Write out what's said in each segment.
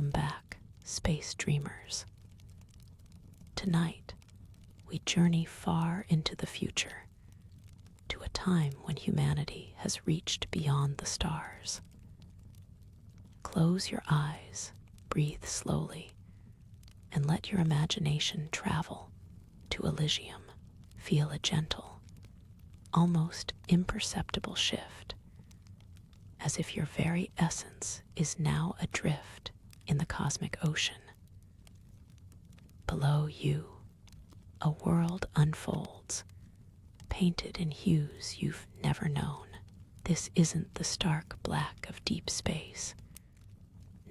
Welcome back, space dreamers. Tonight, we journey far into the future, to a time when humanity has reached beyond the stars. Close your eyes, breathe slowly, and let your imagination travel to Elysium. Feel a gentle, almost imperceptible shift, as if your very essence is now adrift in the cosmic ocean. Below you, a world unfolds, painted in hues you've never known. This isn't the stark black of deep space,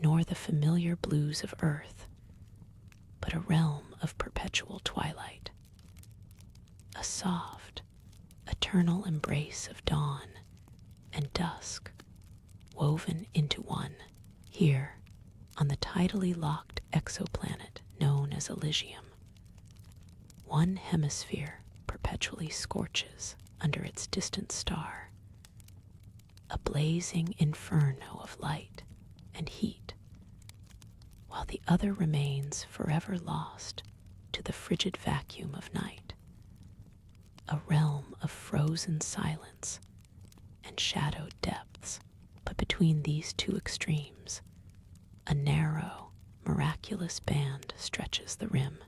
nor the familiar blues of Earth, but a realm of perpetual twilight. A soft, eternal embrace of dawn and dusk woven into one. Here, on the tidally locked exoplanet known as Elysium, one hemisphere perpetually scorches under its distant star, a blazing inferno of light and heat, while the other remains forever lost to the frigid vacuum of night, a realm of frozen silence and shadowed depths. But between these two extremes, a narrow, miraculous band stretches the rim.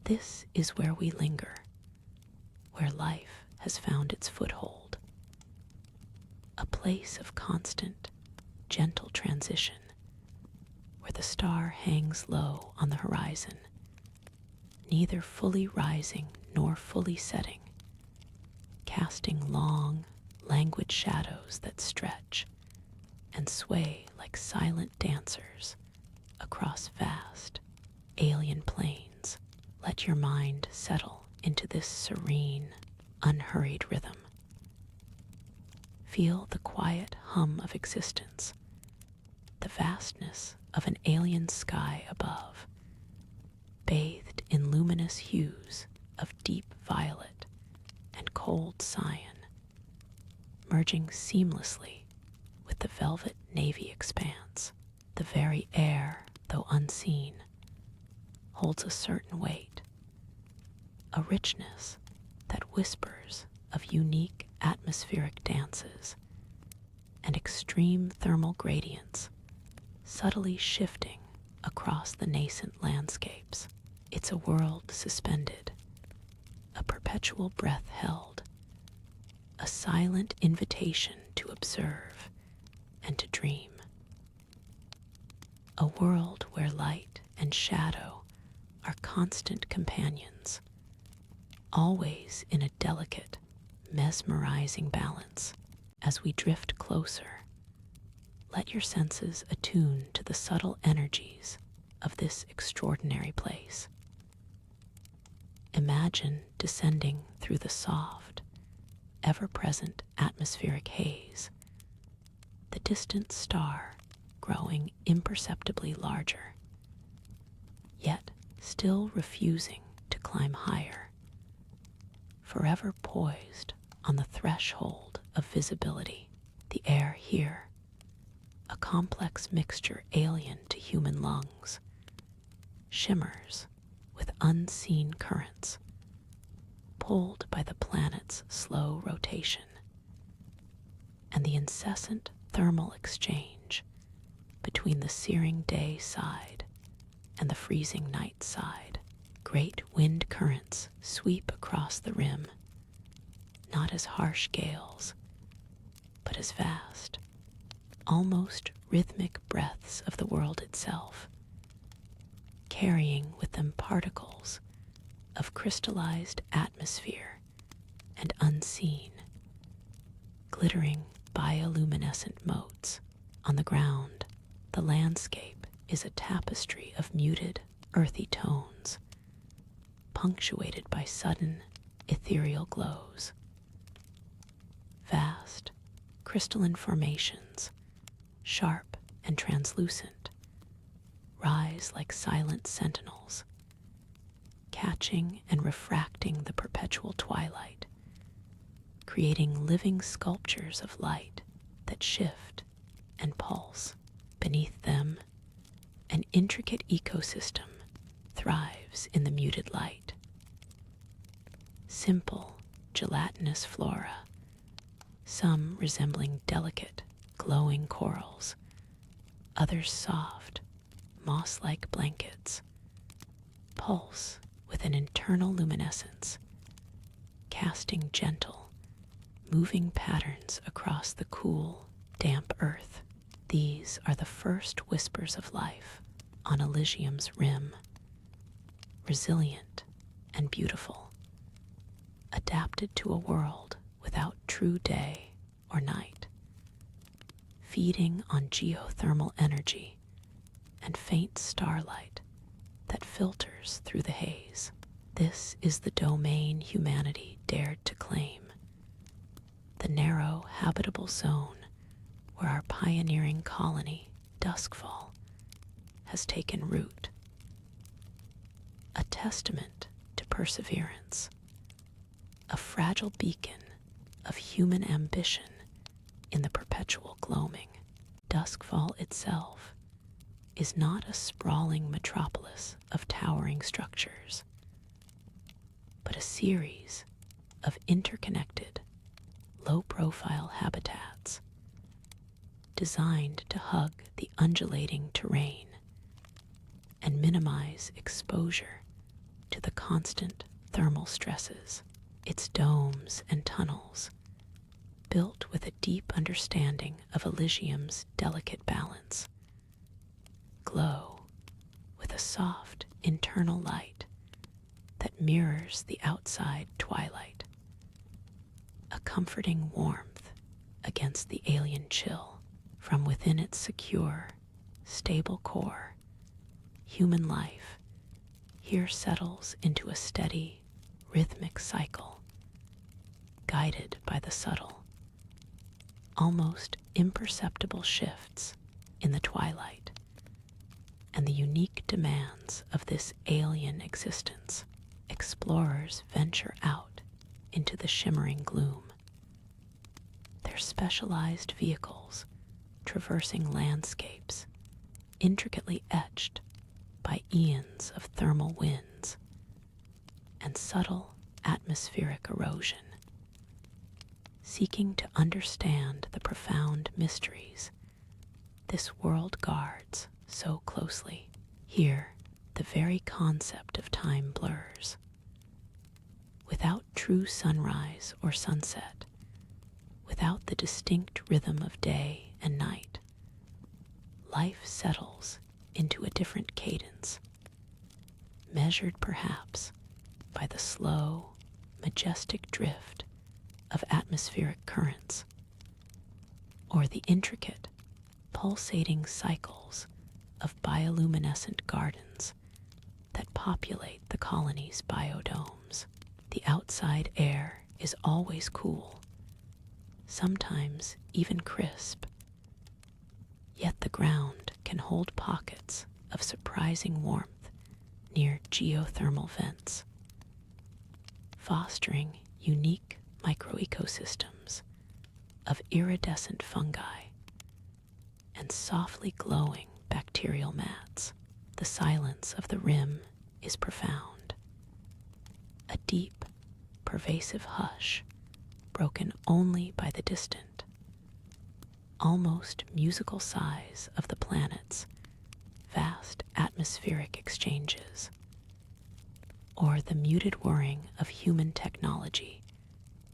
This is where we linger, where life has found its foothold, a place of constant, gentle transition, where the star hangs low on the horizon, neither fully rising nor fully setting, casting long, languid shadows that stretch and sway like silent dancers across vast, alien plains. Let your mind settle into this serene, unhurried rhythm. Feel the quiet hum of existence, the vastness of an alien sky above, bathed in luminous hues of deep violet and cold cyan, merging seamlessly with the velvet navy expanse. The very air, though unseen, holds a certain weight, a richness that whispers of unique atmospheric dances and extreme thermal gradients subtly shifting across the nascent landscapes. It's a world suspended, a perpetual breath held, a silent invitation to observe and to dream. A world where light and shadow are constant companions, always in a delicate, mesmerizing balance. As we drift closer, let your senses attune to the subtle energies of this extraordinary place. Imagine descending through the soft, ever-present atmospheric haze, the distant star growing imperceptibly larger, yet still refusing to climb higher, forever poised on the threshold of visibility. The air here, a complex mixture alien to human lungs, shimmers with unseen currents, pulled by the planet's slow rotation and the incessant thermal exchange between the searing day side and the freezing night side. Great wind currents sweep across the rim, not as harsh gales, but as vast, almost rhythmic breaths of the world itself, carrying with them particles of crystallized atmosphere and unseen, glittering bioluminescent motes. On the ground, the landscape is a tapestry of muted, earthy tones, punctuated by sudden, ethereal glows. Vast, crystalline formations, sharp and translucent, rise like silent sentinels, catching and refracting the perpetual twilight, creating living sculptures of light that shift and pulse. Beneath them, intricate ecosystem thrives in the muted light. Simple, gelatinous flora, some resembling delicate, glowing corals, others soft, moss-like blankets, pulse with an internal luminescence, casting gentle, moving patterns across the cool, damp earth. These are the first whispers of life on Elysium's rim, resilient and beautiful, adapted to a world without true day or night, feeding on geothermal energy and faint starlight that filters through the haze. This is the domain humanity dared to claim, the narrow, habitable zone where our pioneering colony, Duskfall, has taken root. A testament to perseverance, a fragile beacon of human ambition in the perpetual gloaming. Duskfall itself is not a sprawling metropolis of towering structures, but a series of interconnected, low-profile habitats designed to hug the undulating terrain and minimize exposure to the constant thermal stresses. Its domes and tunnels, built with a deep understanding of Elysium's delicate balance, glow with a soft internal light that mirrors the outside twilight, a comforting warmth against the alien chill. From within its secure, stable core, human life here settles into a steady, rhythmic cycle, guided by the subtle, almost imperceptible shifts in the twilight and the unique demands of this alien existence. Explorers venture out into the shimmering gloom, their specialized vehicles traversing landscapes intricately etched by eons of thermal winds and subtle atmospheric erosion, seeking to understand the profound mysteries this world guards so closely. Here, the very concept of time blurs. Without true sunrise or sunset, without the distinct rhythm of day and night, life settles into a different cadence, measured perhaps by the slow, majestic drift of atmospheric currents, or the intricate, pulsating cycles of bioluminescent gardens that populate the colony's biodomes. The outside air is always cool, sometimes even crisp, yet the ground can hold pockets of surprising warmth near geothermal vents, fostering unique microecosystems of iridescent fungi and softly glowing bacterial mats. The silence of the rim is profound, a deep, pervasive hush broken only by the distant, almost musical sighs of the planet's vast atmospheric exchanges, or the muted whirring of human technology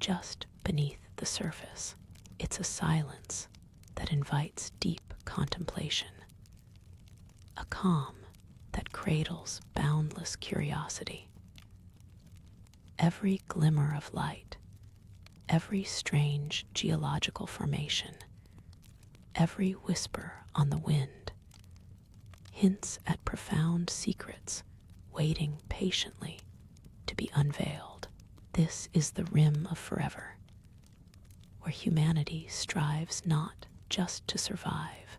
just beneath the surface. It's a silence that invites deep contemplation, a calm that cradles boundless curiosity. Every glimmer of light, every strange geological formation, every whisper on the wind hints at profound secrets waiting patiently to be unveiled. This is the rim of forever, where humanity strives not just to survive,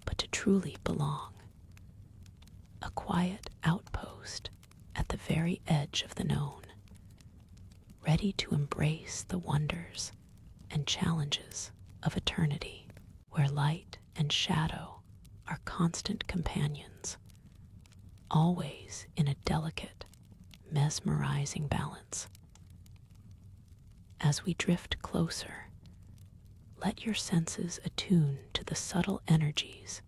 but to truly belong. A quiet outpost at the very edge of the known, ready to embrace the wonders and challenges of eternity, where light and shadow are constant companions, always in a delicate, mesmerizing balance. As we drift closer, let your senses attune to the subtle energies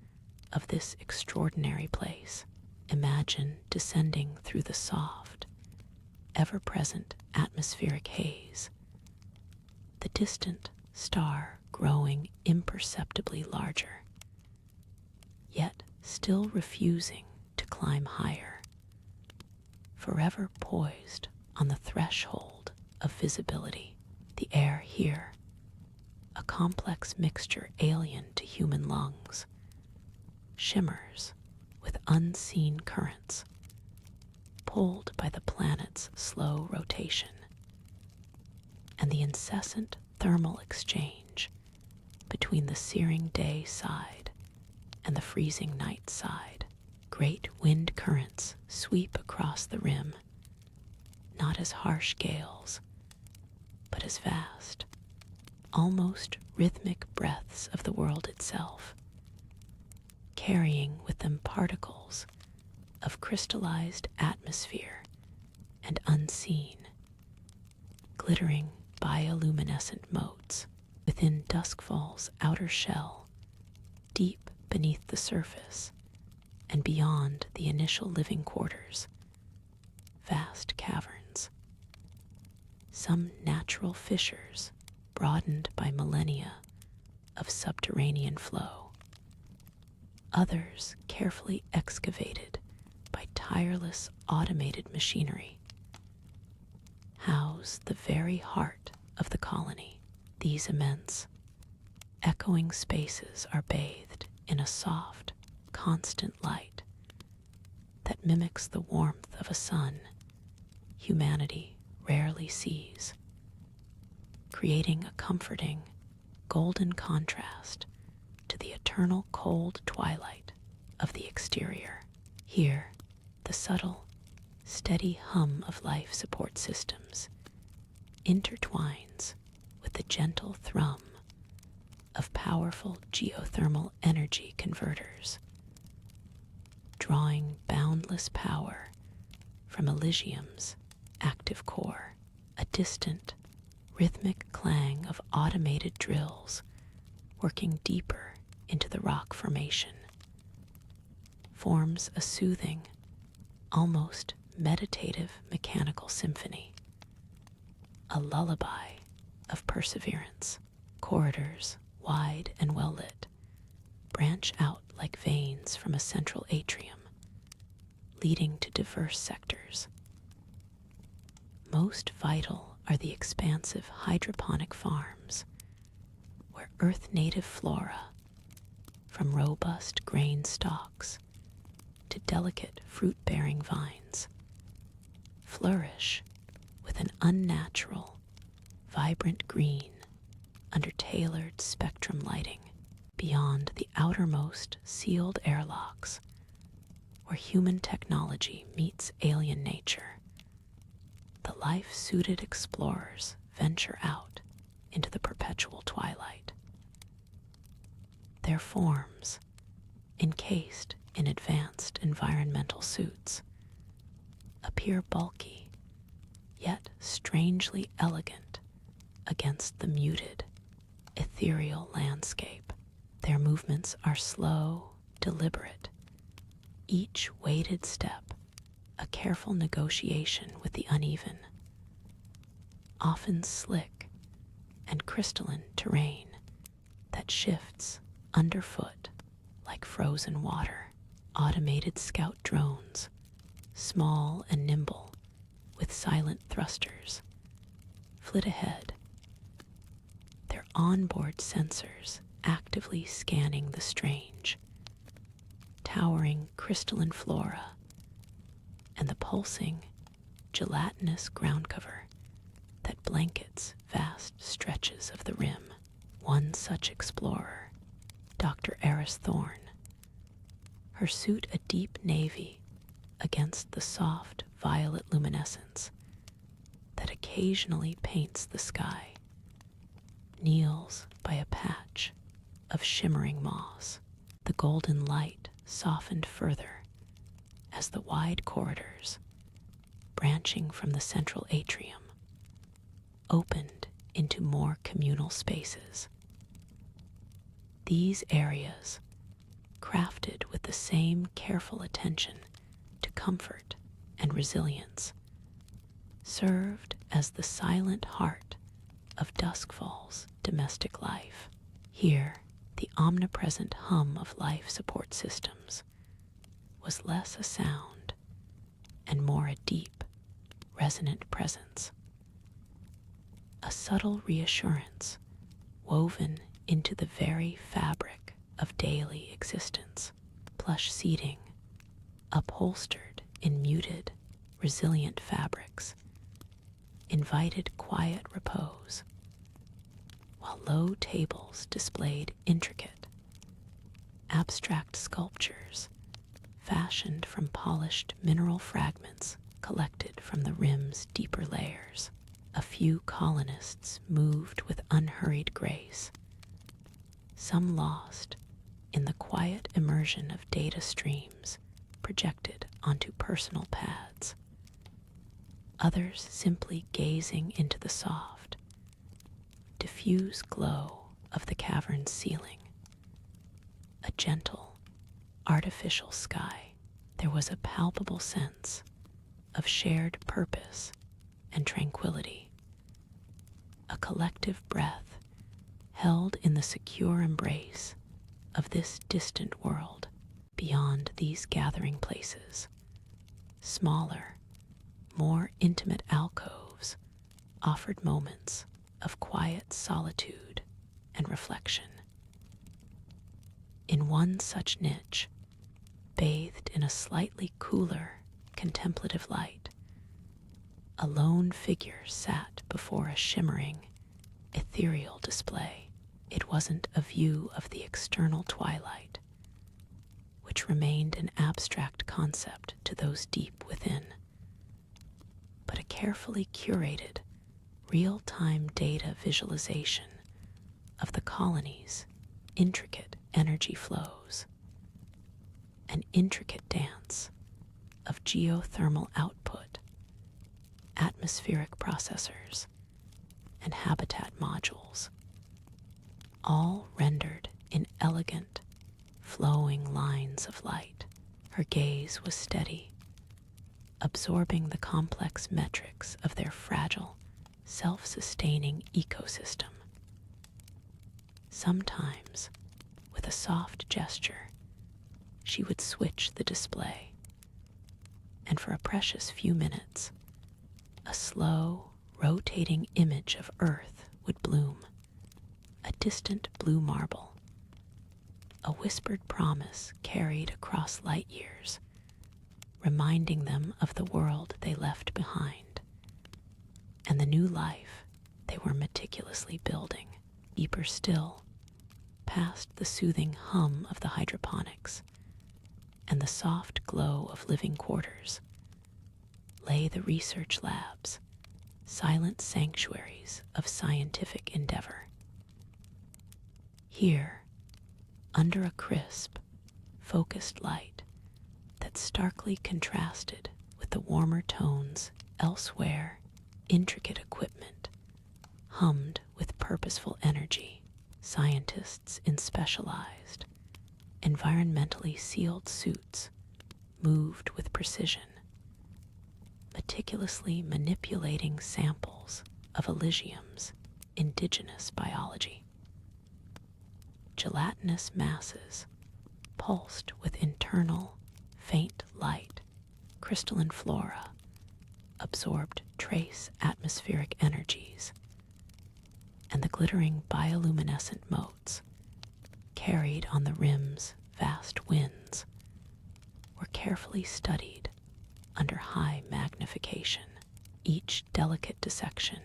of this extraordinary place. Imagine descending through the soft, ever-present atmospheric haze, the distant star growing imperceptibly larger, yet still refusing to climb higher, forever poised on the threshold of visibility. The air here, a complex mixture alien to human lungs, shimmers with unseen currents, pulled by the planet's slow rotation and the incessant thermal exchange between the searing day side and the freezing night side. Great wind currents sweep across the rim, not as harsh gales, but as vast, almost rhythmic breaths of the world itself, carrying with them particles of crystallized atmosphere and unseen, glittering bioluminescent motes within Duskfall's outer shell, deep beneath the surface and beyond the initial living quarters, vast caverns, some natural fissures broadened by millennia of subterranean flow, others carefully excavated by tireless automated machinery, house the very heart of the colony. These immense, echoing spaces are bathed in a soft, constant light that mimics the warmth of a sun humanity rarely sees, creating a comforting, golden contrast to the eternal cold twilight of the exterior. Here, the subtle, steady hum of life support systems intertwines with the gentle thrum of powerful geothermal energy converters, drawing boundless power from Elysium's active core. A distant, rhythmic clang of automated drills working deeper into the rock formation forms a soothing, almost meditative mechanical symphony, a lullaby of perseverance. Corridors, wide and well lit, branch out like veins from a central atrium, leading to diverse sectors. Most vital are the expansive hydroponic farms, where Earth-native flora, from robust grain stalks to delicate fruit-bearing vines, flourish with an unnatural, vibrant green under tailored spectrum lighting. Beyond the outermost sealed airlocks, where human technology meets alien nature, the life-suited explorers venture out into the perpetual twilight. Their forms, encased in advanced environmental suits, appear bulky, yet strangely elegant against the muted, ethereal landscape. Their movements are slow, deliberate, each weighted step a careful negotiation with the uneven, often slick and crystalline terrain that shifts underfoot like frozen water. Automated scout drones, small and nimble, with silent thrusters, flit ahead, their onboard sensors actively scanning the strange, towering crystalline flora and the pulsing, gelatinous ground cover that blankets vast stretches of the rim. One such explorer, Dr. Eris Thorne, her suit a deep navy against the soft violet luminescence that occasionally paints the sky, kneels by a patch of shimmering moss. The golden light softened further as the wide corridors, branching from the central atrium, opened into more communal spaces. These areas, crafted with the same careful attention to comfort and resilience, served as the silent heart of Duskfall's domestic life. Here, the omnipresent hum of life support systems was less a sound and more a deep, resonant presence, a subtle reassurance woven into the very fabric of daily existence. Plush seating, upholstered in muted, resilient fabrics, invited quiet repose, while low tables displayed intricate, abstract sculptures fashioned from polished mineral fragments collected from the rim's deeper layers. A few colonists moved with unhurried grace, some lost in the quiet immersion of data streams projected onto personal pads, others simply gazing into the soft, diffuse glow of the cavern's ceiling. A gentle, artificial sky. There was a palpable sense of shared purpose and tranquility, a collective breath held in the secure embrace of this distant world. Beyond these gathering places, smaller, more intimate alcoves offered moments of quiet solitude and reflection. In one such niche, bathed in a slightly cooler, contemplative light, a lone figure sat before a shimmering, ethereal display. It wasn't a view of the external twilight, which remained an abstract concept to those deep within, but a carefully curated, real-time data visualization of the colony's intricate energy flows, an intricate dance of geothermal output, atmospheric processors, and habitat modules, all rendered in elegant, flowing lines of light. Her gaze was steady, absorbing the complex metrics of their fragile, self-sustaining ecosystem. Sometimes, with a soft gesture, she would switch the display, and for a precious few minutes, a slow, rotating image of Earth would bloom, a distant blue marble, a whispered promise carried across light years, reminding them of the world they left behind and the new life they were meticulously building. Deeper still, past the soothing hum of the hydroponics and the soft glow of living quarters, lay the research labs, silent sanctuaries of scientific endeavor. Here, under a crisp, focused light that starkly contrasted with the warmer tones elsewhere, intricate equipment hummed with purposeful energy. Scientists in specialized, environmentally sealed suits moved with precision, meticulously manipulating samples of Elysium's indigenous biology. Gelatinous masses pulsed with internal, faint light. Crystalline flora absorbed trace atmospheric energies, and the glittering bioluminescent motes carried on the rim's vast winds were carefully studied under high magnification. Each delicate dissection,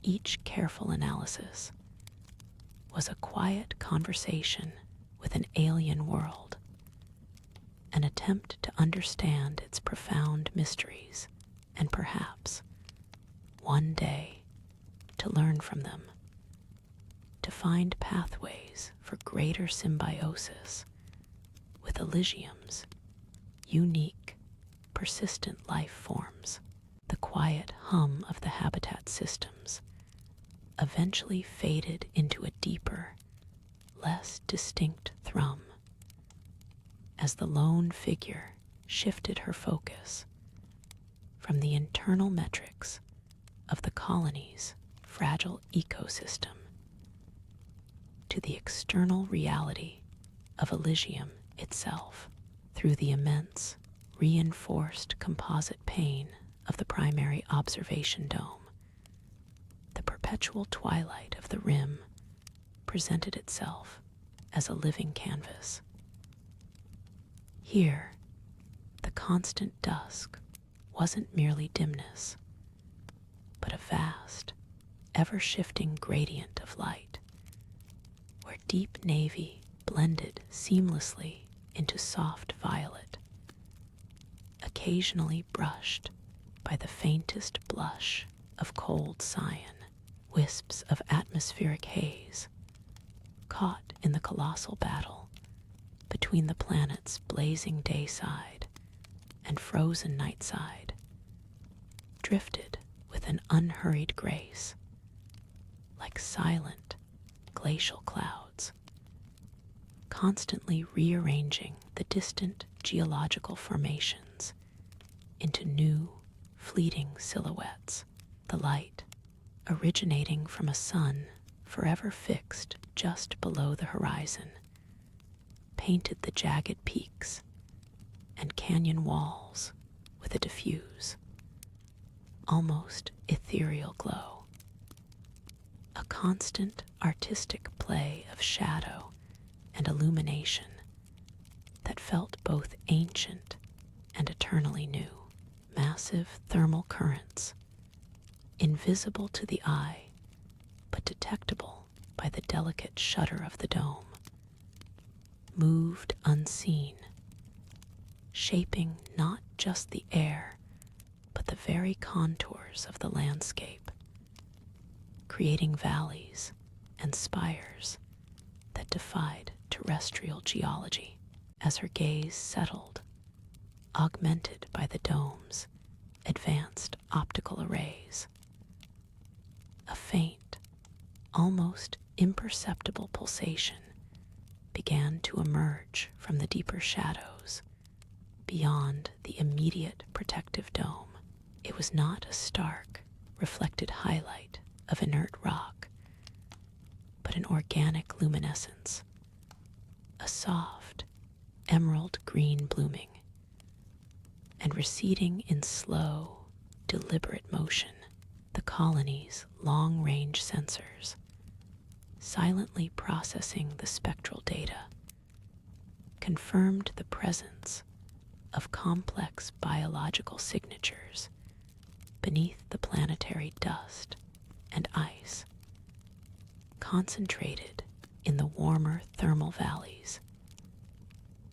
each careful analysis was a quiet conversation with an alien world, an attempt to understand its profound mysteries, and perhaps, one day, to learn from them, to find pathways for greater symbiosis with Elysium's unique, persistent life forms. The quiet hum of the habitat systems eventually faded into a deeper, less distinct thrum as the lone figure shifted her focus from the internal metrics of the colony's fragile ecosystem to the external reality of Elysium itself. Through the immense, reinforced composite pane of the primary observation dome, the perpetual twilight of the rim presented itself as a living canvas. Here, the constant dusk wasn't merely dimness, but a vast, ever-shifting gradient of light, where deep navy blended seamlessly into soft violet, occasionally brushed by the faintest blush of cold cyan, wisps of atmospheric haze, caught in the colossal battle between the planet's blazing day side and frozen night side, drifted with an unhurried grace, like silent glacial clouds, constantly rearranging the distant geological formations into new, fleeting silhouettes. The light, originating from a sun forever fixed just below the horizon, painted the jagged peaks and canyon walls with a diffuse, almost ethereal glow. A constant artistic play of shadow and illumination that felt both ancient and eternally new. Massive thermal currents, invisible to the eye, but detectable by the delicate shudder of the dome, moved unseen, shaping not just the air, but the very contours of the landscape, creating valleys and spires that defied terrestrial geology. As her gaze settled, augmented by the dome's advanced optical arrays, a faint, almost imperceptible pulsation began to emerge from the deeper shadows beyond the immediate protective dome. It was not a stark, reflected highlight of inert rock, but an organic luminescence, a soft, emerald green blooming, and receding in slow, deliberate motion. The colony's long-range sensors, silently processing the spectral data, confirmed the presence of complex biological signatures beneath the planetary dust and ice, concentrated in the warmer thermal valleys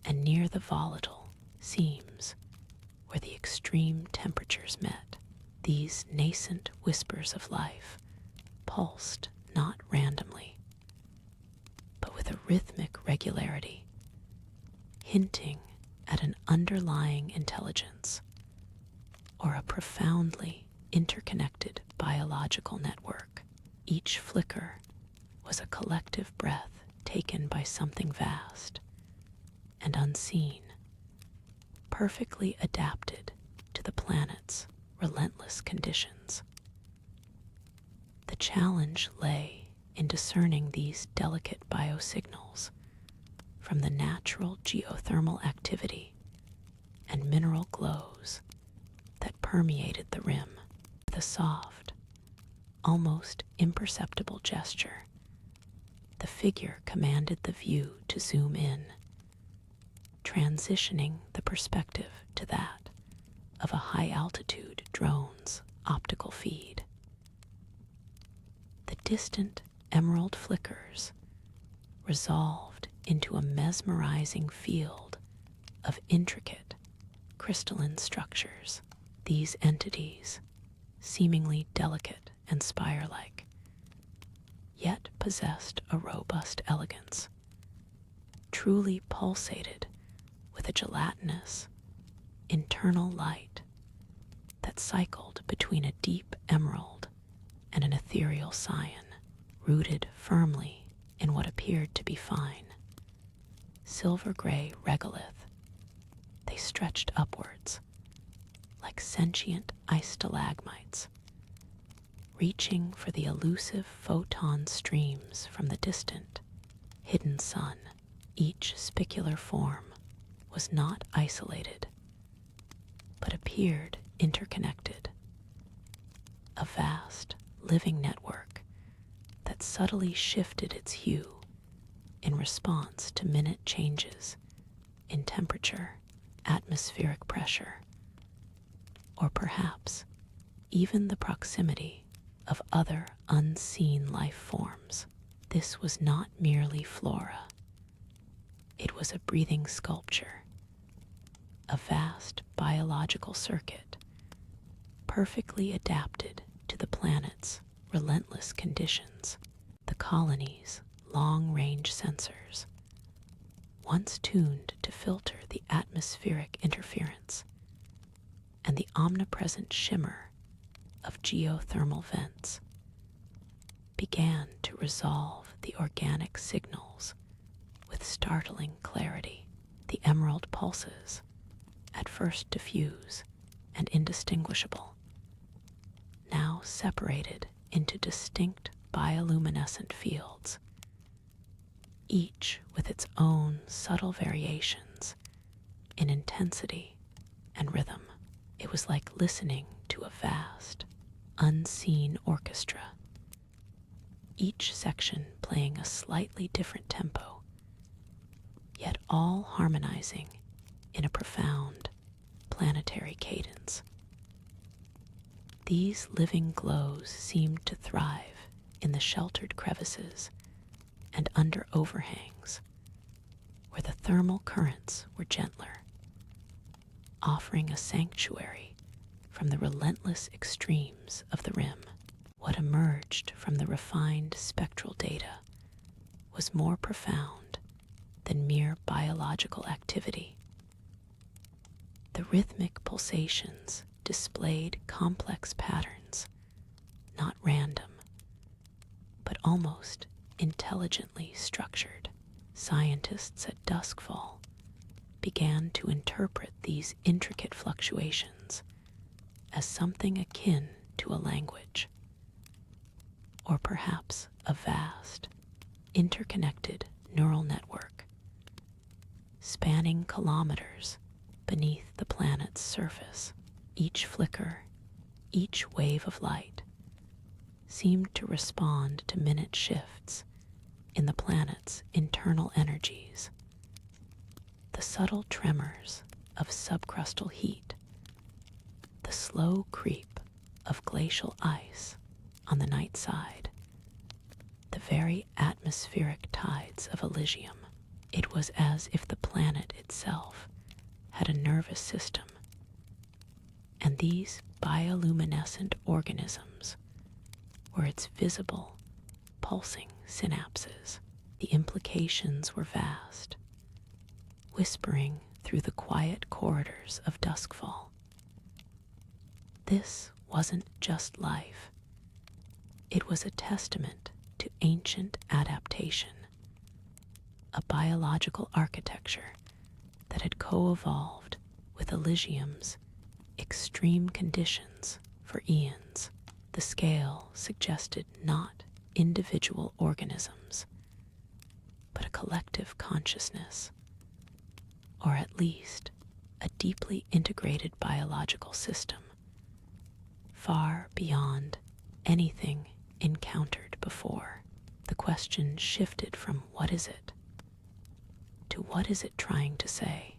and near the volatile seams where the extreme temperatures met. These nascent whispers of life pulsed not randomly, but with a rhythmic regularity, hinting at an underlying intelligence or a profoundly interconnected biological network. Each flicker was a collective breath taken by something vast and unseen, perfectly adapted to the planet's relentless conditions. The challenge lay in discerning these delicate biosignals from the natural geothermal activity and mineral glows that permeated the rim. With a soft, almost imperceptible gesture, the figure commanded the view to zoom in, transitioning the perspective to that of a high-altitude drone's optical feed. The distant emerald flickers resolved into a mesmerizing field of intricate crystalline structures. These entities, seemingly delicate and spire-like, yet possessed a robust elegance, truly pulsated with a gelatinous, internal light that cycled between a deep emerald and an ethereal cyan, rooted firmly in what appeared to be fine, silver-gray regolith. They stretched upwards like sentient ice stalagmites, reaching for the elusive photon streams from the distant, hidden sun. Each spicular form was not isolated, but appeared interconnected, a vast, living network that subtly shifted its hue in response to minute changes in temperature, atmospheric pressure, or perhaps even the proximity of other unseen life forms. This was not merely flora. It was a breathing sculpture, a vast biological circuit, perfectly adapted to the planet's relentless conditions. The colony's long-range sensors, once tuned to filter the atmospheric interference and the omnipresent shimmer of geothermal vents, began to resolve the organic signals with startling clarity. The emerald pulses, at first diffuse and indistinguishable, now separated into distinct bioluminescent fields, each with its own subtle variations in intensity and rhythm. It was like listening to a vast, unseen orchestra, each section playing a slightly different tempo, yet all harmonizing in a profound, planetary cadence. These living glows seemed to thrive in the sheltered crevices and under overhangs, where the thermal currents were gentler, offering a sanctuary from the relentless extremes of the rim. What emerged from the refined spectral data was more profound than mere biological activity. The rhythmic pulsations displayed complex patterns, not random, but almost intelligently structured. Scientists at Duskfall began to interpret these intricate fluctuations as something akin to a language, or perhaps a vast, interconnected neural network, spanning kilometers beneath the planet's surface. Each flicker, each wave of light, seemed to respond to minute shifts in the planet's internal energies. The subtle tremors of subcrustal heat, the slow creep of glacial ice on the night side, the very atmospheric tides of Elysium. It was as if the planet itself had a nervous system, and these bioluminescent organisms were its visible, pulsing synapses. The implications were vast, whispering through the quiet corridors of Duskfall. This wasn't just life. It was a testament to ancient adaptation, a biological architecture that had co-evolved with Elysium's extreme conditions for eons. The scale suggested not individual organisms, but a collective consciousness, or at least a deeply integrated biological system, far beyond anything encountered before. The question shifted from what is it to what is it trying to say?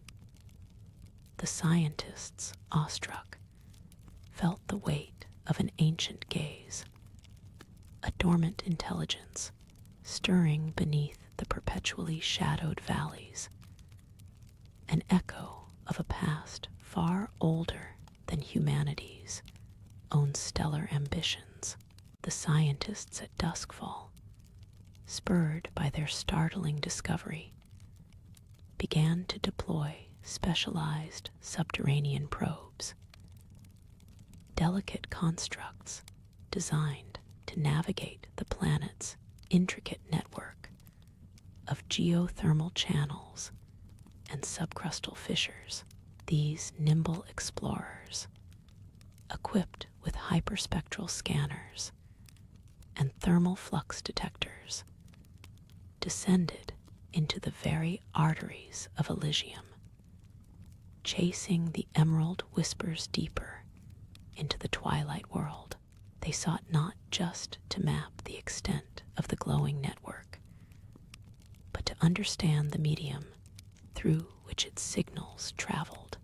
The scientists, awestruck, felt the weight of an ancient gaze, a dormant intelligence stirring beneath the perpetually shadowed valleys, an echo of a past far older than humanity's own stellar ambitions. The scientists at Duskfall, spurred by their startling discovery, began to deploy specialized subterranean probes, delicate constructs designed to navigate the planet's intricate network of geothermal channels and subcrustal fissures. These nimble explorers, equipped with hyperspectral scanners and thermal flux detectors, descended into the very arteries of Elysium, chasing the emerald whispers deeper into the twilight world. They sought not just to map the extent of the glowing network, but to understand the medium through which its signals traveled.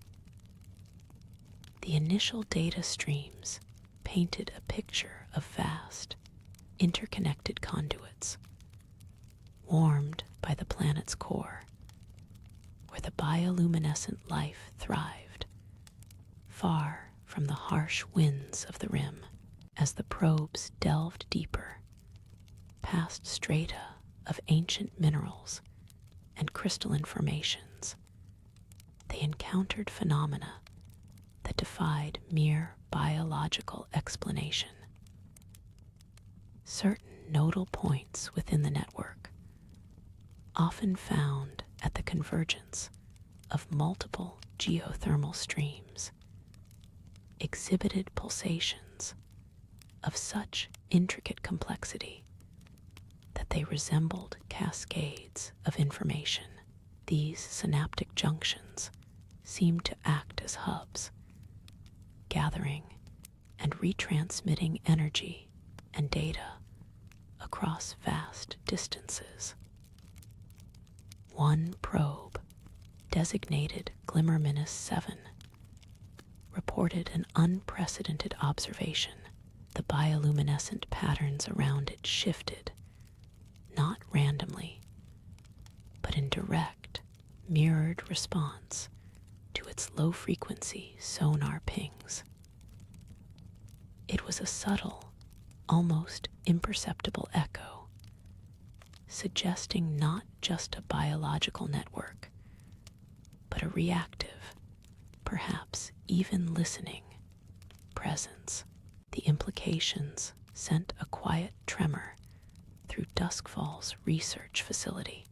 The initial data streams painted a picture of vast, interconnected conduits, warmed by the planet's core, where the bioluminescent life thrived, far from the harsh winds of the rim. As the probes delved deeper, past strata of ancient minerals and crystalline formations, they encountered phenomena that defied mere biological explanation. Certain nodal points within the network, often found at the convergence of multiple geothermal streams, exhibited pulsations of such intricate complexity that they resembled cascades of information. These synaptic junctions seemed to act as hubs, gathering and retransmitting energy and data across vast distances. One probe, designated Glimmerminus 7, reported an unprecedented observation. The bioluminescent patterns around it shifted, not randomly, but in direct, mirrored response to its low-frequency sonar pings. It was a subtle, almost imperceptible echo, suggesting not just a biological network, but a reactive, perhaps even listening, presence. The implications sent a quiet tremor through Duskfall's research facility.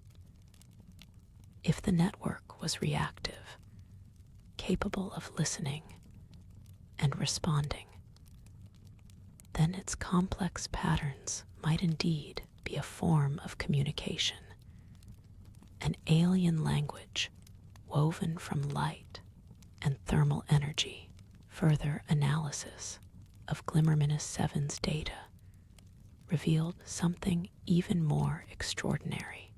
If the network was reactive, capable of listening and responding, then its complex patterns might indeed be a form of communication, an alien language woven from light and thermal energy. Further analysis of Glimmerminus 7's data revealed something even more extraordinary.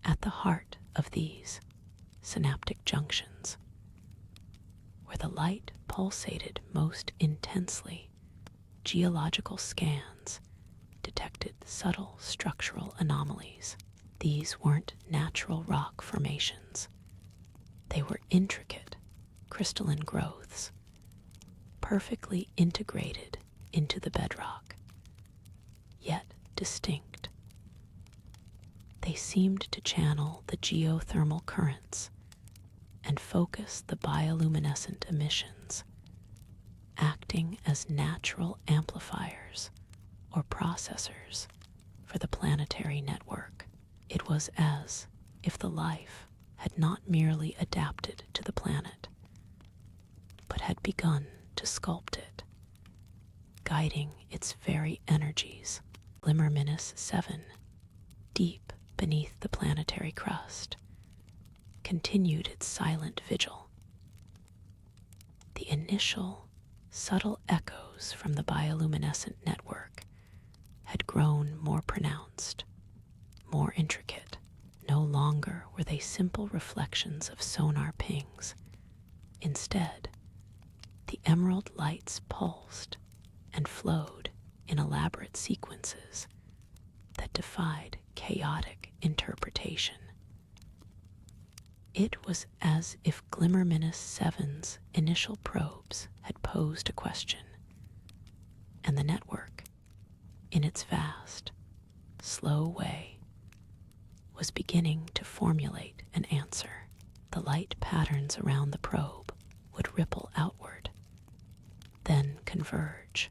At the heart of these synaptic junctions, where the light pulsated most intensely, geological scans detected subtle structural anomalies. These weren't natural rock formations. They were intricate, crystalline growths, perfectly integrated into the bedrock, yet distinct. They seemed to channel the geothermal currents and focus the bioluminescent emissions, acting as natural amplifiers or processors for the planetary network. It was as if the life had not merely adapted to the planet, but had begun to sculpt it, guiding its very energies. Glimmerminus 7, deep beneath the planetary crust, continued its silent vigil. The initial, subtle echoes from the bioluminescent network had grown more pronounced, more intricate. No longer were they simple reflections of sonar pings. Instead, the emerald lights pulsed and flowed in elaborate sequences that defied chaotic interpretation. It was as if Glimmerminus 7's initial probes had posed a question, and the network, in its vast, slow way, was beginning to formulate an answer. The light patterns around the probe would ripple outward, then converge,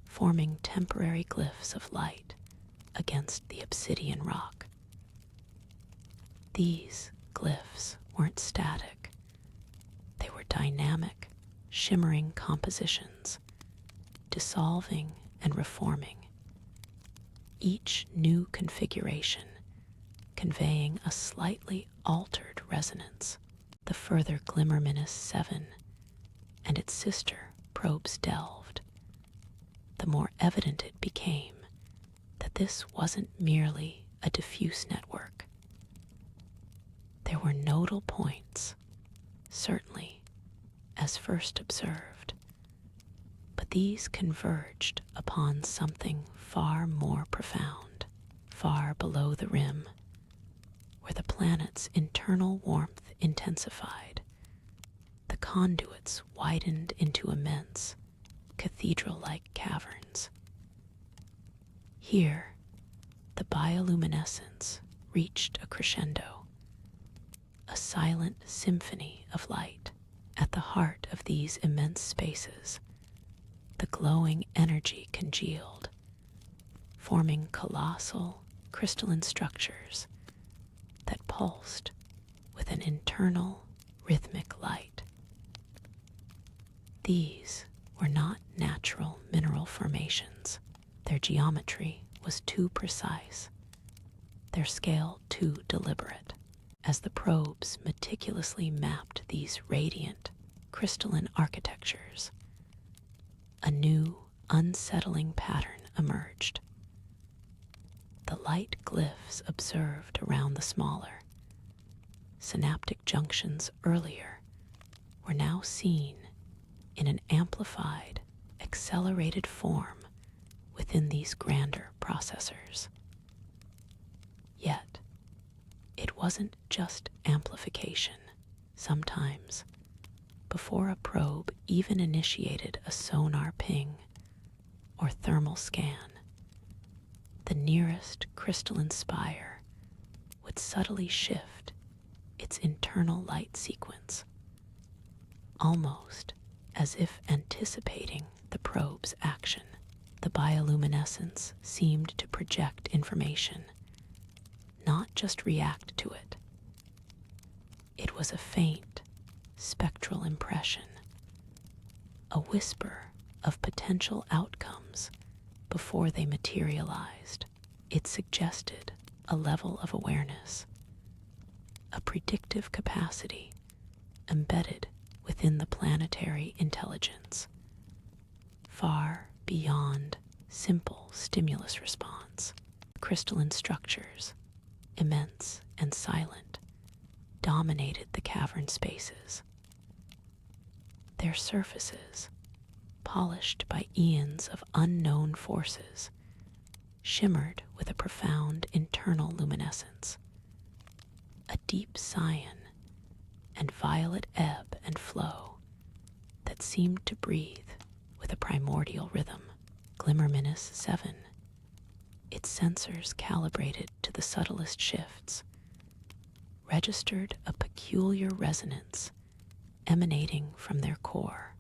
forming temporary glyphs of light against the obsidian rock. These glyphs weren't static. They were dynamic, shimmering compositions, dissolving and reforming, each new configuration conveying a slightly altered resonance. The further Glimmerminus 7 and its sister probes delved, the more evident it became that this wasn't merely a diffuse network. There were nodal points, certainly, as first observed, but these converged upon something far more profound, far below the rim, where the planet's internal warmth intensified. The conduits widened into immense, cathedral-like caverns. Here, the bioluminescence reached a crescendo, a silent symphony of light. At the heart of these immense spaces, the glowing energy congealed, forming colossal crystalline structures that pulsed with an internal rhythmic light. These were not natural mineral formations. Their geometry was too precise, their scale too deliberate. As the probes meticulously mapped these radiant, crystalline architectures, a new, unsettling pattern emerged. The light glyphs observed around the smaller, synaptic junctions earlier were now seen in an amplified, accelerated form within these grander processors. Yet, it wasn't just amplification. Sometimes, before a probe even initiated a sonar ping or thermal scan, the nearest crystalline spire would subtly shift its internal light sequence, almost as if anticipating the probe's action. The bioluminescence seemed to project information, not just react to it. It was a faint, spectral impression, a whisper of potential outcomes before they materialized. It suggested a level of awareness, a predictive capacity embedded within the planetary intelligence, far beyond simple stimulus response. Crystalline structures, immense and silent, dominated the cavern spaces. Their surfaces, polished by eons of unknown forces, shimmered with a profound internal luminescence, a deep cyan and violet ebb and flow that seemed to breathe with a primordial rhythm. Glimmerminus 7, its sensors calibrated to the subtlest shifts, registered a peculiar resonance emanating from their core,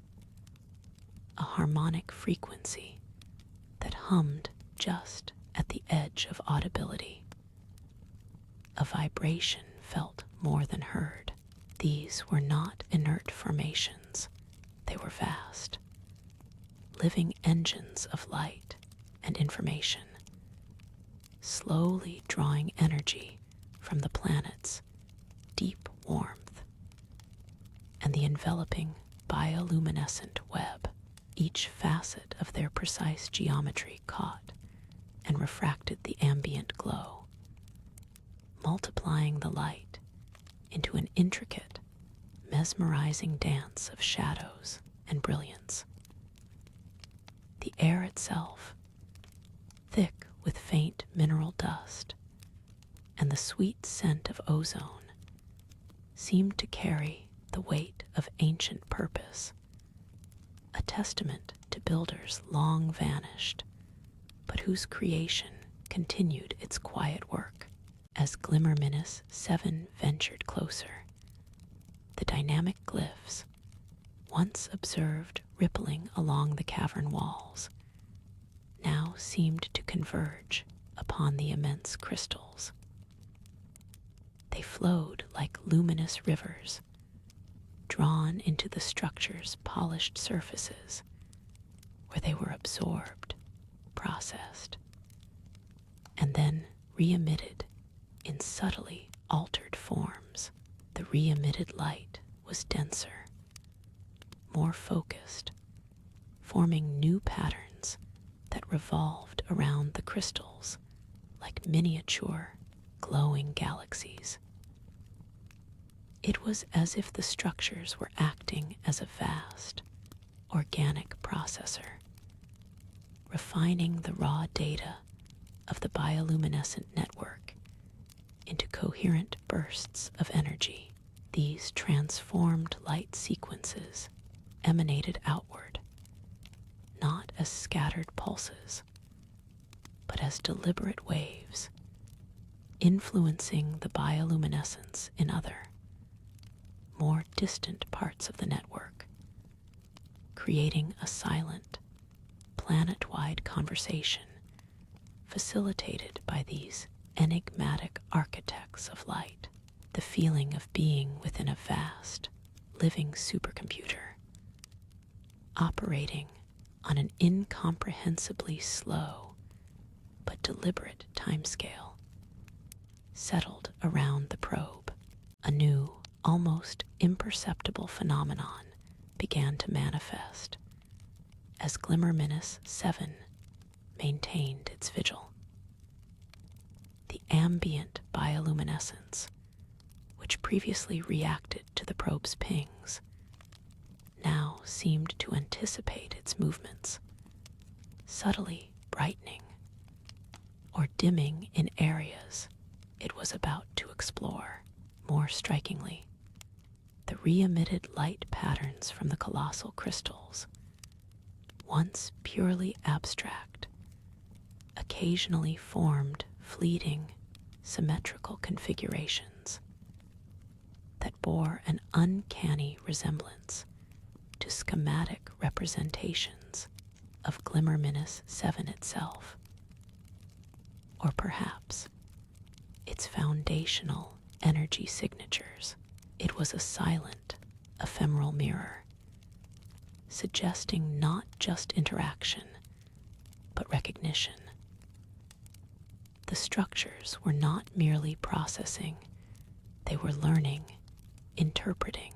a harmonic frequency that hummed just at the edge of audibility, a vibration felt more than heard. These were not inert formations, they were vast, living engines of light and information, slowly drawing energy from the planet's deep warmth and the enveloping bioluminescent web. Each facet of their precise geometry caught and refracted the ambient glow, multiplying the light into an intricate, mesmerizing dance of shadows and brilliance. The air itself, thick with faint mineral dust and the sweet scent of ozone, seemed to carry the weight of ancient purpose, a testament to builders long vanished, but whose creation continued its quiet work. As Glimmerminus 7 ventured closer, The dynamic glyphs, once observed rippling along the cavern walls, now seemed to converge upon the immense crystals. They flowed like luminous rivers, drawn into the structure's polished surfaces, where they were absorbed, processed, and then re-emitted in subtly altered forms. The re-emitted light was denser, more focused, forming new patterns that revolved around the crystals like miniature, glowing galaxies. It was as if the structures were acting as a vast, organic processor, refining the raw data of the bioluminescent network into coherent bursts of energy. These transformed light sequences emanated outward, not as scattered pulses, but as deliberate waves, influencing the bioluminescence in other, more distant parts of the network, creating a silent, planet-wide conversation facilitated by these enigmatic architects of light. The feeling of being within a vast, living supercomputer, operating on an incomprehensibly slow but deliberate timescale, settled around the probe. A new, almost imperceptible phenomenon began to manifest as Glimmerminus 7 maintained its vigil. The ambient bioluminescence, which previously reacted to the probe's pings, now seemed to anticipate its movements, subtly brightening or dimming in areas it was about to explore. More strikingly, the re-emitted light patterns from the colossal crystals, once purely abstract, occasionally formed fleeting, symmetrical configurations that bore an uncanny resemblance to schematic representations of Glimmerminus 7 itself, or perhaps its foundational energy signatures. It was a silent, ephemeral mirror, suggesting not just interaction, but recognition. The structures were not merely processing, they were learning, interpreting,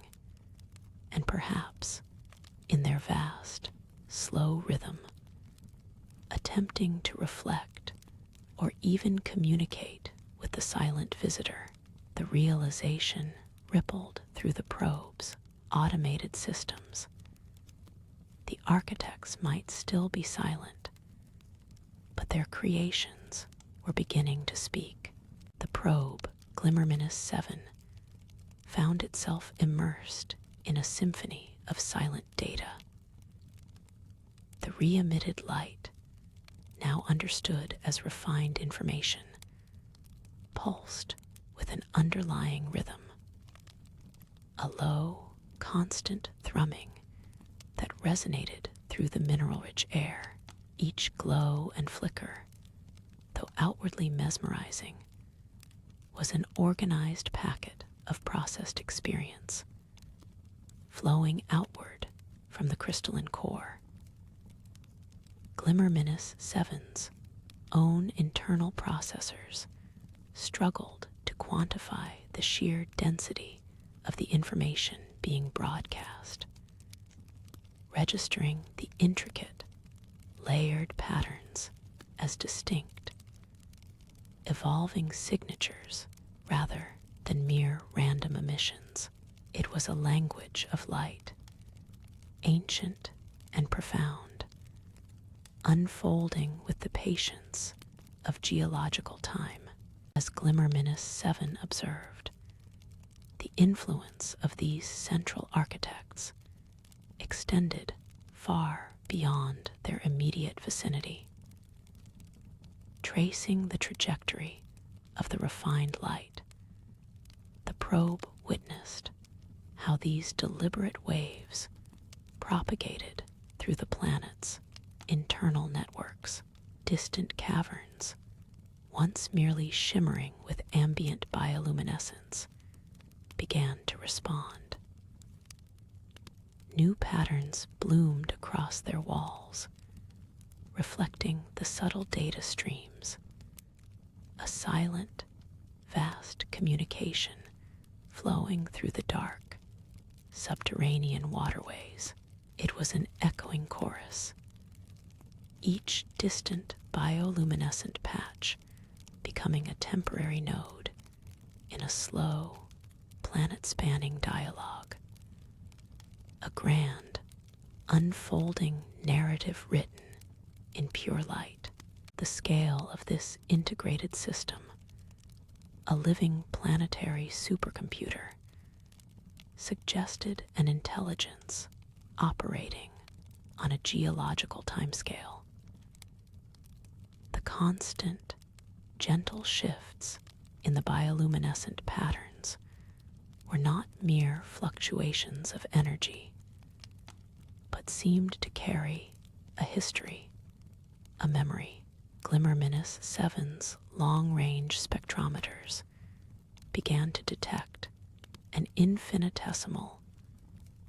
and perhaps, in their vast, slow rhythm, attempting to reflect or even communicate with the silent visitor. The realization rippled through the probe's automated systems. The architects might still be silent, but their creations were beginning to speak. The probe, Glimmerminus 7, found itself immersed in a symphony of silent data. The re-emitted light, now understood as refined information, pulsed with an underlying rhythm, a low, constant thrumming that resonated through the mineral-rich air. Each glow and flicker, though outwardly mesmerizing, was an organized packet of processed experience, flowing outward from the crystalline core. Glimmerminus 7's own internal processors struggled to quantify the sheer density of the information being broadcast, registering the intricate, layered patterns as distinct, evolving signatures rather than mere random emissions. It was a language of light, ancient and profound, unfolding with the patience of geological time. As Glimmerminus 7 observed, the influence of these central architects extended far beyond their immediate vicinity. Tracing the trajectory of the refined light, the probe witnessed how these deliberate waves propagated through the planet's internal networks. Distant caverns, once merely shimmering with ambient bioluminescence, began to respond. New patterns bloomed across their walls, reflecting the subtle data streams, a silent, vast communication flowing through the dark, subterranean waterways. It was an echoing chorus, each distant bioluminescent patch becoming a temporary node in a slow, planet-spanning dialogue. A grand, unfolding narrative written in pure light. The scale of this integrated system, a living planetary supercomputer, suggested an intelligence operating on a geological timescale. The constant, gentle shifts in the bioluminescent patterns were not mere fluctuations of energy, but seemed to carry a history, a memory. Glimmerminus 7's long-range spectrometers began to detect an infinitesimal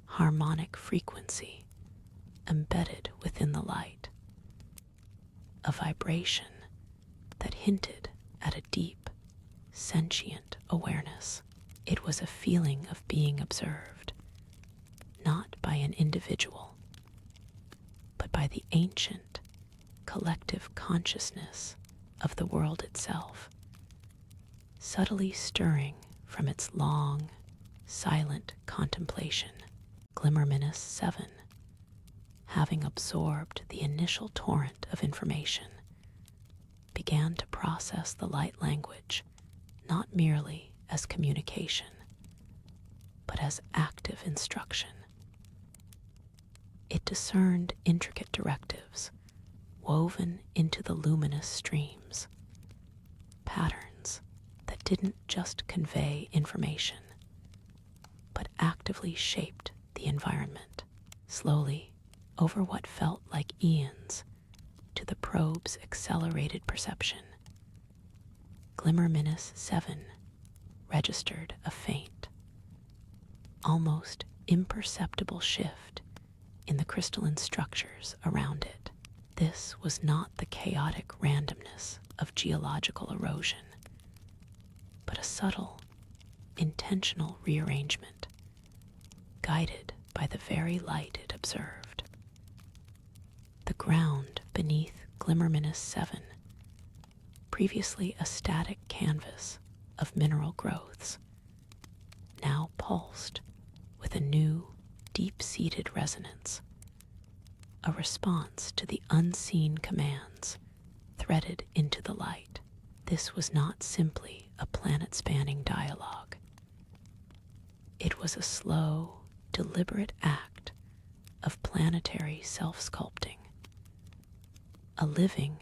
harmonic frequency embedded within the light, a vibration that hinted at a deep, sentient awareness. It was a feeling of being observed, not by an individual, but by the ancient, collective consciousness of the world itself, subtly stirring from its long, silent contemplation. Glimmerminus 7, having absorbed the initial torrent of information, began to process the light language not merely as communication, but as active instruction. It discerned intricate directives woven into the luminous streams, patterns that didn't just convey information, but actively shaped the environment. Slowly, over what felt like eons, to the probe's accelerated perception, Glimmerminus 7 registered a faint, almost imperceptible shift in the crystalline structures around it. This was not the chaotic randomness of geological erosion, but a subtle, intentional rearrangement, guided by the very light it observed. The ground beneath Glimmerminus 7, previously a static canvas of mineral growths, now pulsed with a new, deep-seated resonance, a response to the unseen commands threaded into the light. This was not simply a planet-spanning dialogue. It was a slow, deliberate act of planetary self-sculpting, a living,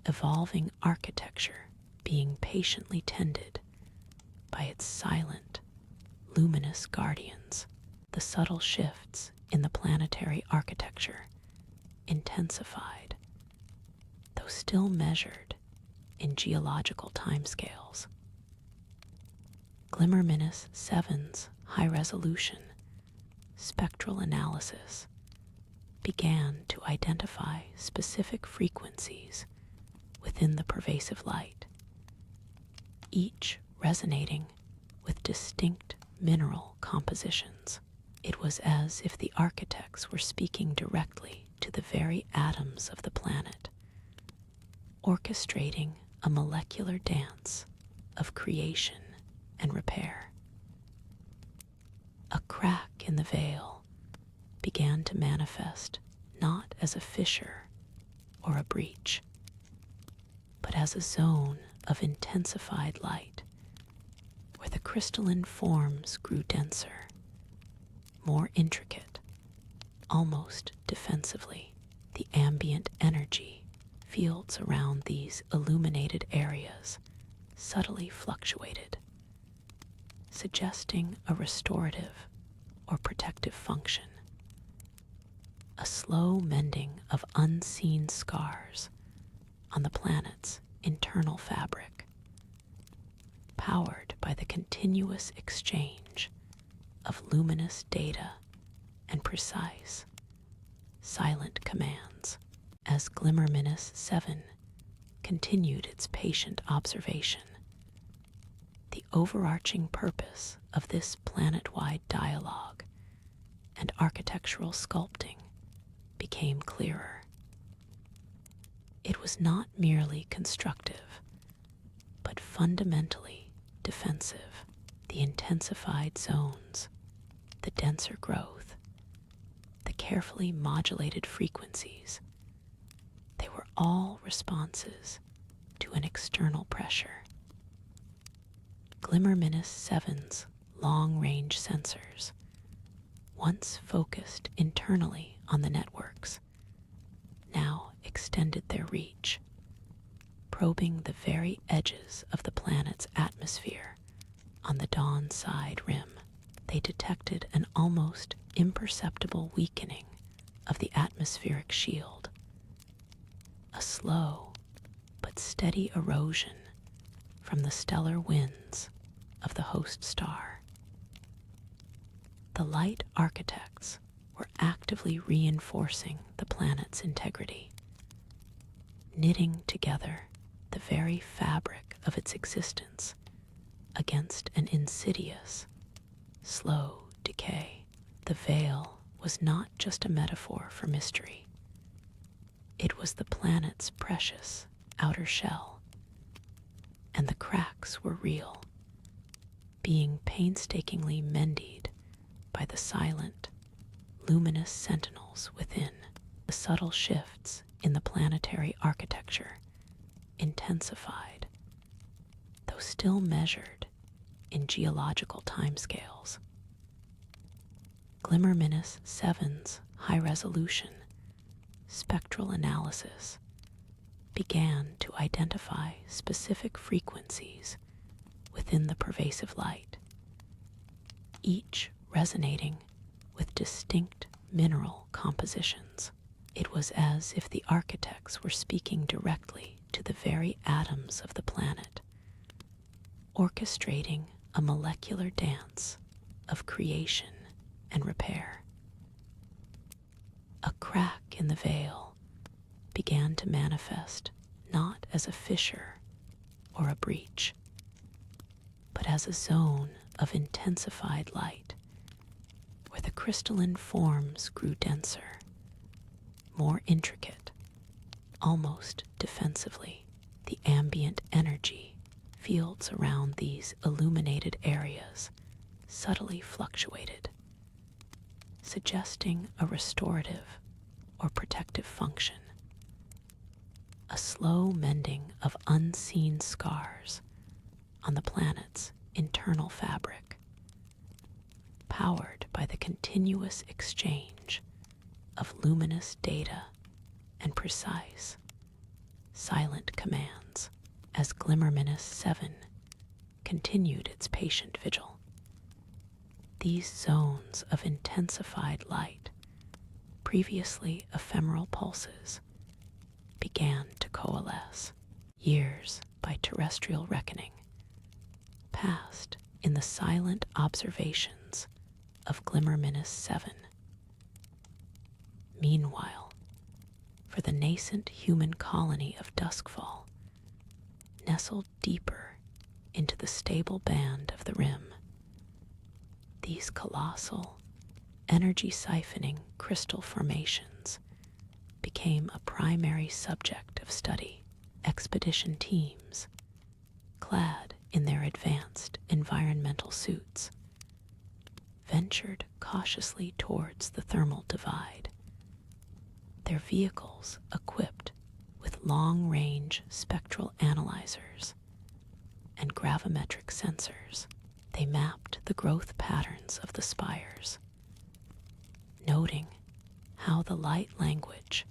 evolving architecture being patiently tended by its silent, luminous guardians. The subtle shifts in the planetary architecture intensified, though still measured in geological timescales. Glimmerminus 7's high-resolution spectral analysis began to identify specific frequencies within the pervasive light, each resonating with distinct mineral compositions. It was as if the architects were speaking directly to the very atoms of the planet, orchestrating a molecular dance of creation and repair. A crack in the veil began to manifest not as a fissure or a breach, but as a zone of intensified light, where the crystalline forms grew denser, more intricate, almost defensively. The ambient energy fields around these illuminated areas subtly fluctuated, suggesting a restorative, or protective function. A slow mending of unseen scars on the planet's internal fabric, powered by the continuous exchange of luminous data and precise, silent commands. As Glimmerminus 7 continued its patient observation, the overarching purpose of this planet-wide dialogue and architectural sculpting became clearer. It was not merely constructive, but fundamentally defensive. The intensified zones, the denser growth, the carefully modulated frequencies, they were all responses to an external pressure. Glimmerminus 7's long-range sensors, once focused internally on the networks, now extended their reach, probing the very edges of the planet's atmosphere on the dawn side rim. They detected an almost imperceptible weakening of the atmospheric shield, a slow but steady erosion from the stellar winds of the host star. The light architects were actively reinforcing the planet's integrity, knitting together the very fabric of its existence against an insidious, slow decay. The veil was not just a metaphor for mystery. It was the planet's precious outer shell, and the cracks were real, being painstakingly mended by the silent, luminous sentinels within. The subtle shifts in the planetary architecture intensified, though still measured in geological timescales. Glimmerminus 7's high-resolution spectral analysis began to identify specific frequencies within the pervasive light, each resonating with distinct mineral compositions. It was as if the architects were speaking directly to the very atoms of the planet, orchestrating a molecular dance of creation and repair. A crack in the veil began to manifest not as a fissure or a breach, but as a zone of intensified light, where the crystalline forms grew denser, more intricate, almost defensively. The ambient energy fields around these illuminated areas subtly fluctuated, suggesting a restorative or protective function. A slow mending of unseen scars on the planet's internal fabric, powered by the continuous exchange of luminous data and precise, silent commands. As Glimmerminus 7 continued its patient vigil, these zones of intensified light, previously ephemeral pulses, began to coalesce. Years by terrestrial reckoning passed in the silent observations of Glimmerminus 7. Meanwhile, for the nascent human colony of Duskfall, nestled deeper into the stable band of the rim, these colossal, energy-siphoning crystal formations became a primary subject of study. Expedition teams, clad in their advanced environmental suits, ventured cautiously towards the thermal divide, their vehicles equipped with long-range spectral analyzers and gravimetric sensors. They mapped the growth patterns of the spires, noting how the light language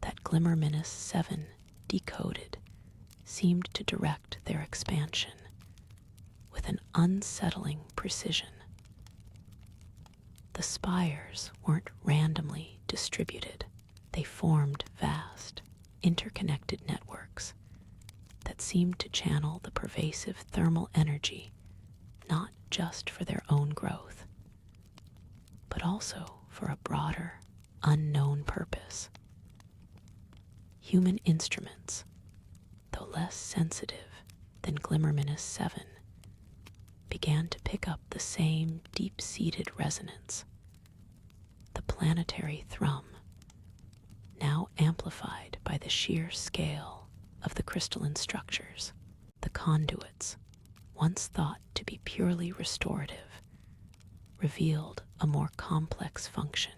that Glimmerminus 7 decoded seemed to direct their expansion with an unsettling precision. The spires weren't randomly distributed. They formed vast, interconnected networks that seemed to channel the pervasive thermal energy not just for their own growth, but also for a broader, unknown purpose. Human instruments, though less sensitive than Glimmerminus 7, began to pick up the same deep-seated resonance. The planetary thrum, now amplified by the sheer scale of the crystalline structures, the conduits, once thought to be purely restorative, revealed a more complex function.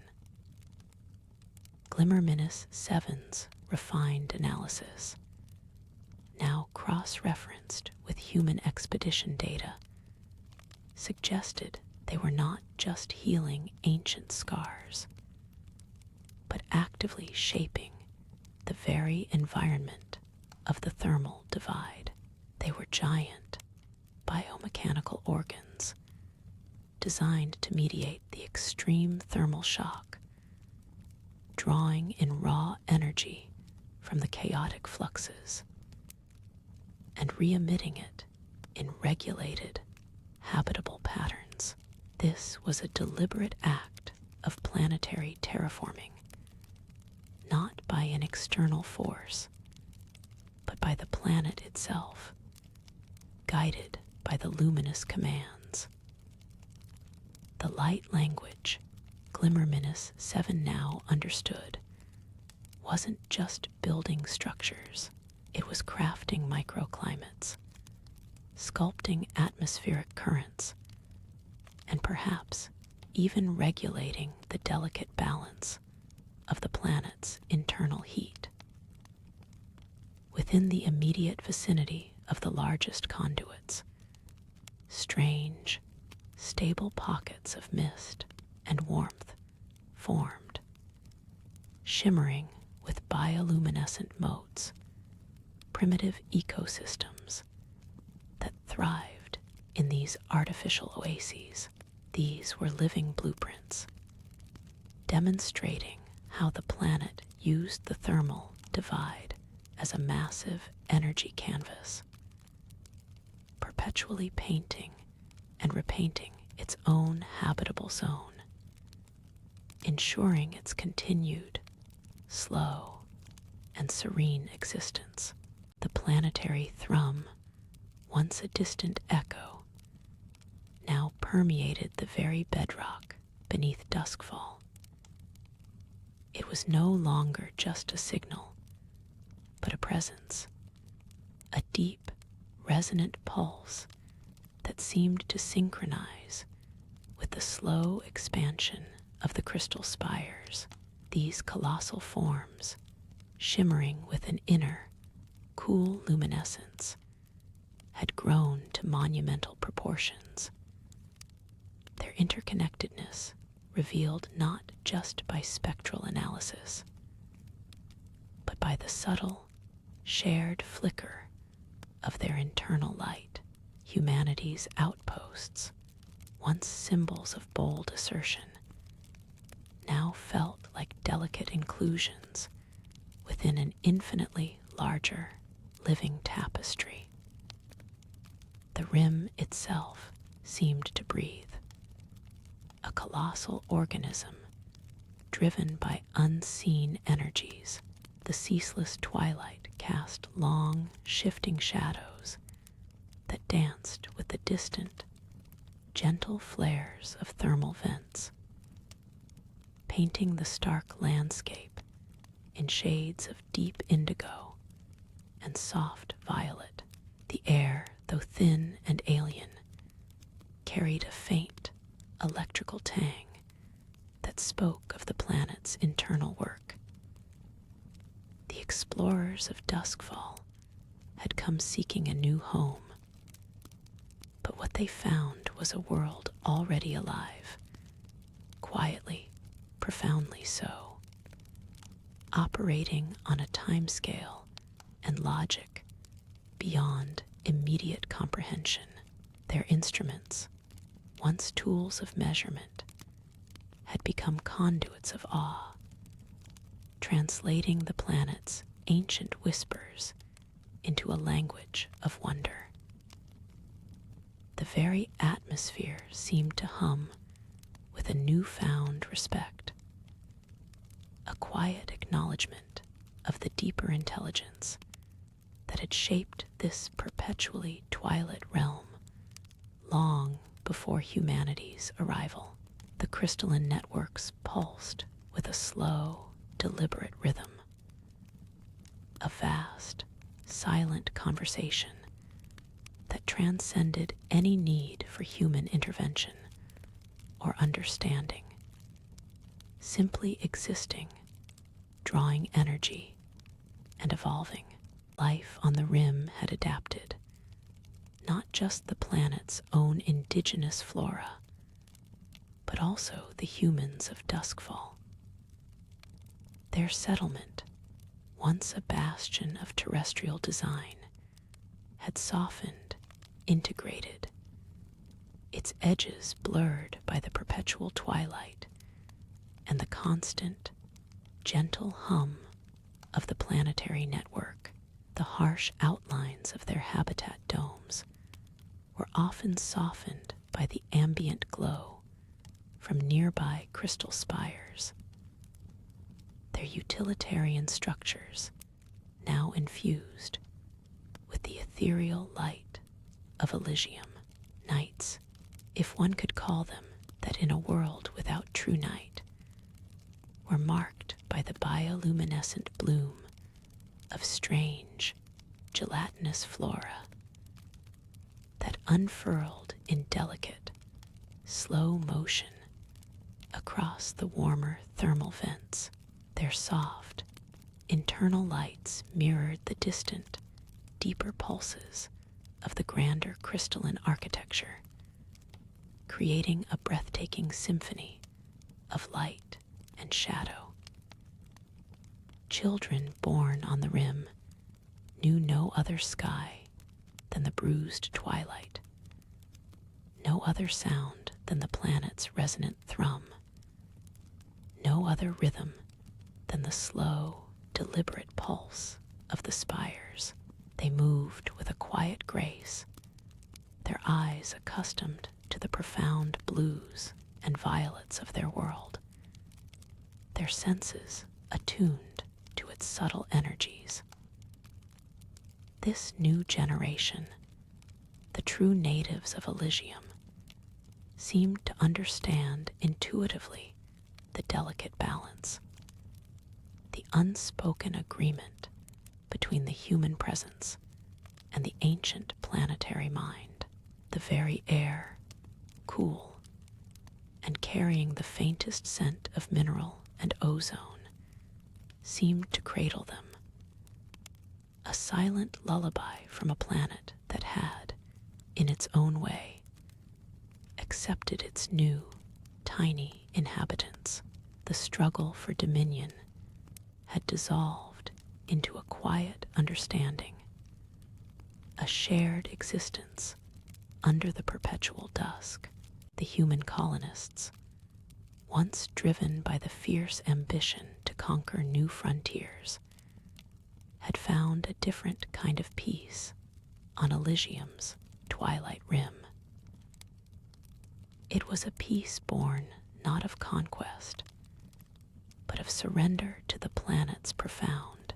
Glimmerminus 7's refined analysis, now cross-referenced with human expedition data, suggested they were not just healing ancient scars, but actively shaping the very environment of the thermal divide. They were giant biomechanical organs designed to mediate the extreme thermal shock, drawing in raw energy from the chaotic fluxes and re-emitting it in regulated, habitable patterns. This was a deliberate act of planetary terraforming, not by an external force, but by the planet itself, guided by the luminous commands. The light language Glimmerminus 7 now understood wasn't just building structures, it was crafting microclimates, sculpting atmospheric currents, and perhaps even regulating the delicate balance of the planet's internal heat. Within the immediate vicinity of the largest conduits, strange, stable pockets of mist and warmth formed, shimmering with bioluminescent motes, primitive ecosystems that thrived in these artificial oases. These were living blueprints, demonstrating how the planet used the thermal divide as a massive energy canvas, perpetually painting and repainting its own habitable zone, ensuring its continued, slow, and serene existence. The planetary thrum, once a distant echo, now permeated the very bedrock beneath duskfall. It was no longer just a signal, but a presence, a deep, resonant pulse that seemed to synchronize with the slow expansion of the crystal spires. These colossal forms, shimmering with an inner, cool luminescence, had grown to monumental proportions. Their interconnectedness revealed not just by spectral analysis, but by the subtle, shared flicker of their internal light. Humanity's outposts, once symbols of bold assertion, now felt like delicate inclusions within an infinitely larger, living tapestry. The rim itself seemed to breathe, a colossal organism driven by unseen energies. The ceaseless twilight cast long, shifting shadows that danced with the distant, gentle flares of thermal vents, painting the stark landscape in shades of deep indigo and soft violet. The air, though thin and alien, carried a faint, electrical tang that spoke of the planet's internal work. The explorers of Duskfall had come seeking a new home, but what they found was a world already alive, quietly, profoundly so, operating on a timescale and logic beyond immediate comprehension. Their instruments, once tools of measurement, had become conduits of awe, translating the planet's ancient whispers into a language of wonder. The very atmosphere seemed to hum with a newfound respect, a quiet acknowledgement of the deeper intelligence that had shaped this perpetually twilit realm long before humanity's arrival. The crystalline networks pulsed with a slow, deliberate rhythm, a vast, silent conversation that transcended any need for human intervention or understanding, simply existing, drawing energy, and evolving. Life on the rim had adapted, not just the planet's own indigenous flora, but also the humans of Duskfall. Their settlement, once a bastion of terrestrial design, had softened, integrated, its edges blurred by the perpetual twilight and the constant, gentle hum of the planetary network. The harsh outlines of their habitat domes were often softened by the ambient glow from nearby crystal spires. Their utilitarian structures now infused with the ethereal light of Elysium. Nights, if one could call them that in a world without true night, were marked by the bioluminescent bloom of strange, gelatinous flora that unfurled in delicate, slow motion across the warmer thermal vents. Their soft, internal lights mirrored the distant, deeper pulses of the grander crystalline architecture, creating a breathtaking symphony of light and shadow. Children born on the rim knew no other sky than the bruised twilight, no other sound than the planet's resonant thrum, no other rhythm than the slow, deliberate pulse of the spires. They moved with a quiet grace, their eyes accustomed to the profound blues and violets of their world, their senses attuned to its subtle energies. This new generation, the true natives of Elysium, seemed to understand intuitively the delicate balance, the unspoken agreement between the human presence and the ancient planetary mind. The very air, cool and carrying the faintest scent of mineral and ozone, seemed to cradle them, a silent lullaby from a planet that had, in its own way, accepted its new, tiny inhabitants. The struggle for dominion had dissolved into a quiet understanding, a shared existence under the perpetual dusk. The human colonists, once driven by the fierce ambition to conquer new frontiers, had found a different kind of peace on Elysium's twilight rim. It was a peace born not of conquest, but of surrender to the planet's profound,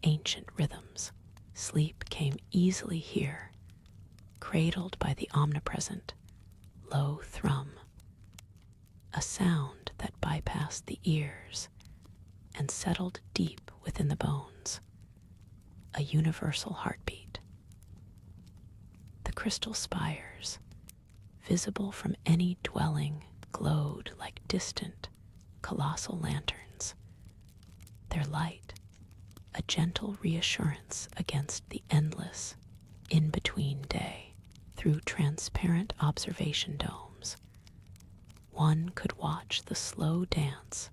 ancient rhythms. Sleep came easily here, cradled by the omnipresent, low thrum, a sound that bypassed the ears and settled deep within the bones, a universal heartbeat. The crystal spires, visible from any dwelling, glowed like distant, colossal lanterns, their light a gentle reassurance against the endless, in-between day. Through transparent observation domes, one could watch the slow dance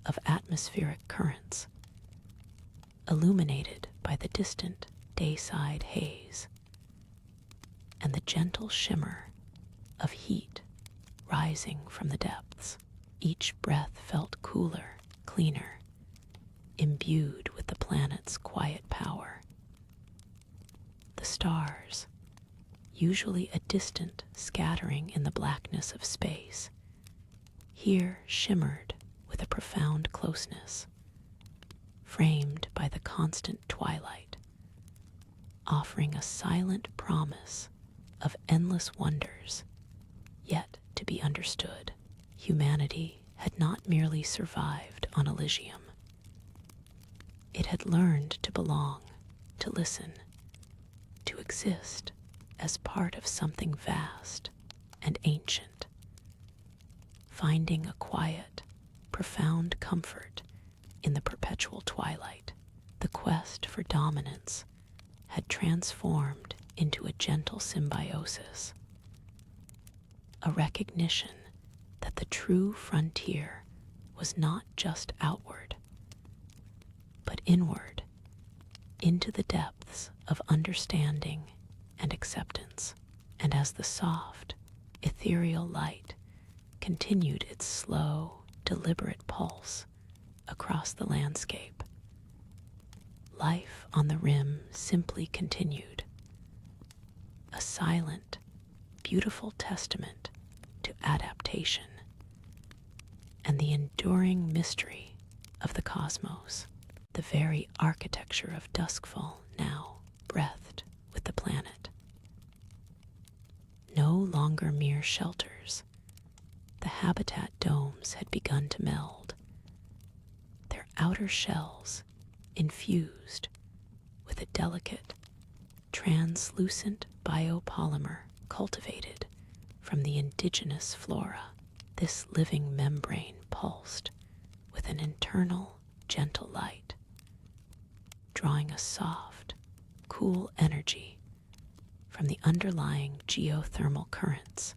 of atmospheric currents, illuminated by the distant dayside haze and the gentle shimmer of heat rising from the depths. Each breath felt cooler, cleaner, imbued with the planet's quiet power. The stars, usually a distant scattering in the blackness of space, here shimmered with a profound closeness, framed by the constant twilight, offering a silent promise of endless wonders yet to be understood. Humanity had not merely survived on Elysium. It had learned to belong, to listen, to exist as part of something vast and ancient, finding a quiet, profound comfort in the perpetual twilight. The quest for dominance had transformed into a gentle symbiosis, a recognition that the true frontier was not just outward, but inward, into the depths of understanding and acceptance. And as the soft, ethereal light continued its slow, deliberate pulse across the landscape, life on the rim simply continued, a silent, beautiful testament to adaptation and the enduring mystery of the cosmos. The very architecture of Duskfall now breathed with the planet. No longer mere shelters, the habitat domes had begun to meld, their outer shells infused with a delicate, translucent biopolymer cultivated from the indigenous flora. This living membrane pulsed with an internal, gentle light, drawing a soft, cool energy from the underlying geothermal currents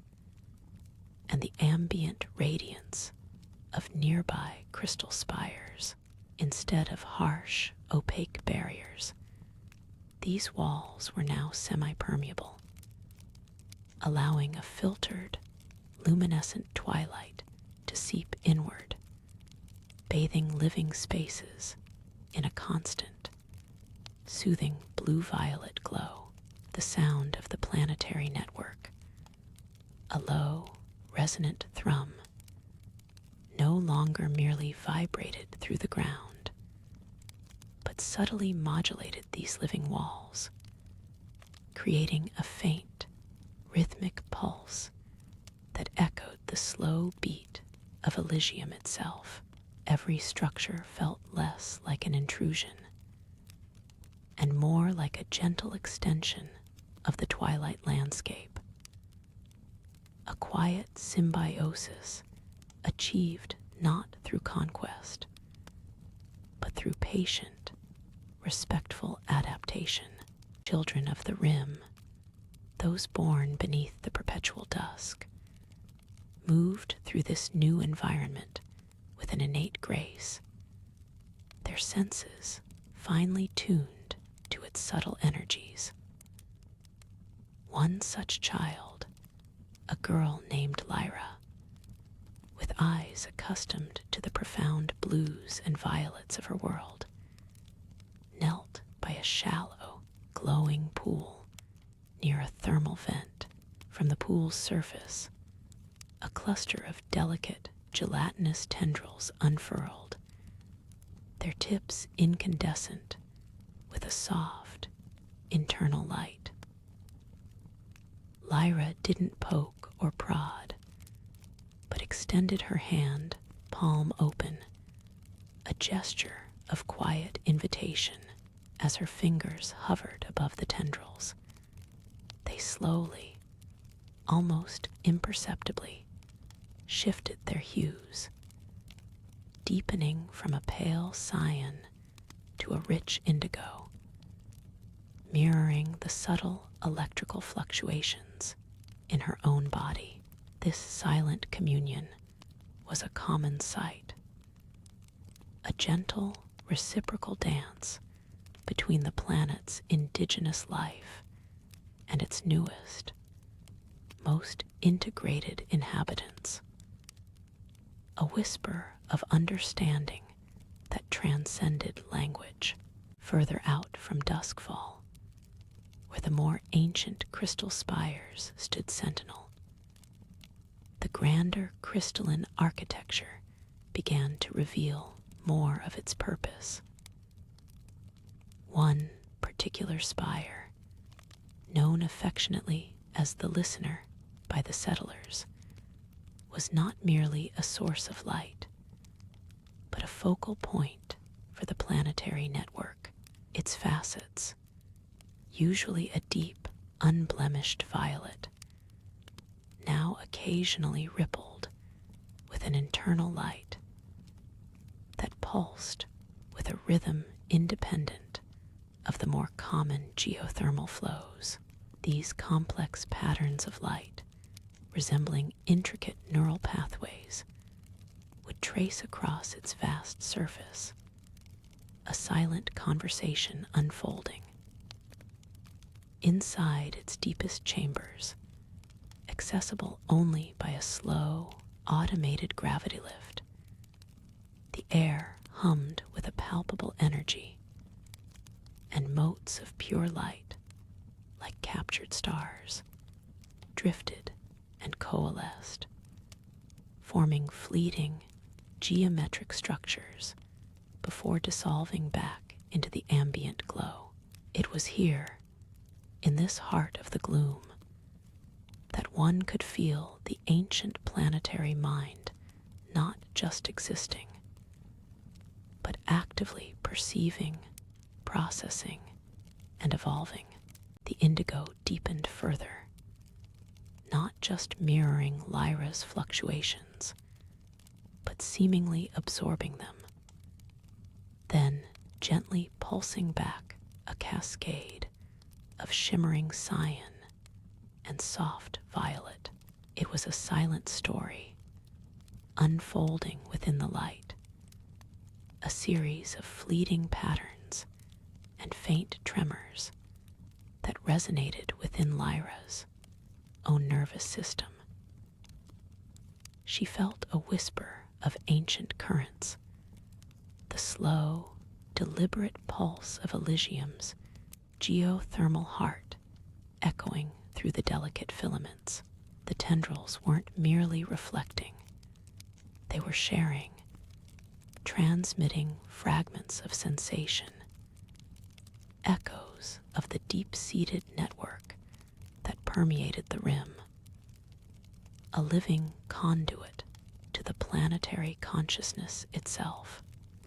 and the ambient radiance of nearby crystal spires. Instead of harsh, opaque barriers, these walls were now semi-permeable, allowing a filtered, luminescent twilight to seep inward, bathing living spaces in a constant, soothing blue-violet glow. The sound of the planetary network, a low, resonant thrum, no longer merely vibrated through the ground, but subtly modulated these living walls, creating a faint, rhythmic pulse that echoed the slow beat of Elysium itself. Every structure felt less like an intrusion and more like a gentle extension of the twilight landscape, a quiet symbiosis achieved not through conquest, but through patient, respectful adaptation. Children of the Rim, those born beneath the perpetual dusk, moved through this new environment with an innate grace, their senses finely tuned to its subtle energies. One such child, a girl named Lyra, with eyes accustomed to the profound blues and violets of her world, knelt by a shallow, glowing pool near a thermal vent. From the pool's surface, a cluster of delicate, gelatinous tendrils unfurled, their tips incandescent with a soft, internal light. Lyra didn't poke or prod, but extended her hand, palm open, a gesture of quiet invitation. As her fingers hovered above the tendrils, they slowly, almost imperceptibly, shifted their hues, deepening from a pale cyan to a rich indigo, mirroring the subtle electrical fluctuations in her own body. This silent communion was a common sight, a gentle, reciprocal dance between the planet's indigenous life and its newest, most integrated inhabitants. a whisper of understanding that transcended language. Further out from duskfall, where the more ancient crystal spires stood sentinel, the grander crystalline architecture began to reveal more of its purpose. One particular spire, known affectionately as the Listener by the settlers, was not merely a source of light, but a focal point for the planetary network. Its facets, usually a deep, unblemished violet, now occasionally rippled with an internal light that pulsed with a rhythm independent of the more common geothermal flows. These complex patterns of light, resembling intricate neural pathways, would trace across its vast surface, a silent conversation unfolding. Inside its deepest chambers, accessible only by a slow, automated gravity lift, the air hummed with a palpable energy, and motes of pure light, like captured stars, drifted and coalesced, forming fleeting, geometric structures before dissolving back into the ambient glow. It was here, in this heart of the gloom, that one could feel the ancient planetary mind not just existing, but actively perceiving, processing, and evolving. The indigo deepened further, not just mirroring Lyra's fluctuations, but seemingly absorbing them, then gently pulsing back a cascade of shimmering cyan and soft violet. It was a silent story, unfolding within the light, a series of fleeting patterns and faint tremors that resonated within Lyra's own nervous system. She felt a whisper of ancient currents, the slow, deliberate pulse of Elysium's geothermal heart echoing through the delicate filaments. The tendrils weren't merely reflecting, they were sharing, transmitting fragments of sensation, echoes of the deep-seated network that permeated the rim, a living conduit to the planetary consciousness itself.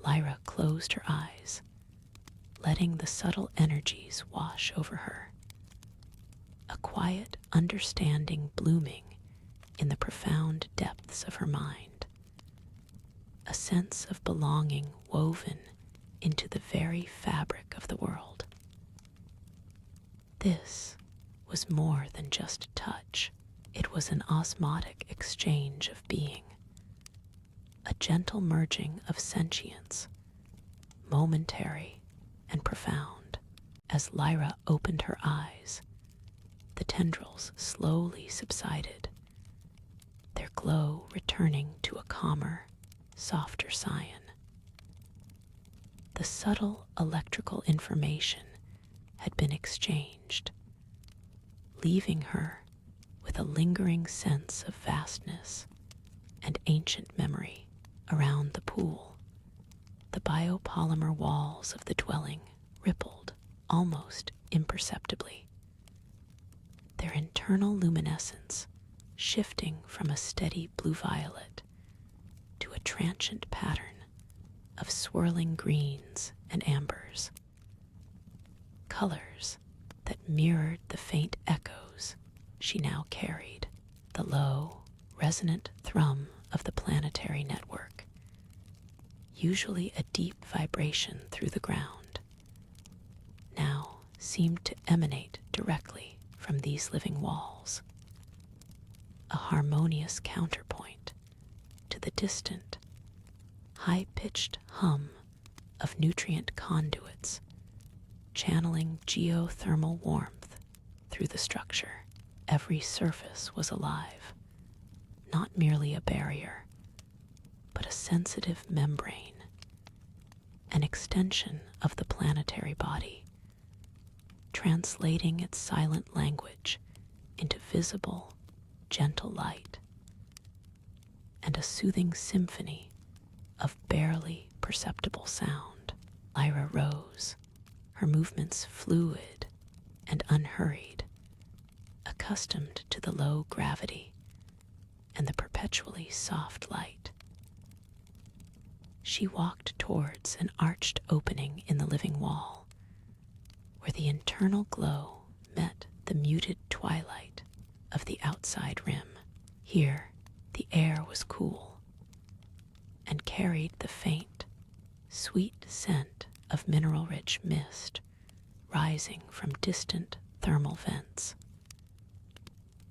Lyra closed her eyes, letting the subtle energies wash over her, a quiet understanding blooming in the profound depths of her mind, a sense of belonging woven into the very fabric of the world. This was more than just touch. It was an osmotic exchange of being, a gentle merging of sentience, momentary and profound. As Lyra opened her eyes, the tendrils slowly subsided, their glow returning to a calmer, softer cyan. The subtle electrical information had been exchanged, leaving her with a lingering sense of vastness and ancient memory. Around the pool, the biopolymer walls of the dwelling rippled almost imperceptibly, their internal luminescence shifting from a steady blue-violet to a transient pattern of swirling greens and ambers, colors that mirrored the faint echoes she now carried, the low, resonant thrum of the planetary network, usually a deep vibration through the ground, now seemed to emanate directly from these living walls, a harmonious counterpoint to the distant, high-pitched hum of nutrient conduits channeling geothermal warmth through the structure. Every surface was alive, not merely a barrier, a sensitive membrane, an extension of the planetary body, translating its silent language into visible, gentle light, and a soothing symphony of barely perceptible sound. Lyra rose, her movements fluid and unhurried, accustomed to the low gravity and the perpetually soft light. She walked towards an arched opening in the living wall, where the internal glow met the muted twilight of the outside rim. Here, the air was cool and carried the faint, sweet scent of mineral-rich mist rising from distant thermal vents,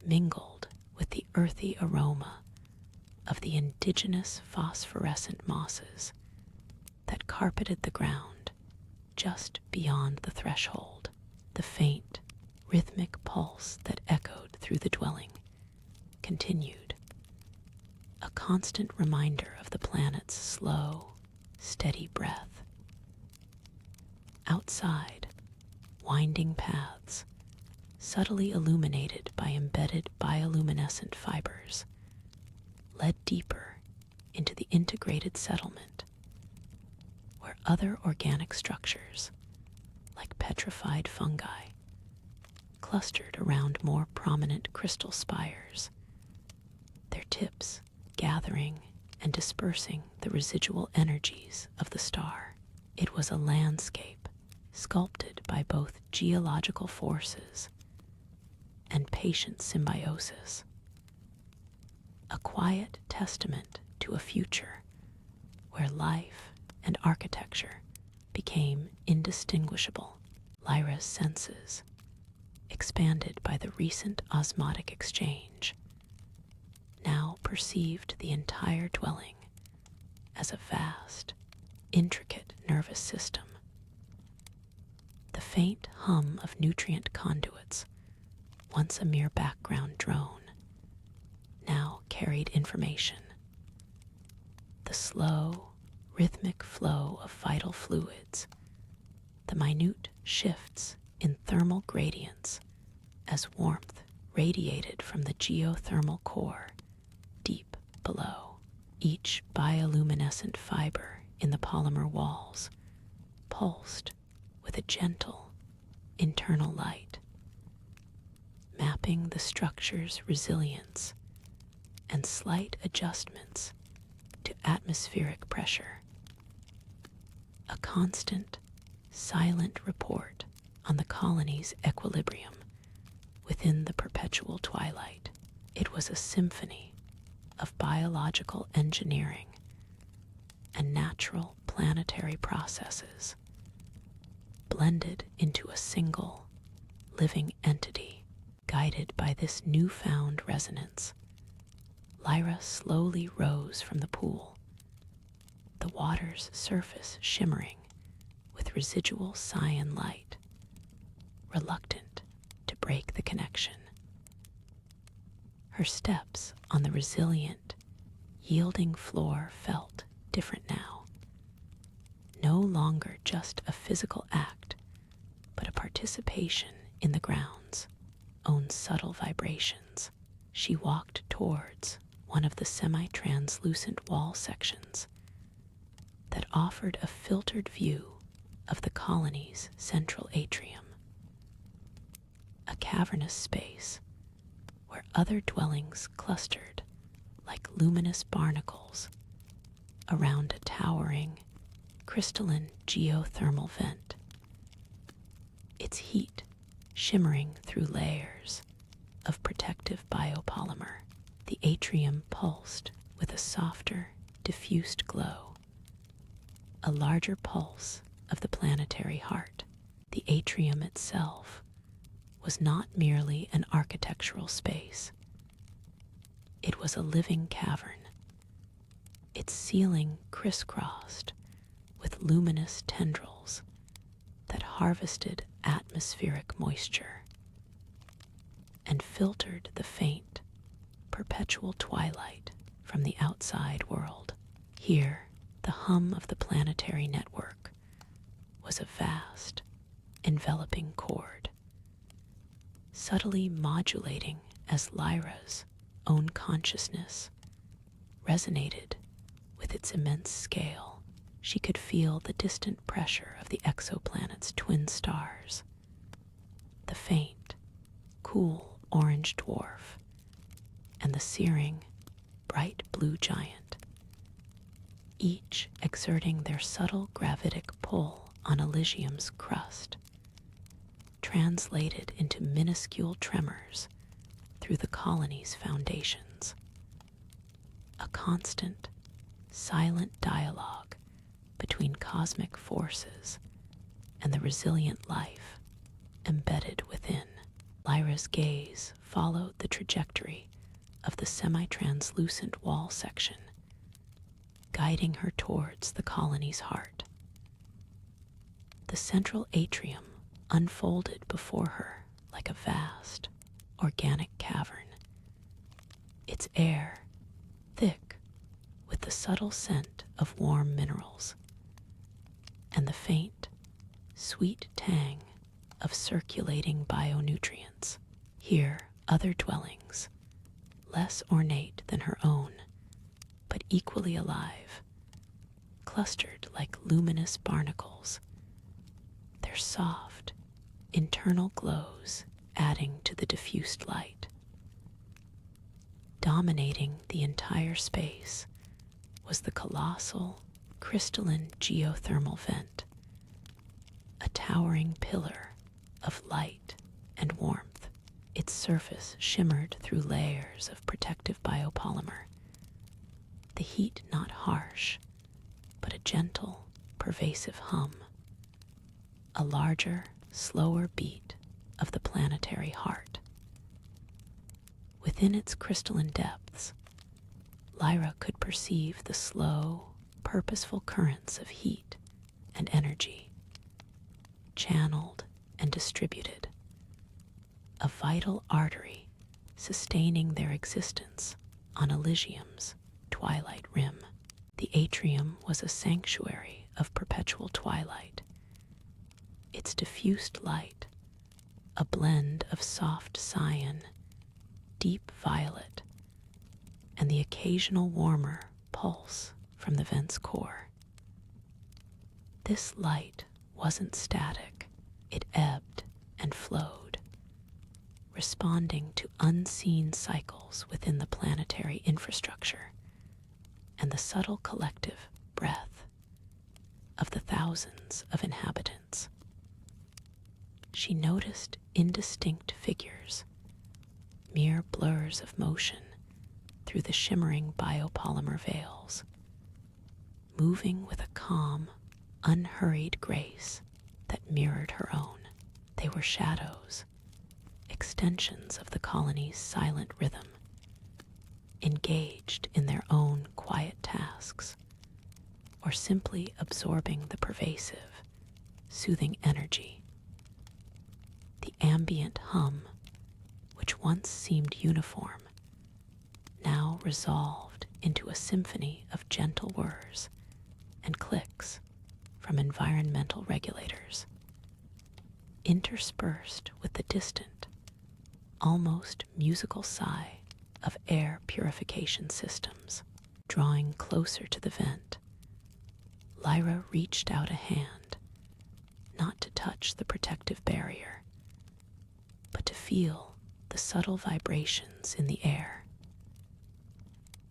mingled with the earthy aroma of the indigenous phosphorescent mosses that carpeted the ground just beyond the threshold. The faint, rhythmic pulse that echoed through the dwelling continued, a constant reminder of the planet's slow, steady breath. Outside, winding paths, subtly illuminated by embedded bioluminescent fibers, led deeper into the integrated settlement, where other organic structures, like petrified fungi, clustered around more prominent crystal spires, their tips gathering and dispersing the residual energies of the star. It was a landscape sculpted by both geological forces and patient symbiosis, a quiet testament to a future where life and architecture became indistinguishable. Lyra's senses, expanded by the recent osmotic exchange, now perceived the entire dwelling as a vast, intricate nervous system. The faint hum of nutrient conduits, once a mere background drone, now carried information. The slow, rhythmic flow of vital fluids, the minute shifts in thermal gradients as warmth radiated from the geothermal core deep below. Each bioluminescent fiber in the polymer walls pulsed with a gentle internal light, mapping the structure's resilience and slight adjustments to atmospheric pressure. A constant, silent report on the colony's equilibrium within the perpetual twilight. It was a symphony of biological engineering and natural planetary processes blended into a single, living entity. Guided by this newfound resonance, Lyra slowly rose from the pool, the water's surface shimmering with residual cyan light, reluctant to break the connection. Her steps on the resilient, yielding floor felt different now. No longer just a physical act, but a participation in the ground's own subtle vibrations. She walked towards one of the semi-translucent wall sections that offered a filtered view of the colony's central atrium, a cavernous space where other dwellings clustered like luminous barnacles around a towering, crystalline geothermal vent, its heat shimmering through layers of protective biopolymer. The atrium pulsed with a softer, diffused glow, a larger pulse of the planetary heart. The atrium itself was not merely an architectural space. It was a living cavern, its ceiling crisscrossed with luminous tendrils that harvested atmospheric moisture and filtered the faint, perpetual twilight from the outside world. Here, the hum of the planetary network was a vast, enveloping chord, subtly modulating as Lyra's own consciousness resonated with its immense scale. She could feel the distant pressure of the exoplanet's twin stars, the faint, cool orange dwarf, and the searing, bright blue giant, each exerting their subtle gravitic pull on Elysium's crust, translated into minuscule tremors through the colony's foundations. A constant, silent dialogue between cosmic forces and the resilient life embedded within. Lyra's gaze followed the trajectory of the semi-translucent wall section, guiding her towards the colony's heart. The central atrium unfolded before her like a vast, organic cavern, its air thick with the subtle scent of warm minerals and the faint, sweet tang of circulating bionutrients. Here, other dwellings, less ornate than her own, but equally alive, clustered like luminous barnacles, their soft, internal glows adding to the diffused light. Dominating the entire space was the colossal, crystalline geothermal vent, a towering pillar of light and warmth. Its surface shimmered through layers of protective biopolymer, the heat not harsh, but a gentle, pervasive hum, a larger, slower beat of the planetary heart. Within its crystalline depths, Lyra could perceive the slow, purposeful currents of heat and energy, channeled and distributed, a vital artery sustaining their existence on Elysium's twilight rim. The atrium was a sanctuary of perpetual twilight, its diffused light a blend of soft cyan, deep violet, and the occasional warmer pulse from the vent's core. This light wasn't static, it ebbed and flowed, responding to unseen cycles within the planetary infrastructure and the subtle collective breath of the thousands of inhabitants. She noticed indistinct figures, mere blurs of motion through the shimmering biopolymer veils, moving with a calm, unhurried grace that mirrored her own. They were shadows, extensions of the colony's silent rhythm, engaged in their own quiet tasks, or simply absorbing the pervasive, soothing energy. The ambient hum, which once seemed uniform, now resolved into a symphony of gentle whirs and clicks from environmental regulators, interspersed with the distant, almost musical sigh of air purification systems. Drawing closer to the vent, Lyra reached out a hand, not to touch the protective barrier, but to feel the subtle vibrations in the air.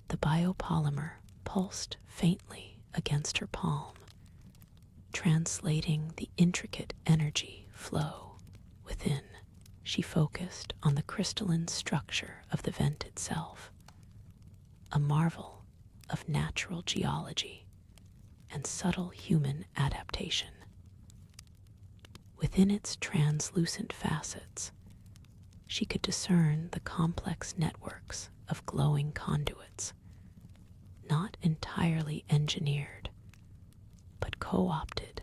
The biopolymer pulsed faintly against her palm, translating the intricate energy flow within. She focused on the crystalline structure of the vent itself, a marvel of natural geology and subtle human adaptation. Within its translucent facets, she could discern the complex networks of glowing conduits, not entirely engineered, but co-opted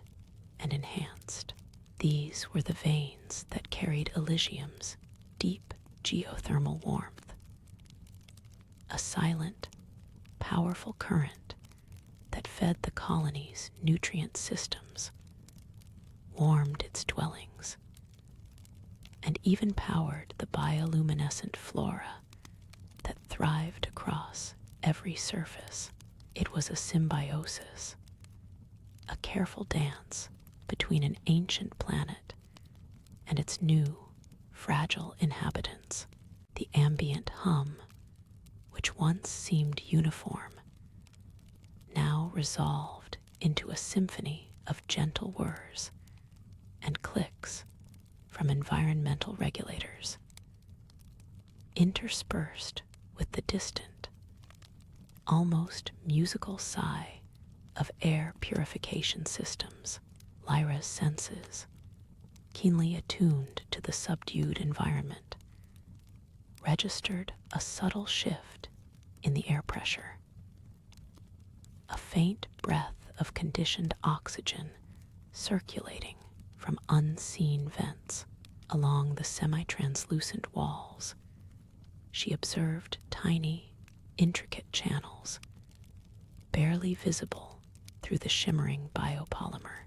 and enhanced. These were the veins that carried Elysium's deep geothermal warmth, a silent, powerful current fed the colony's nutrient systems, warmed its dwellings, and even powered the bioluminescent flora that thrived across every surface. It was a symbiosis, a careful dance between an ancient planet and its new, fragile inhabitants. The ambient hum, which once seemed uniform, now resolved into a symphony of gentle whirs and clicks from environmental regulators, interspersed with the distant, almost musical sigh of air purification systems. Lyra's senses, keenly attuned to the subdued environment, registered a subtle shift in the air pressure. A faint breath of conditioned oxygen circulating from unseen vents along the semi-translucent walls. She observed tiny, intricate channels, barely visible through the shimmering biopolymer.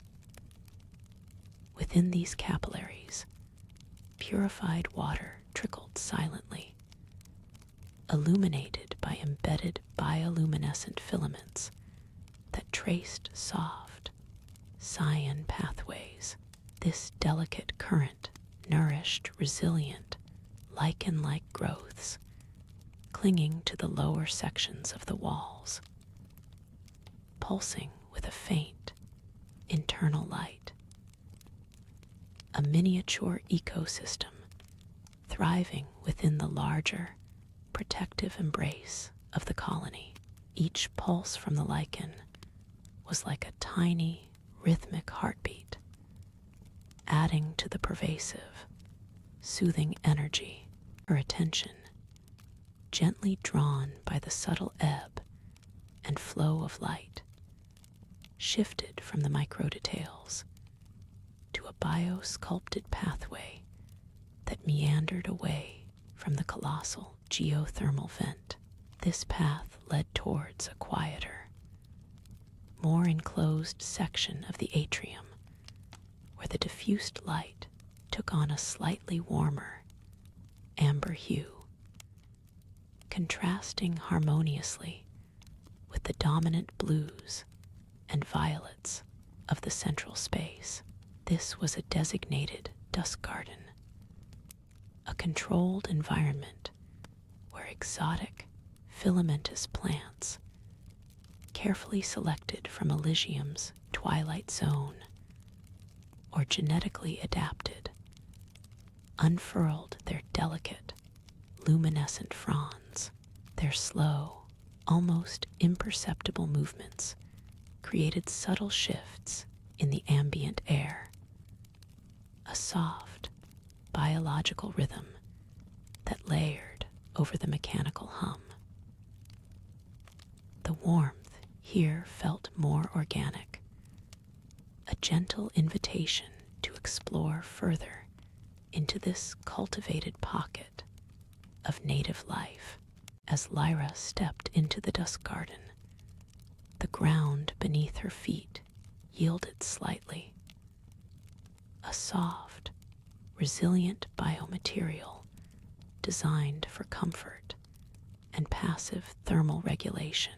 Within these capillaries, purified water trickled silently, illuminated by embedded bioluminescent filaments that traced soft, cyan pathways. This delicate current nourished resilient, lichen-like growths clinging to the lower sections of the walls, pulsing with a faint, internal light. A miniature ecosystem thriving within the larger, protective embrace of the colony. Each pulse from the lichen was like a tiny, rhythmic heartbeat, adding to the pervasive, soothing energy. Her attention, gently drawn by the subtle ebb and flow of light, shifted from the micro details to a bio-sculpted pathway that meandered away from the colossal geothermal vent. This path led towards a quieter, more enclosed section of the atrium, where the diffused light took on a slightly warmer, amber hue, contrasting harmoniously with the dominant blues and violets of the central space. This was a designated dusk garden, a controlled environment where exotic, filamentous plants, carefully selected from Elysium's twilight zone or genetically adapted, unfurled their delicate, luminescent fronds. Their slow, almost imperceptible movements created subtle shifts in the ambient air, a soft, biological rhythm that layered over the mechanical hum. The warmth here felt more organic, a gentle invitation to explore further into this cultivated pocket of native life. As Lyra stepped into the dusk garden, the ground beneath her feet yielded slightly. A soft, resilient biomaterial designed for comfort and passive thermal regulation,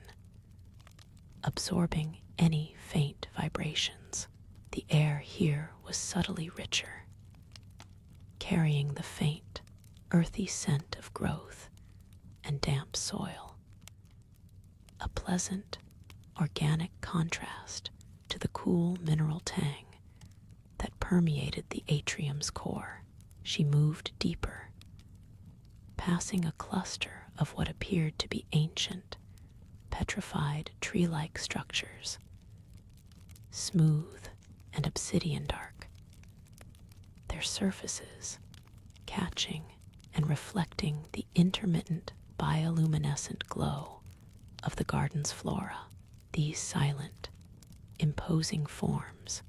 absorbing any faint vibrations. The air here was subtly richer, carrying the faint, earthy scent of growth and damp soil, a pleasant, organic contrast to the cool mineral tang that permeated the atrium's core. She moved deeper, passing a cluster of what appeared to be ancient, petrified tree-like structures, smooth and obsidian dark, their surfaces catching and reflecting the intermittent bioluminescent glow of the garden's flora. These silent, imposing forms,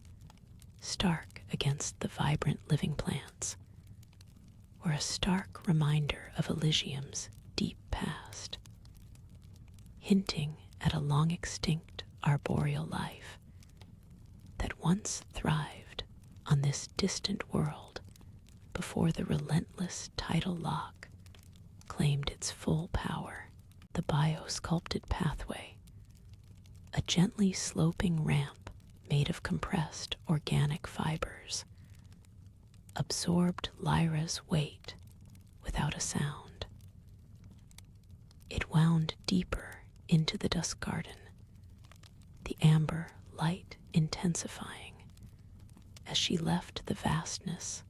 stark against the vibrant living plants, were a stark reminder of Elysium's deep past, hinting at a long-extinct arboreal life that once thrived on this distant world before the relentless tidal lock claimed its full power. The biosculpted pathway, a gently sloping ramp made of compressed organic fibers, absorbed Lyra's weight without a sound. It wound deeper into the dusk garden, the amber light intensifying as she left the vastness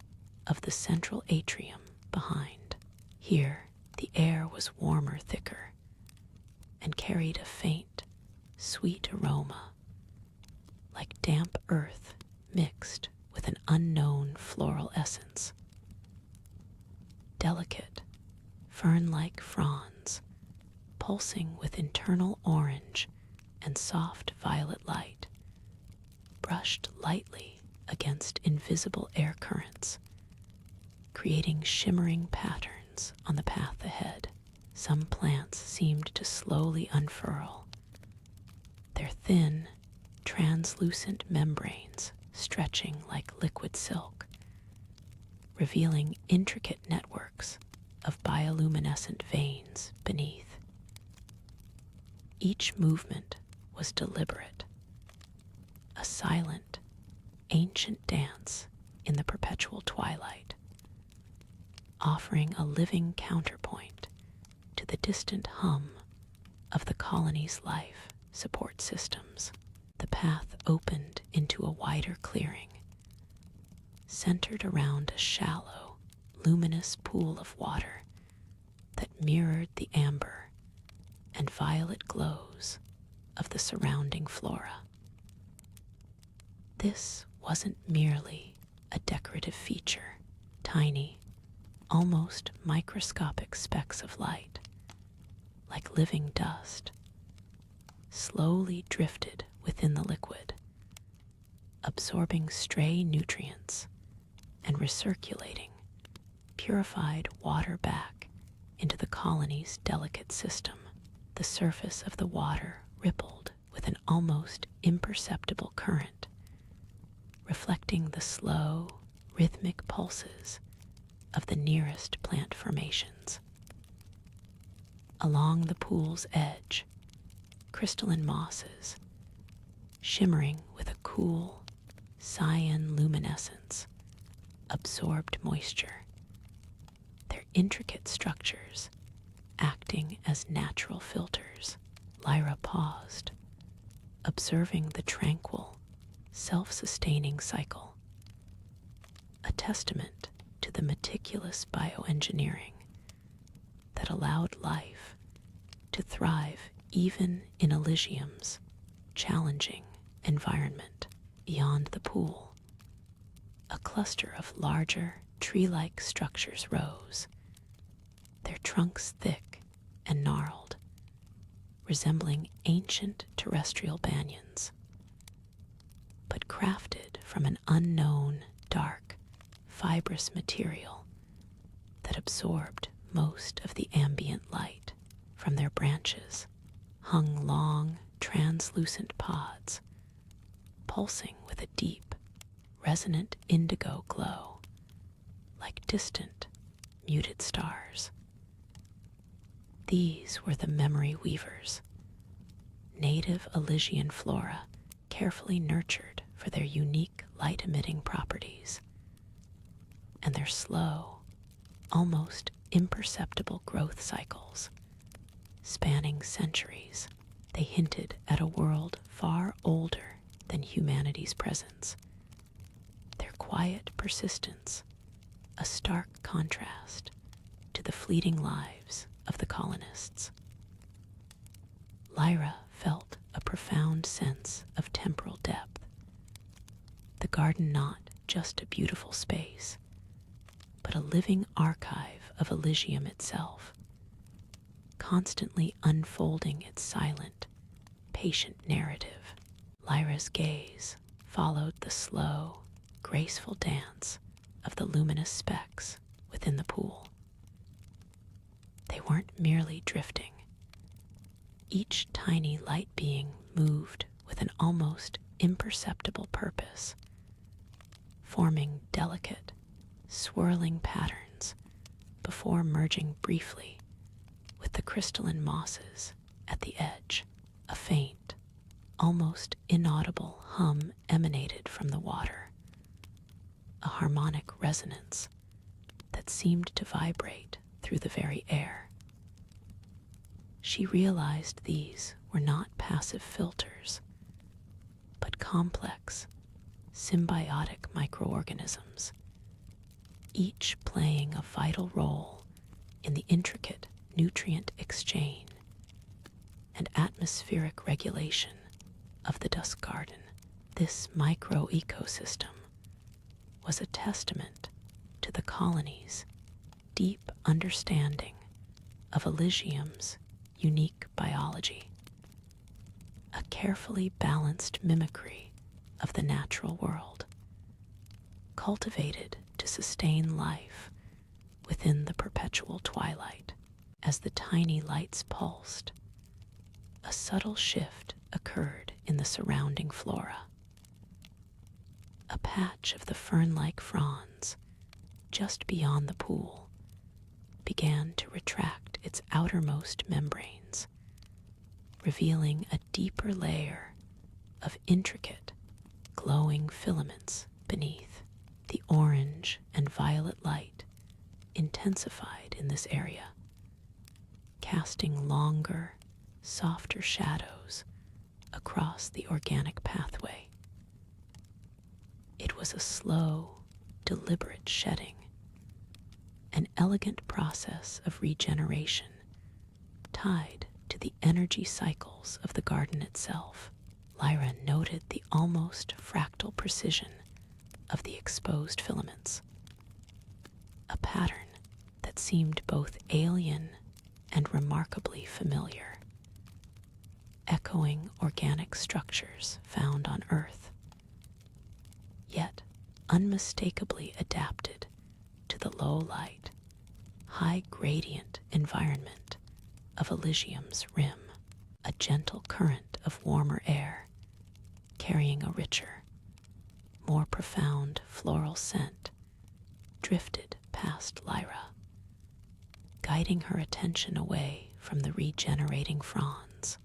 of the central atrium behind. Here, the air was warmer, thicker, and carried a faint, sweet aroma, like damp earth mixed with an unknown floral essence. Delicate, fern-like fronds, pulsing with internal orange and soft violet light, brushed lightly against invisible air currents, creating shimmering patterns on the path ahead. Some plants seemed to slowly unfurl, their thin, translucent membranes stretching like liquid silk, revealing intricate networks of bioluminescent veins beneath. Each movement was deliberate, a silent, ancient dance in the perpetual twilight, offering a living counterpoint to the distant hum of the colony's life support systems. The path opened into a wider clearing, centered around a shallow, luminous pool of water that mirrored the amber and violet glows of the surrounding flora. This wasn't merely a decorative feature. Tiny, almost microscopic specks of light, like living dust, slowly drifted within the liquid, absorbing stray nutrients and recirculating purified water back into the colony's delicate system. The surface of the water rippled with an almost imperceptible current, reflecting the slow, rhythmic pulses of the nearest plant formations. Along the pool's edge, crystalline mosses, shimmering with a cool, cyan luminescence, absorbed moisture, their intricate structures acting as natural filters. Lyra paused, observing the tranquil, self-sustaining cycle, a testament to the meticulous bioengineering that allowed life to thrive even in Elysium's challenging environment. Beyond the pool, a cluster of larger tree-like structures rose, their trunks thick and gnarled, resembling ancient terrestrial banyans, but crafted from an unknown, dark, fibrous material that absorbed most of the ambient light. From their branches hung long, translucent pods, pulsing with a deep, resonant indigo glow, like distant, muted stars. These were the memory weavers, native Elysian flora carefully nurtured for their unique light-emitting properties, and their slow, almost imperceptible growth cycles, spanning centuries. They hinted at a world far older than humanity's presence, their quiet persistence a stark contrast to the fleeting lives of the colonists. Lyra felt a profound sense of temporal depth, the garden not just a beautiful space, but a living archive of Elysium itself, constantly unfolding its silent, patient narrative. Lyra's gaze followed the slow, graceful dance of the luminous specks within the pool. They weren't merely drifting. Each tiny light being moved with an almost imperceptible purpose, forming delicate, swirling patterns before merging briefly with the crystalline mosses at the edge. A faint, almost inaudible hum emanated from the water, a harmonic resonance that seemed to vibrate through the very air. She realized these were not passive filters, but complex, symbiotic microorganisms, each playing a vital role in the intricate nutrient exchange and atmospheric regulation of the dusk garden. This micro-ecosystem was a testament to the colony's deep understanding of Elysium's unique biology, a carefully balanced mimicry of the natural world, cultivated to sustain life within the perpetual twilight. As the tiny lights pulsed, a subtle shift occurred in the surrounding flora. A patch of the fern-like fronds just beyond the pool began to retract its outermost membranes, revealing a deeper layer of intricate, glowing filaments beneath. The orange and violet light intensified in this area, casting longer, softer shadows across the organic pathway. It was a slow, deliberate shedding, an elegant process of regeneration tied to the energy cycles of the garden itself. Lyra noted the almost fractal precision of the exposed filaments, a pattern that seemed both alien and remarkably familiar, echoing organic structures found on Earth, yet unmistakably adapted to the low-light, high-gradient environment of Elysium's rim. A gentle current of warmer air, carrying a richer, more profound floral scent, drifted past Lyra, guiding her attention away from the regenerating fronds.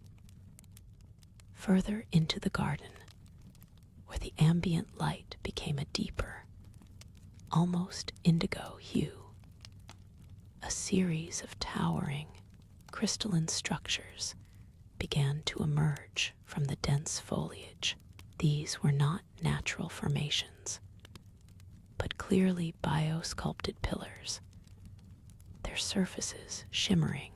Further into the garden, where the ambient light became a deeper, almost indigo hue, a series of towering, crystalline structures began to emerge from the dense foliage. These were not natural formations, but clearly biosculpted pillars, their surfaces shimmering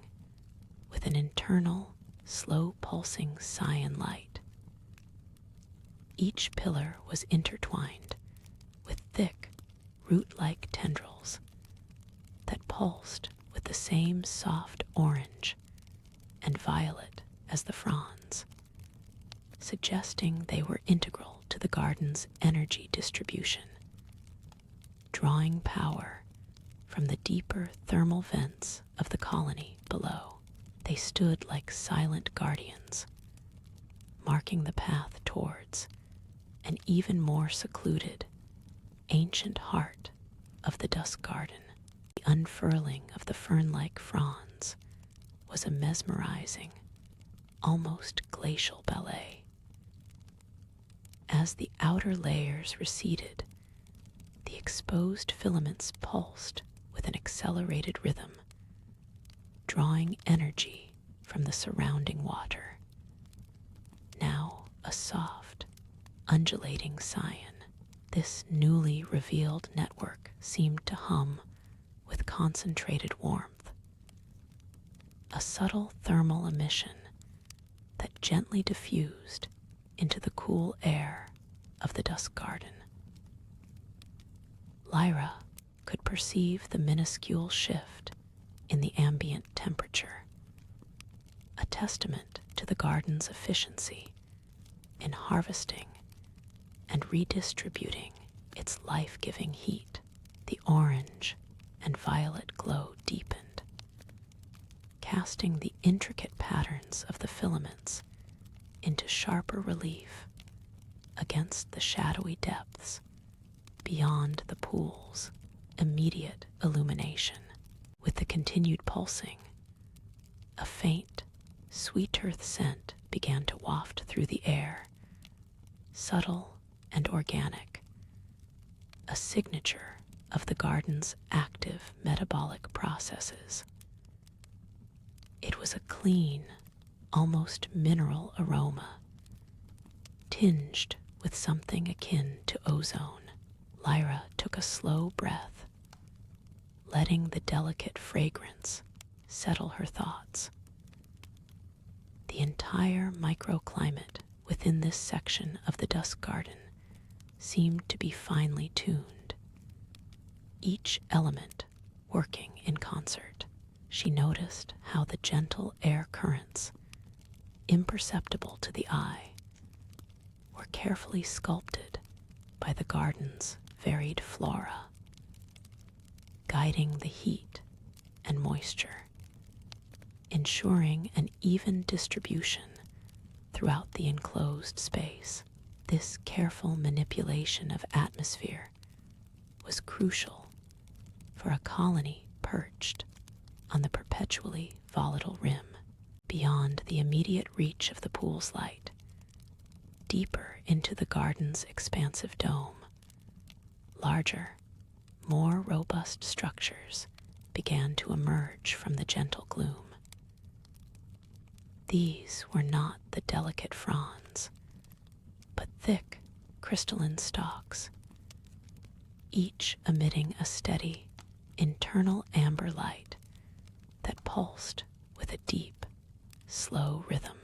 with an internal, slow-pulsing cyan light. Each pillar was intertwined with thick, root-like tendrils that pulsed with the same soft orange and violet as the fronds, suggesting they were integral to the garden's energy distribution, drawing power from the deeper thermal vents of the colony below. They stood like silent guardians, marking the path towards an even more secluded, ancient heart of the dusk garden. The unfurling of the fern-like fronds was a mesmerizing, almost glacial ballet. As the outer layers receded, the exposed filaments pulsed with an accelerated rhythm, drawing energy from the surrounding water. Now a soft, undulating cyan, this newly revealed network seemed to hum with concentrated warmth, a subtle thermal emission that gently diffused into the cool air of the dusk garden. Lyra could perceive the minuscule shift in the ambient temperature, a testament to the garden's efficiency in harvesting and redistributing its life-giving heat. The orange and violet glow deepened, casting the intricate patterns of the filaments into sharper relief against the shadowy depths beyond the pool's immediate illumination. With the continued pulsing, a faint, sweet earth scent began to waft through the air, subtle and organic, a signature of the garden's active metabolic processes. It was a clean, almost mineral aroma, tinged with something akin to ozone. Lyra took a slow breath, letting the delicate fragrance settle her thoughts. The entire microclimate within this section of the dusk garden seemed to be finely tuned, each element working in concert. She noticed how the gentle air currents, imperceptible to the eye, were carefully sculpted by the garden's varied flora, guiding the heat and moisture, ensuring an even distribution throughout the enclosed space. This careful manipulation of atmosphere was crucial for a colony perched on the perpetually volatile rim, beyond the immediate reach of the pool's light, deeper into the garden's expansive dome. Larger, more robust structures began to emerge from the gentle gloom. These were not the delicate fronds, but thick, crystalline stalks, each emitting a steady, internal amber light that pulsed with a deep, slow rhythm.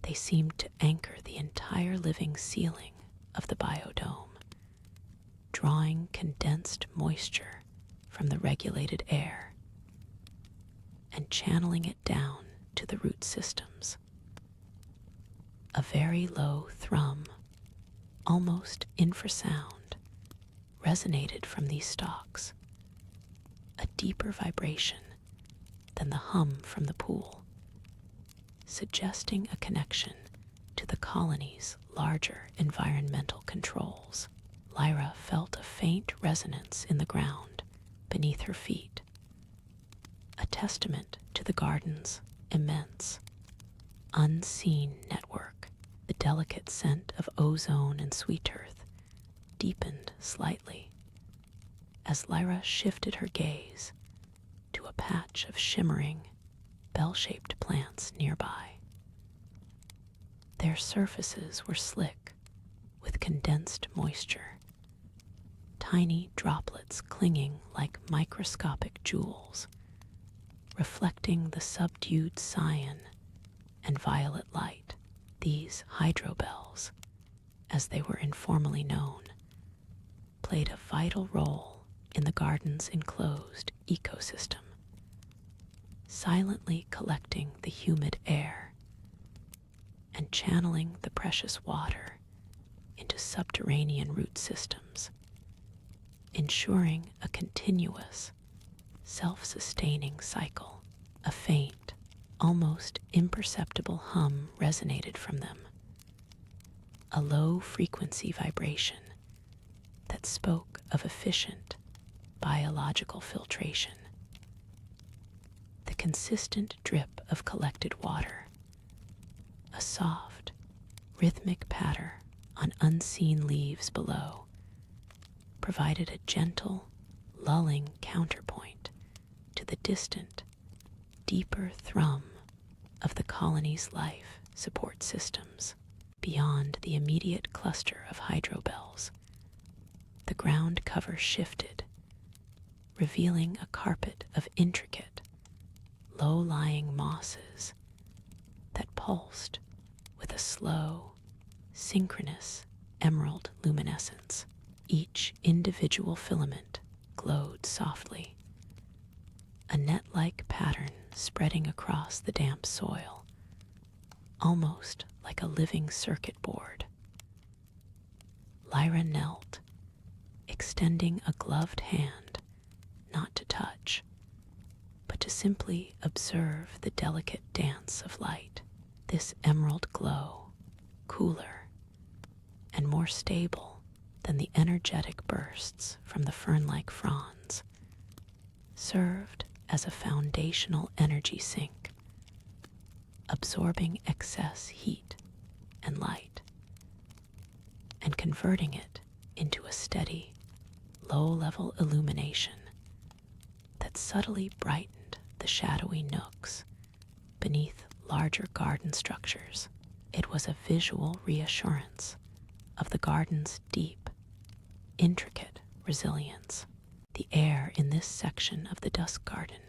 They seemed to anchor the entire living ceiling of the biodome, drawing condensed moisture from the regulated air and channeling it down to the root systems. A very low thrum, almost infrasound, resonated from these stalks, a deeper vibration than the hum from the pool, suggesting a connection to the colony's larger environmental controls. Lyra felt a faint resonance in the ground beneath her feet, a testament to the garden's immense, unseen network. The delicate scent of ozone and sweet earth deepened slightly as Lyra shifted her gaze to a patch of shimmering, bell-shaped plants nearby. Their surfaces were slick with condensed moisture, tiny droplets clinging like microscopic jewels, reflecting the subdued cyan and violet light. These hydrobells, as they were informally known, played a vital role in the garden's enclosed ecosystem, silently collecting the humid air and channeling the precious water into subterranean root systems, ensuring a continuous, self-sustaining cycle. A faint, almost imperceptible hum resonated from them, a low-frequency vibration that spoke of efficient biological filtration. The consistent drip of collected water, a soft, rhythmic patter on unseen leaves below, provided a gentle, lulling counterpoint to the distant, deeper thrum of the colony's life support systems. Beyond the immediate cluster of hydrobells, the ground cover shifted, revealing a carpet of intricate, low-lying mosses that pulsed with a slow, synchronous emerald luminescence. Each individual filament glowed softly, a net-like pattern spreading across the damp soil, almost like a living circuit board. Lyra knelt, extending a gloved hand, not to touch, but to simply observe the delicate dance of light. This emerald glow, cooler and more stable than the energetic bursts from the fern-like fronds, served as a foundational energy sink, absorbing excess heat and light and converting it into a steady, low-level illumination that subtly brightened the shadowy nooks beneath larger garden structures. It was a visual reassurance of the garden's deep, intricate resilience. The air in this section of the dusk garden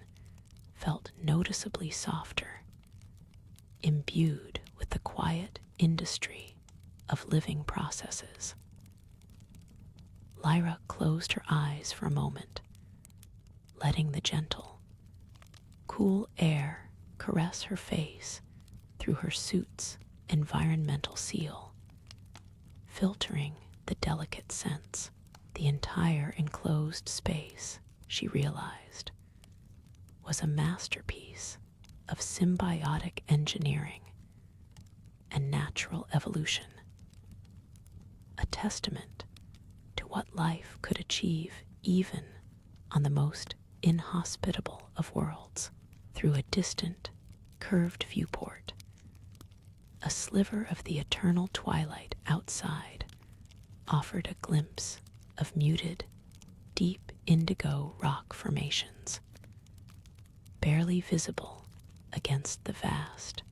felt noticeably softer, imbued with the quiet industry of living processes. Lyra closed her eyes for a moment, letting the gentle, cool air caress her face through her suit's environmental seal, filtering the delicate scents. The entire enclosed space, she realized, was a masterpiece of symbiotic engineering and natural evolution, a testament to what life could achieve even on the most inhospitable of worlds. Through a distant, curved viewport, a sliver of the eternal twilight outside offered a glimpse of muted, deep indigo rock formations, barely visible against the vast,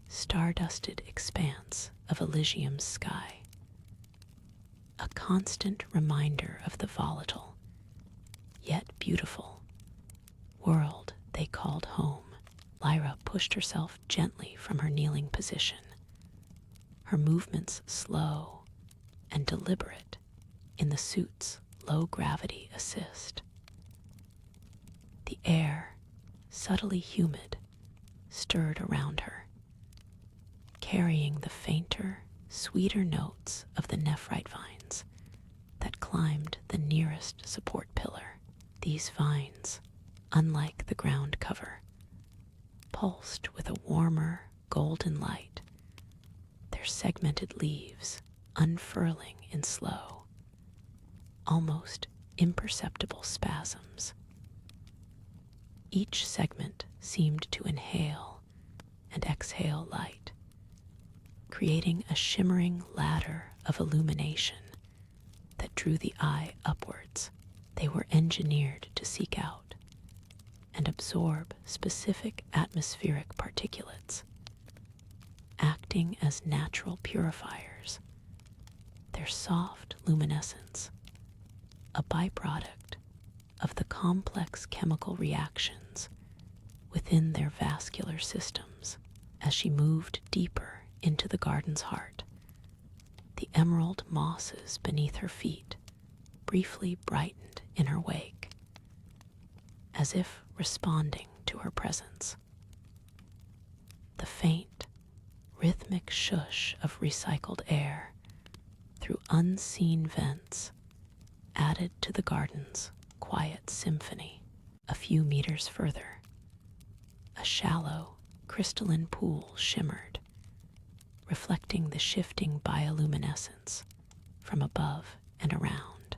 star-dusted expanse of Elysium's sky. A constant reminder of the volatile, yet beautiful, world they called home. Lyra pushed herself gently from her kneeling position, her movements slow and deliberate in the suit's low-gravity assist. The air, subtly humid, stirred around her, carrying the fainter, sweeter notes of the nephrite vines that climbed the nearest support pillar. These vines, unlike the ground cover, pulsed with a warmer, golden light, their segmented leaves unfurling in slow, almost imperceptible spasms. Each segment seemed to inhale and exhale light, creating a shimmering ladder of illumination that drew the eye upwards. They were engineered to seek out and absorb specific atmospheric particulates, acting as natural purifiers. Their soft luminescence, a byproduct of the complex chemical reactions within their vascular systems. As she moved deeper into the garden's heart, the emerald mosses beneath her feet briefly brightened in her wake, as if responding to her presence. The faint, rhythmic shush of recycled air through unseen vents added to the garden's quiet symphony. A few meters further, a shallow, crystalline pool shimmered, reflecting the shifting bioluminescence from above and around.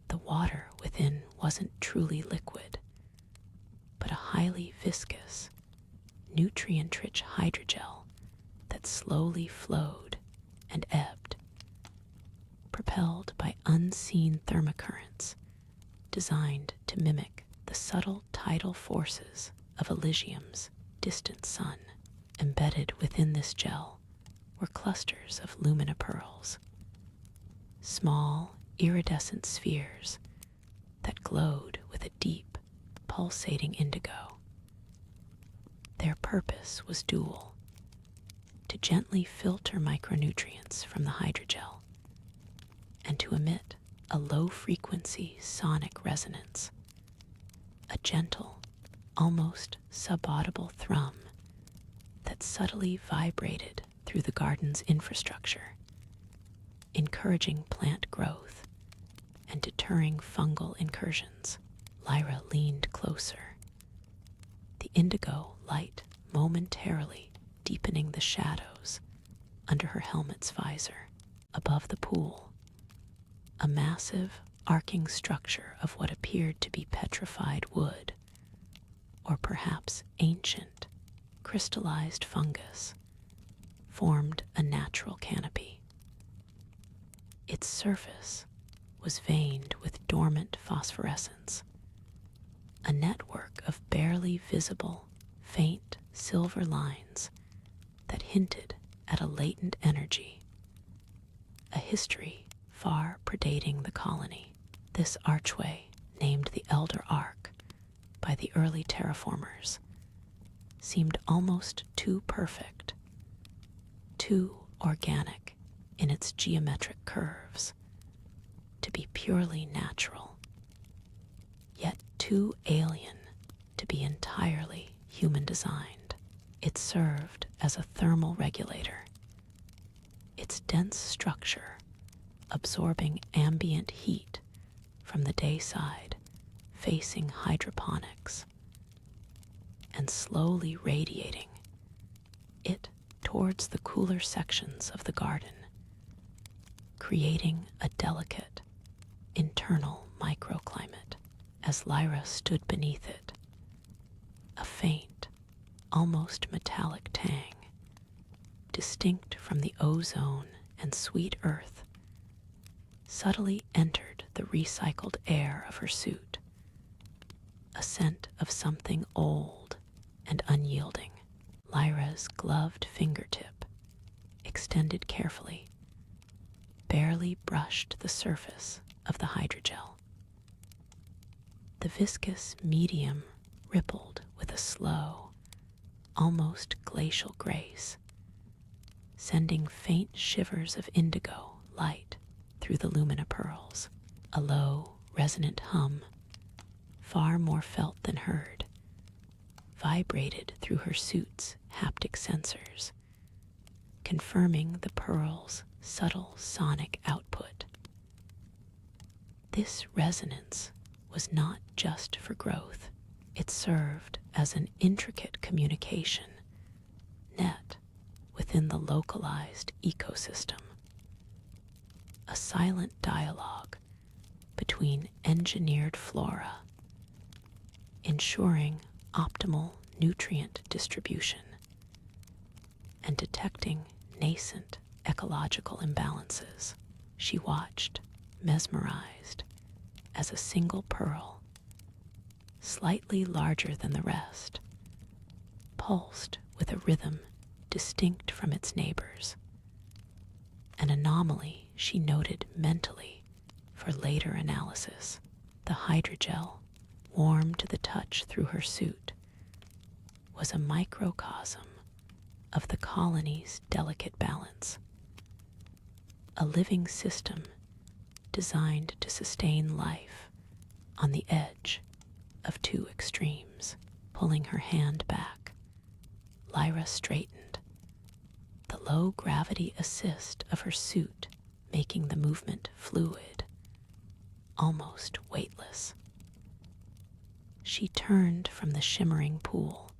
The water within wasn't truly liquid, but a highly viscous, nutrient-rich hydrogel that slowly flowed and ebbed, propelled by unseen thermocurrents designed to mimic the subtle tidal forces of Elysium's distant sun. Embedded within this gel were clusters of luminipearls, small, iridescent spheres that glowed with a deep, pulsating indigo. Their purpose was dual: to gently filter micronutrients from the hydrogel and to emit a low-frequency sonic resonance, a gentle, almost subaudible thrum that subtly vibrated through the garden's infrastructure, encouraging plant growth and deterring fungal incursions. Lyra leaned closer, the indigo light momentarily deepening the shadows under her helmet's visor. Above the pool, a massive, arcing structure of what appeared to be petrified wood, or perhaps ancient, crystallized fungus, formed a natural canopy. Its surface was veined with dormant phosphorescence, a network of barely visible, faint silver lines that hinted at a latent energy, a history far predating the colony. This archway, named the Elder Arc by the early terraformers, seemed almost too perfect, too organic in its geometric curves, to be purely natural, yet too alien to be entirely human designed. It served as a thermal regulator, its dense structure absorbing ambient heat from the day side facing hydroponics and slowly radiating it towards the cooler sections of the garden, creating a delicate internal microclimate. As Lyra stood beneath it, a faint, almost metallic tang, distinct from the ozone and sweet earth, subtly entered the recycled air of her suit, a scent of something old and unyielding. Lyra's gloved fingertip, extended carefully, barely brushed the surface of the hydrogel. The viscous medium rippled with a slow, almost glacial grace, sending faint shivers of indigo light through the lumina pearls. A low, resonant hum, far more felt than heard, vibrated through her suit's haptic sensors, confirming the pearl's subtle sonic output. This resonance was not just for growth. It served as an intricate communication net within the localized ecosystem, a silent dialogue between engineered flora, ensuring optimal nutrient distribution and detecting nascent ecological imbalances. She watched, mesmerized, as a single pearl, slightly larger than the rest, pulsed with a rhythm distinct from its neighbors, an anomaly she noted mentally for later analysis. The hydrogel, warm to the touch through her suit, was a microcosm of the colony's delicate balance, a living system designed to sustain life on the edge of two extremes. Pulling her hand back, Lyra straightened, the low gravity assist of her suit making the movement fluid, almost weightless. She turned from the shimmering pool,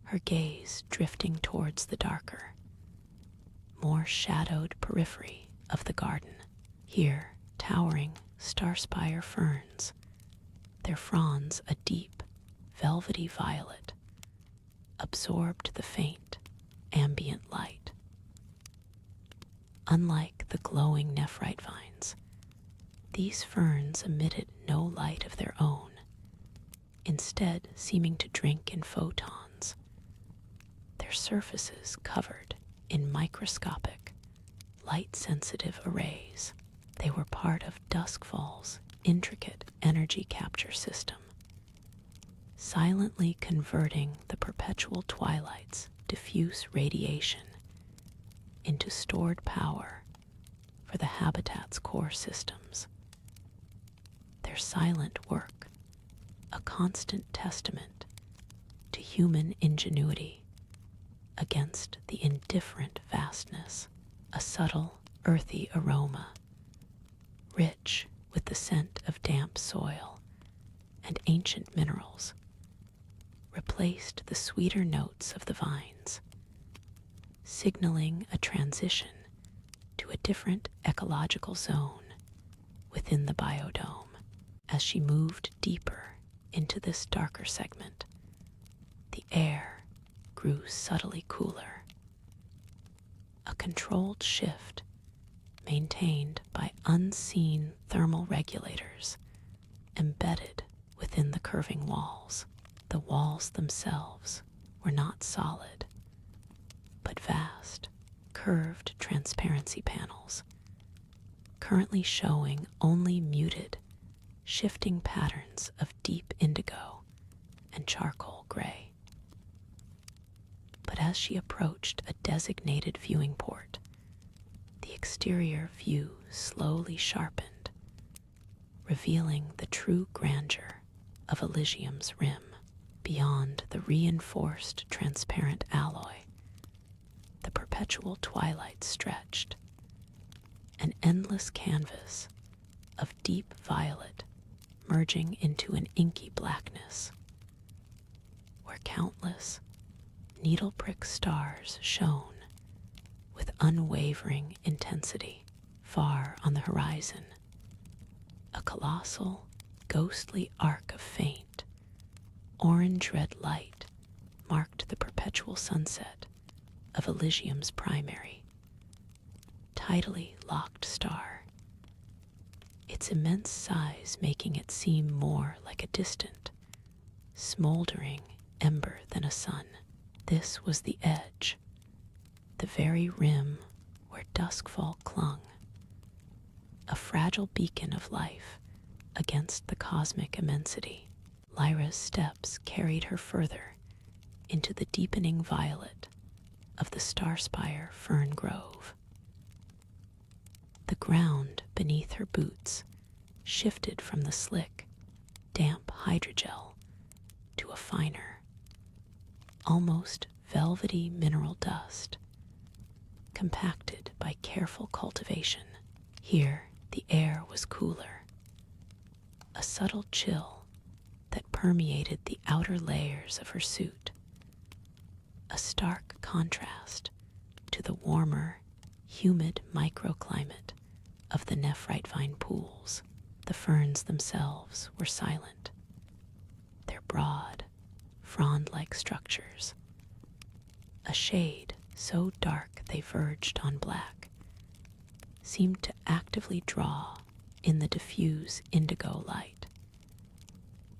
her gaze drifting towards the darker, more shadowed periphery of the garden. Here, towering star-spire ferns, their fronds a deep, velvety violet, absorbed the faint, ambient light. Unlike the glowing nephrite vines, these ferns emitted no light of their own, instead seeming to drink in photons, their surfaces covered in microscopic, light-sensitive arrays. They were part of Duskfall's intricate energy capture system, silently converting the perpetual twilight's diffuse radiation into stored power for the habitat's core systems. Their silent work, a constant testament to human ingenuity against the indifferent vastness. A subtle, earthy aroma, rich with the scent of damp soil and ancient minerals, replaced the sweeter notes of the vines, signaling a transition to a different ecological zone within the biodome. As she moved deeper into this darker segment, the air grew subtly cooler, a controlled shift maintained by unseen thermal regulators embedded within the curving walls. The walls themselves were not solid, but vast, curved transparency panels, currently showing only muted, shifting patterns of deep indigo and charcoal gray. But as she approached a designated viewing port, the exterior view slowly sharpened, revealing the true grandeur of Elysium's rim. Beyond the reinforced transparent alloy, the perpetual twilight stretched, an endless canvas of deep violet merging into an inky blackness, where countless needle-prick stars shone with unwavering intensity. Far on the horizon, a colossal, ghostly arc of faint, orange-red light marked the perpetual sunset of Elysium's primary, tidally locked star, its immense size making it seem more like a distant, smoldering ember than a sun. This was the edge, the very rim where duskfall clung, a fragile beacon of life against the cosmic immensity. Lyra's steps carried her further into the deepening violet of the Starspire fern grove. The ground beneath her boots shifted from the slick, damp hydrogel to a finer, almost velvety mineral dust, compacted by careful cultivation. Here, the air was cooler, a subtle chill that permeated the outer layers of her suit, a stark contrast to the warmer, humid microclimate of the nephrite vine pools. The ferns themselves were silent, their broad, frond-like structures, a shade so dark they verged on black, seemed to actively draw in the diffuse indigo light,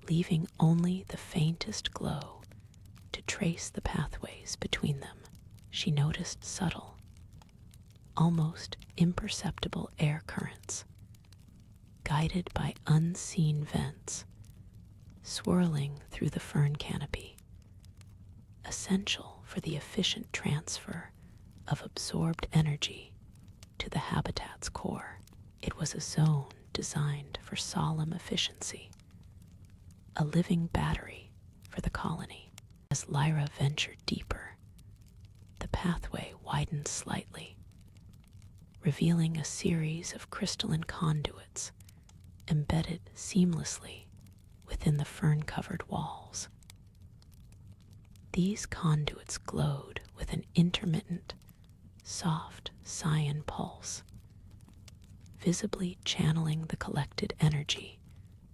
leaving only the faintest glow to trace the pathways between them. She noticed subtle, almost imperceptible air currents, guided by unseen vents, swirling through the fern canopy, essential for the efficient transfer of absorbed energy to the habitat's core. It was a zone designed for solemn efficiency, a living battery for the colony. As Lyra ventured deeper, the pathway widened slightly, revealing a series of crystalline conduits embedded seamlessly within the fern-covered walls. These conduits glowed with an intermittent, soft cyan pulse, visibly channeling the collected energy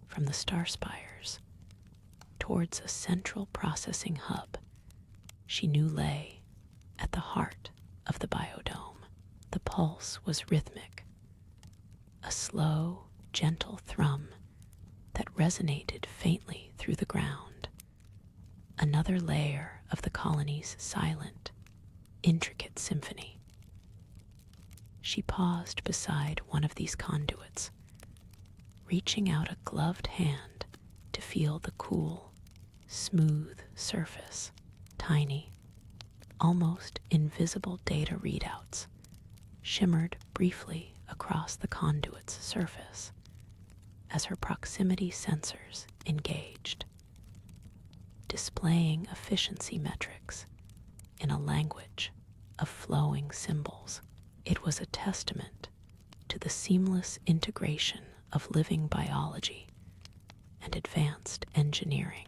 from the star spires towards a central processing hub she knew lay at the heart of the biodome. The pulse was rhythmic, a slow, gentle thrum that resonated faintly through the ground, another layer of the colony's silent, intricate symphony. She paused beside one of these conduits, reaching out a gloved hand to feel the cool, smooth surface. Tiny, almost invisible data readouts shimmered briefly across the conduit's surface as her proximity sensors engaged, displaying efficiency metrics in a language of flowing symbols. It was a testament to the seamless integration of living biology and advanced engineering,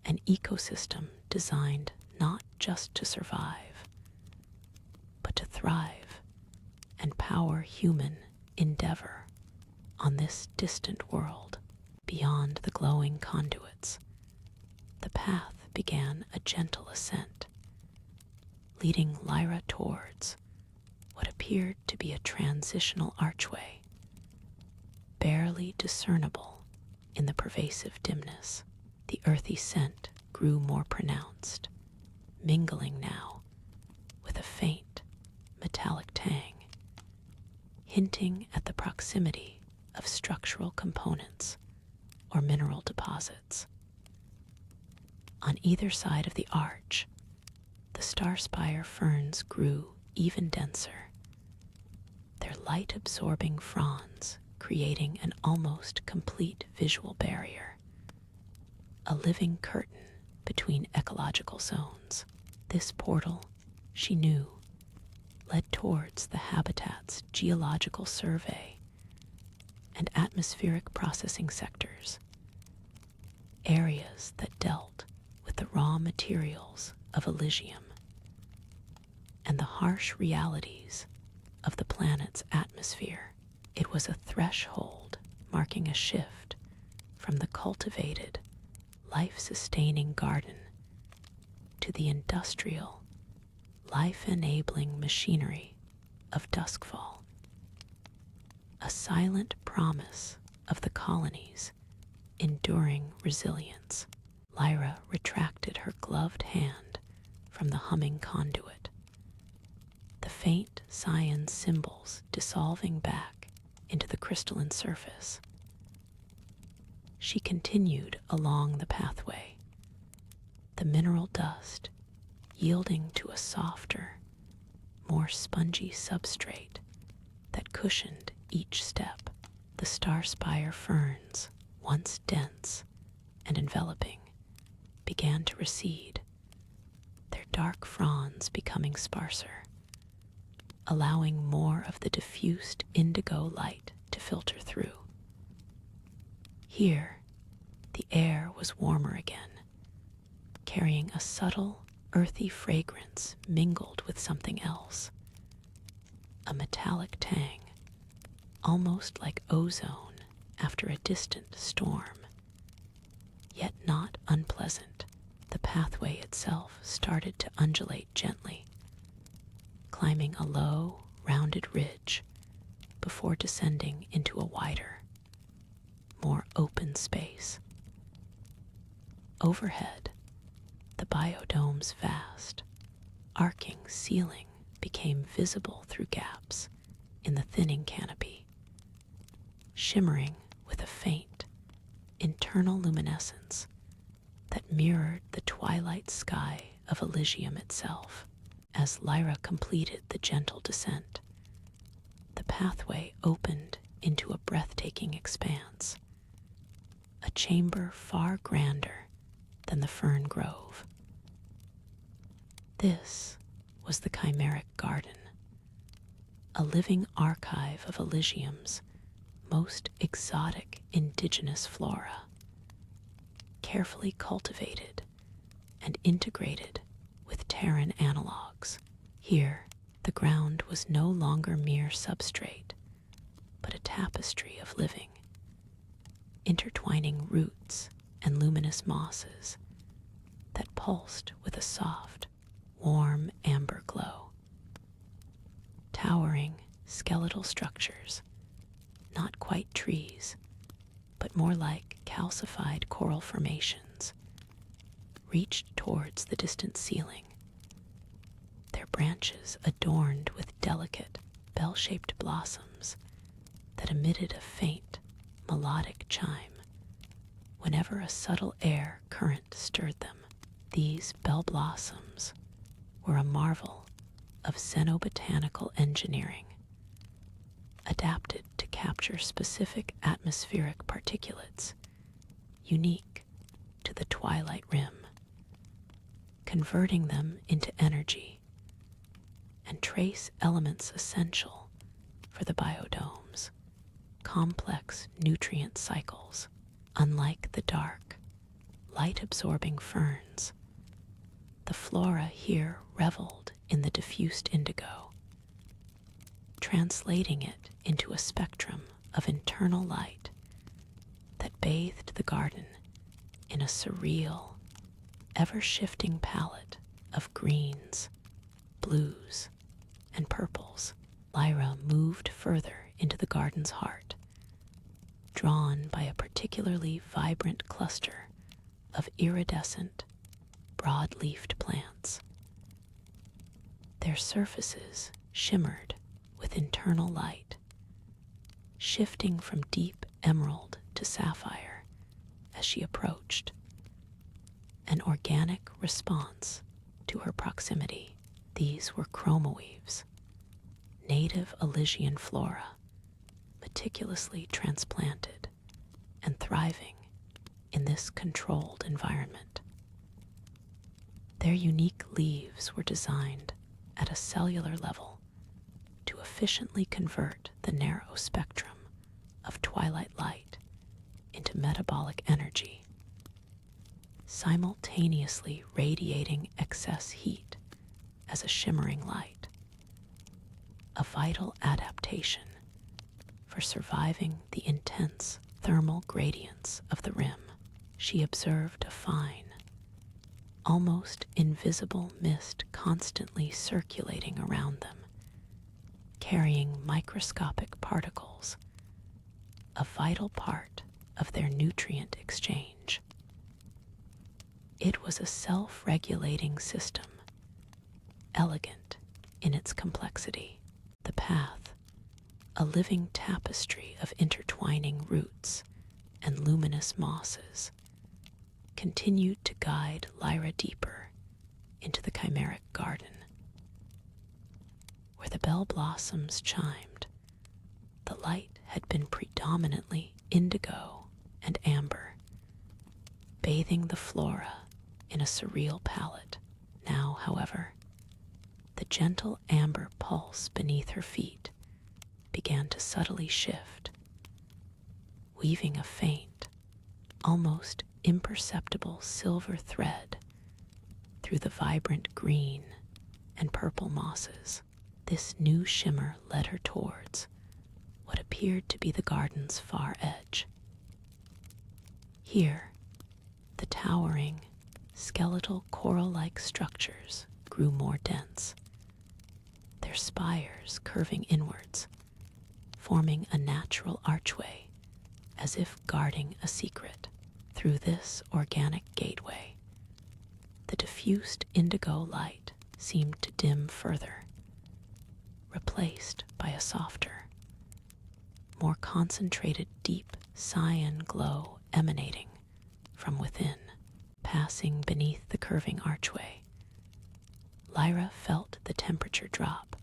an ecosystem designed not just to survive, thrive and power human endeavor on this distant world. Beyond the glowing conduits, the path began a gentle ascent, leading Lyra towards what appeared to be a transitional archway, barely discernible in the pervasive dimness. The earthy scent grew more pronounced, mingling now with a faint metallic tang, hinting at the proximity of structural components or mineral deposits. On either side of the arch, the star-spire ferns grew even denser, their light-absorbing fronds creating an almost complete visual barrier, a living curtain between ecological zones. This portal, she knew, led towards the habitat's geological survey and atmospheric processing sectors, areas that dealt with the raw materials of Elysium and the harsh realities of the planet's atmosphere. It was a threshold marking a shift from the cultivated, life-sustaining garden to the industrial, life-enabling machinery of Duskfall, a silent promise of the colony's enduring resilience. Lyra retracted her gloved hand from the humming conduit, the faint cyan symbols dissolving back into the crystalline surface. She continued along the pathway, the mineral dust yielding to a softer, more spongy substrate that cushioned each step. The star-spire ferns, once dense and enveloping, began to recede, their dark fronds becoming sparser, allowing more of the diffused indigo light to filter through. Here, the air was warmer again, carrying a subtle, earthy fragrance mingled with something else, a metallic tang, almost like ozone after a distant storm, yet not unpleasant. The pathway itself started to undulate gently, climbing a low, rounded ridge before descending into a wider, more open space. Overhead, the biodome's vast, arcing ceiling became visible through gaps in the thinning canopy, shimmering with a faint, internal luminescence that mirrored the twilight sky of Elysium itself. As Lyra completed the gentle descent, the pathway opened into a breathtaking expanse, a chamber far grander than the fern grove. This was the chimeric garden, a living archive of Elysium's most exotic indigenous flora, carefully cultivated and integrated with Terran analogs. Here, the ground was no longer mere substrate, but a tapestry of living, intertwining roots and luminous mosses that pulsed with a soft, warm amber glow. Towering, skeletal structures, not quite trees, but more like calcified coral formations, reached towards the distant ceiling, their branches adorned with delicate, bell-shaped blossoms that emitted a faint, melodic chime whenever a subtle air current stirred them. These bell blossoms were a marvel of xenobotanical engineering, adapted to capture specific atmospheric particulates unique to the twilight rim, converting them into energy and trace elements essential for the biodome's complex nutrient cycles. Unlike the dark, light-absorbing ferns, the flora here reveled in the diffused indigo, translating it into a spectrum of internal light that bathed the garden in a surreal, ever-shifting palette of greens, blues, and purples. Lyra moved further into the garden's heart, drawn by a particularly vibrant cluster of iridescent, broad-leafed plants. Their surfaces shimmered with internal light, shifting from deep emerald to sapphire as she approached, an organic response to her proximity. These were chromoweaves, native Elysian flora, meticulously transplanted and thriving in this controlled environment. Their unique leaves were designed at a cellular level to efficiently convert the narrow spectrum of twilight light into metabolic energy, simultaneously radiating excess heat as a shimmering light, a vital adaptation for surviving the intense thermal gradients of the rim. She observed a fine, almost invisible mist constantly circulating around them, carrying microscopic particles, a vital part of their nutrient exchange. It was a self-regulating system, elegant in its complexity. The path, a living tapestry of intertwining roots and luminous mosses, continued to guide Lyra deeper into the chimeric garden. Where the bell blossoms chimed, the light had been predominantly indigo and amber, bathing the flora in a surreal palette. Now, however, the gentle amber pulse beneath her feet began to subtly shift, weaving a faint, almost imperceptible silver thread through the vibrant green and purple mosses. This new shimmer led her towards what appeared to be the garden's far edge. Here, the towering, skeletal coral-like structures grew more dense, their spires curving inwards, forming a natural archway as if guarding a secret. Through this organic gateway, the diffused indigo light seemed to dim further, replaced by a softer, more concentrated deep cyan glow emanating from within. Passing beneath the curving archway, Lyra felt the temperature drop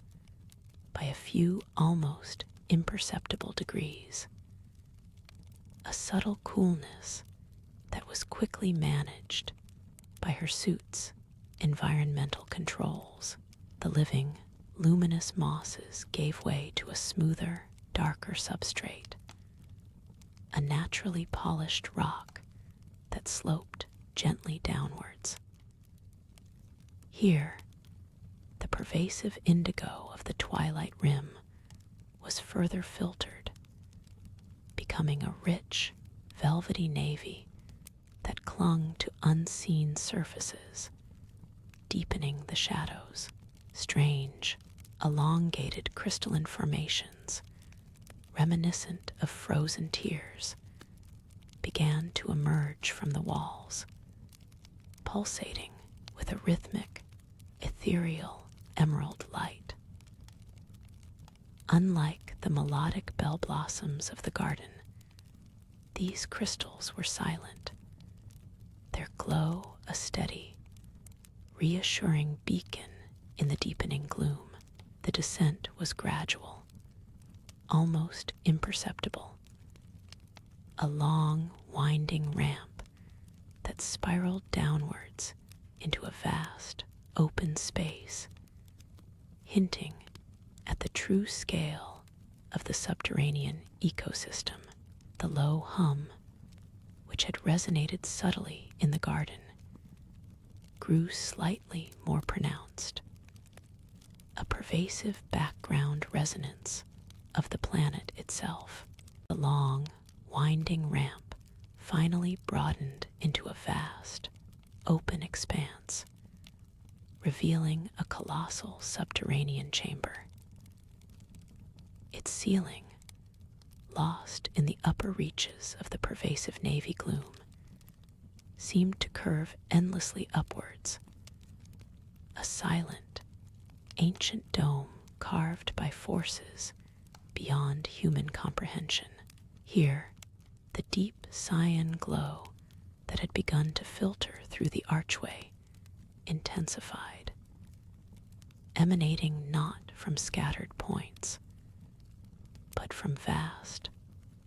by a few almost imperceptible degrees. A subtle coolness that was quickly managed by her suit's environmental controls. The living, luminous mosses gave way to a smoother, darker substrate, a naturally polished rock that sloped gently downwards. Here, the pervasive indigo of the twilight rim was further filtered, becoming a rich, velvety navy that clung to unseen surfaces, deepening the shadows. Strange, elongated crystalline formations, reminiscent of frozen tears, began to emerge from the walls, pulsating with a rhythmic, ethereal emerald light. Unlike the melodic bell blossoms of the garden, these crystals were silent, their glow a steady, reassuring beacon in the deepening gloom. The descent was gradual, almost imperceptible, a long, winding ramp that spiraled downwards into a vast, open space, hinting at the true scale of the subterranean ecosystem. The low hum, which had resonated subtly in the garden, grew slightly more pronounced, a pervasive background resonance of the planet itself. The long, winding ramp finally broadened into a vast, open expanse, revealing a colossal subterranean chamber. Its ceiling, lost in the upper reaches of the pervasive navy gloom, seemed to curve endlessly upwards, a silent, ancient dome carved by forces beyond human comprehension. Here, the deep cyan glow that had begun to filter through the archway intensified, emanating not from scattered points, but from vast,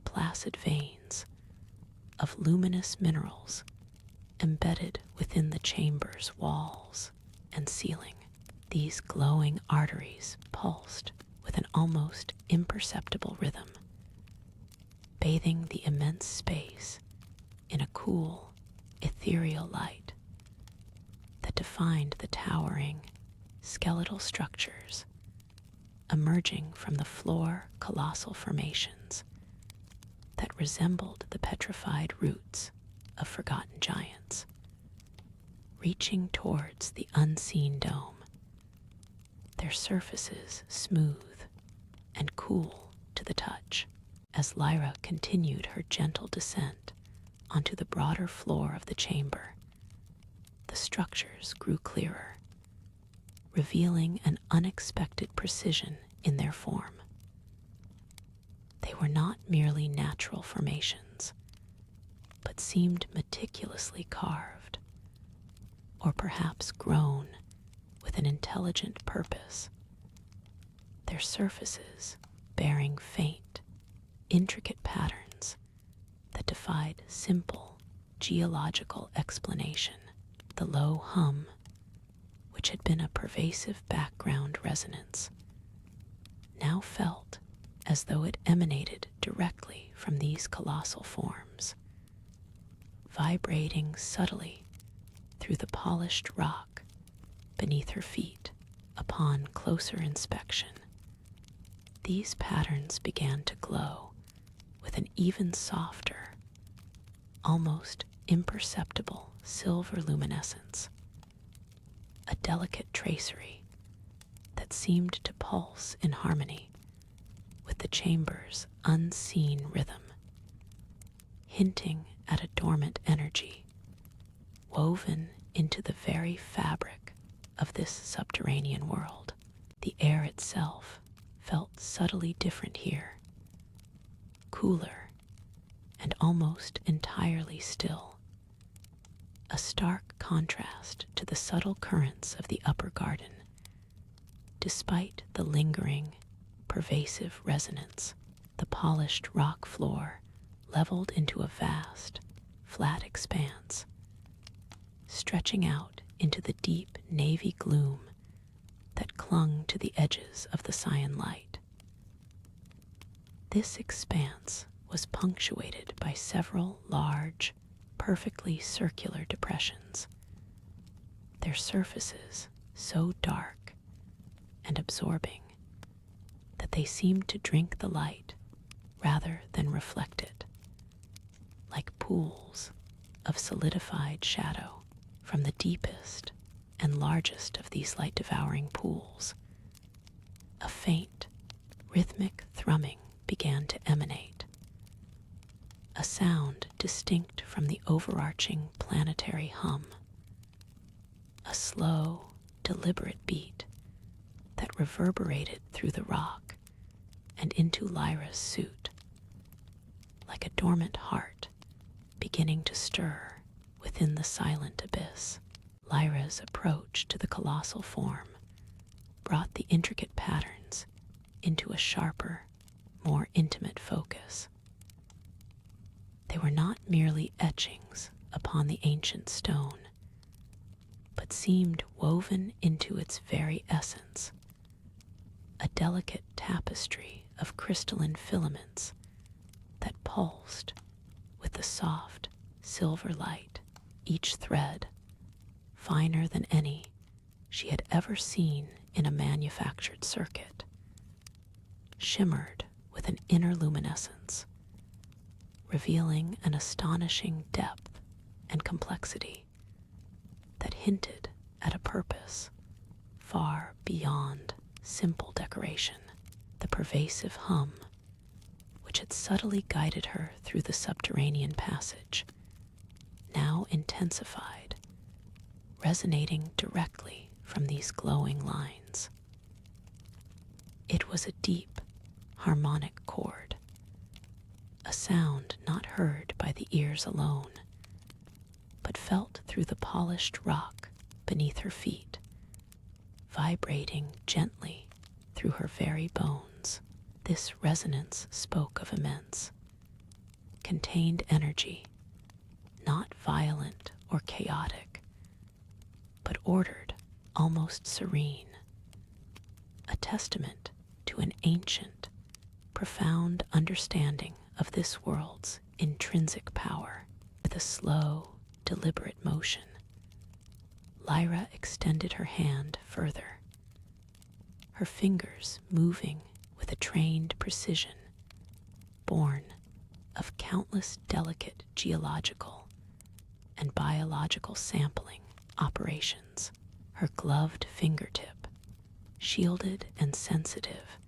placid veins of luminous minerals embedded within the chamber's walls and ceiling. These glowing arteries pulsed with an almost imperceptible rhythm, bathing the immense space in a cool, ethereal light that defined the towering, skeletal structures emerging from the floor colossal formations that resembled the petrified roots of forgotten giants, reaching towards the unseen dome, their surfaces smooth and cool to the touch. As Lyra continued her gentle descent onto the broader floor of the chamber, the structures grew clearer, revealing an unexpected precision in their form. They were not merely natural formations, but seemed meticulously carved, or perhaps grown with an intelligent purpose, their surfaces bearing faint, intricate patterns that defied simple geological explanation. The low hum, which had been a pervasive background resonance, now felt as though it emanated directly from these colossal forms, vibrating subtly through the polished rock beneath her feet. Upon closer inspection, these patterns began to glow with an even softer, almost imperceptible silver luminescence, a delicate tracery that seemed to pulse in harmony with the chamber's unseen rhythm, hinting at a dormant energy woven into the very fabric of this subterranean world. The air itself felt subtly different here, cooler and almost entirely still, a stark contrast to the subtle currents of the upper garden. Despite the lingering, pervasive resonance, the polished rock floor leveled into a vast, flat expanse, stretching out into the deep navy gloom that clung to the edges of the cyan light. This expanse was punctuated by several large, perfectly circular depressions, their surfaces so dark and absorbing that they seemed to drink the light rather than reflect it, like pools of solidified shadow. From the deepest and largest of these light-devouring pools, a faint, rhythmic thrumming began to emanate, a sound distinct from the overarching planetary hum, a slow, deliberate beat that reverberated through the rock and into Lyra's suit, like a dormant heart beginning to stir within the silent abyss. Lyra's approach to the colossal form brought the intricate patterns into a sharper, more intimate focus. They were not merely etchings upon the ancient stone, but seemed woven into its very essence, a delicate tapestry of crystalline filaments that pulsed with the soft silver light, each thread finer than any she had ever seen in a manufactured circuit, shimmered with an inner luminescence, revealing an astonishing depth and complexity that hinted at a purpose far beyond simple decoration. The pervasive hum, which had subtly guided her through the subterranean passage, now intensified, resonating directly from these glowing lines. It was a deep, harmonic chord, a sound not heard by the ears alone, but felt through the polished rock beneath her feet, vibrating gently through her very bones. This resonance spoke of immense, contained energy, not violent or chaotic, but ordered, almost serene, a testament to an ancient, profound understanding of this world's intrinsic power. With a slow, deliberate motion, Lyra extended her hand further, her fingers moving with a trained precision, born of countless delicate geological and biological sampling operations. Her gloved fingertip, shielded and sensitive,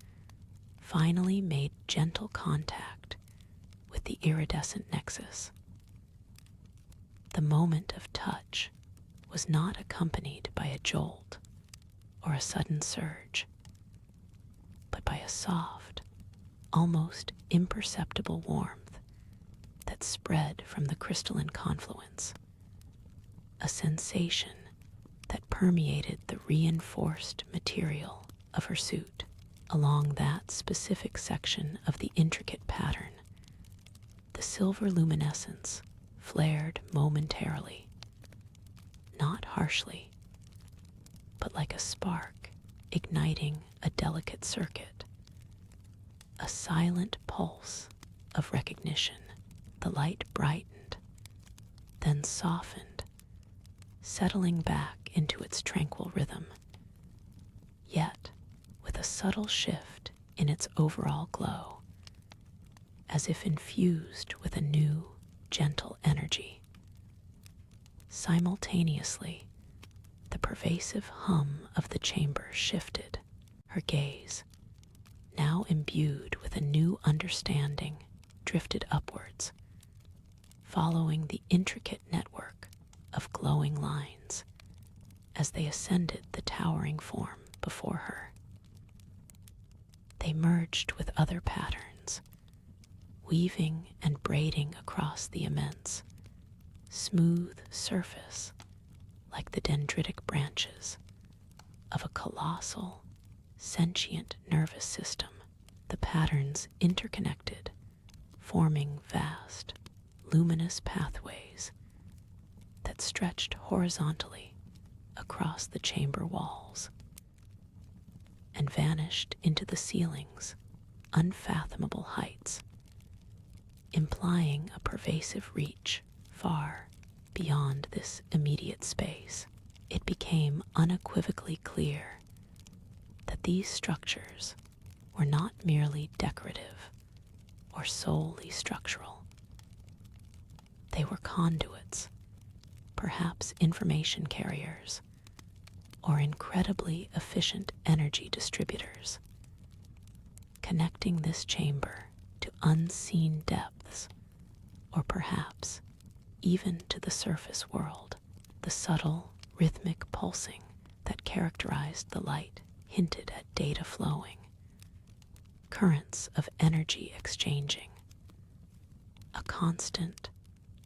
finally made gentle contact with the iridescent nexus. The moment of touch was not accompanied by a jolt or a sudden surge, but by a soft, almost imperceptible warmth that spread from the crystalline confluence, a sensation that permeated the reinforced material of her suit. Along that specific section of the intricate pattern, the silver luminescence flared momentarily, not harshly, but like a spark igniting a delicate circuit, a silent pulse of recognition. The light brightened, then softened, settling back into its tranquil rhythm, yet with a subtle shift in its overall glow, as if infused with a new, gentle energy. Simultaneously, the pervasive hum of the chamber shifted. Her gaze, now imbued with a new understanding, drifted upwards, following the intricate network of glowing lines as they ascended the towering form before her. They merged with other patterns, weaving and braiding across the immense, smooth surface like the dendritic branches of a colossal, sentient nervous system. The patterns interconnected, forming vast, luminous pathways that stretched horizontally across the chamber walls and vanished into the ceiling's unfathomable heights, implying a pervasive reach far beyond this immediate space. It became unequivocally clear that these structures were not merely decorative or solely structural. They were conduits, perhaps information carriers, or incredibly efficient energy distributors, connecting this chamber to unseen depths, or perhaps even to the surface world. The subtle, rhythmic pulsing that characterized the light hinted at data flowing, currents of energy exchanging, a constant,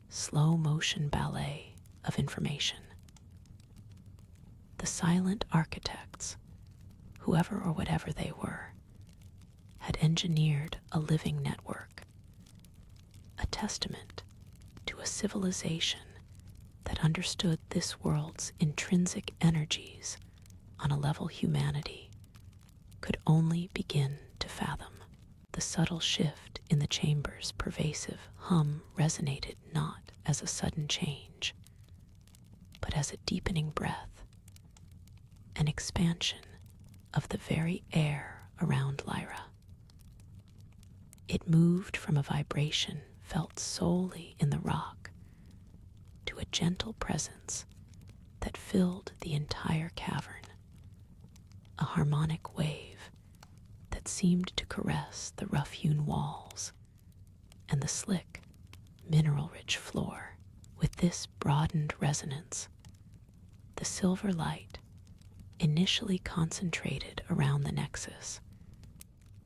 slow-motion ballet of information. The silent architects, whoever or whatever they were, had engineered a living network, a testament to a civilization that understood this world's intrinsic energies on a level humanity could only begin to fathom. The subtle shift in the chamber's pervasive hum resonated not as a sudden change, but as a deepening breath, an expansion of the very air around Lyra. It moved from a vibration felt solely in the rock to a gentle presence that filled the entire cavern, a harmonic wave that seemed to caress the rough-hewn walls and the slick, mineral-rich floor. With this broadened resonance, the silver light, initially concentrated around the nexus,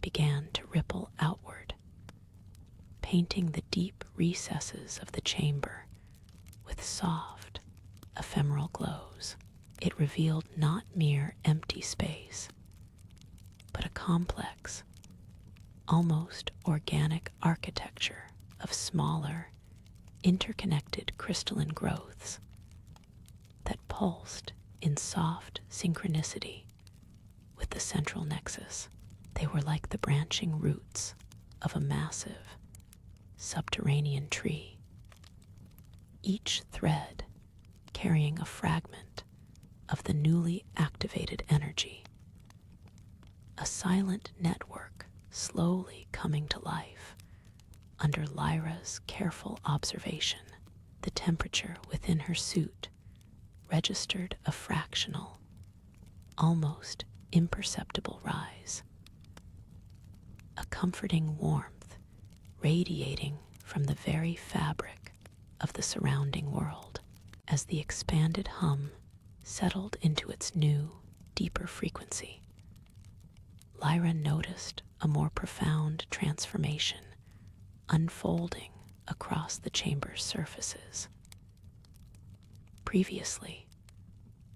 began to ripple outward, painting the deep recesses of the chamber with soft, ephemeral glows. It revealed not mere empty space, but a complex, almost organic architecture of smaller, interconnected crystalline growths that pulsed in soft synchronicity with the central nexus. They were like the branching roots of a massive, subterranean tree, each thread carrying a fragment of the newly activated energy, a silent network slowly coming to life under Lyra's careful observation. The temperature within her suit registered a fractional, almost imperceptible rise, a comforting warmth radiating from the very fabric of the surrounding world. As the expanded hum settled into its new, deeper frequency, Lyra noticed a more profound transformation unfolding across the chamber's surfaces. Previously,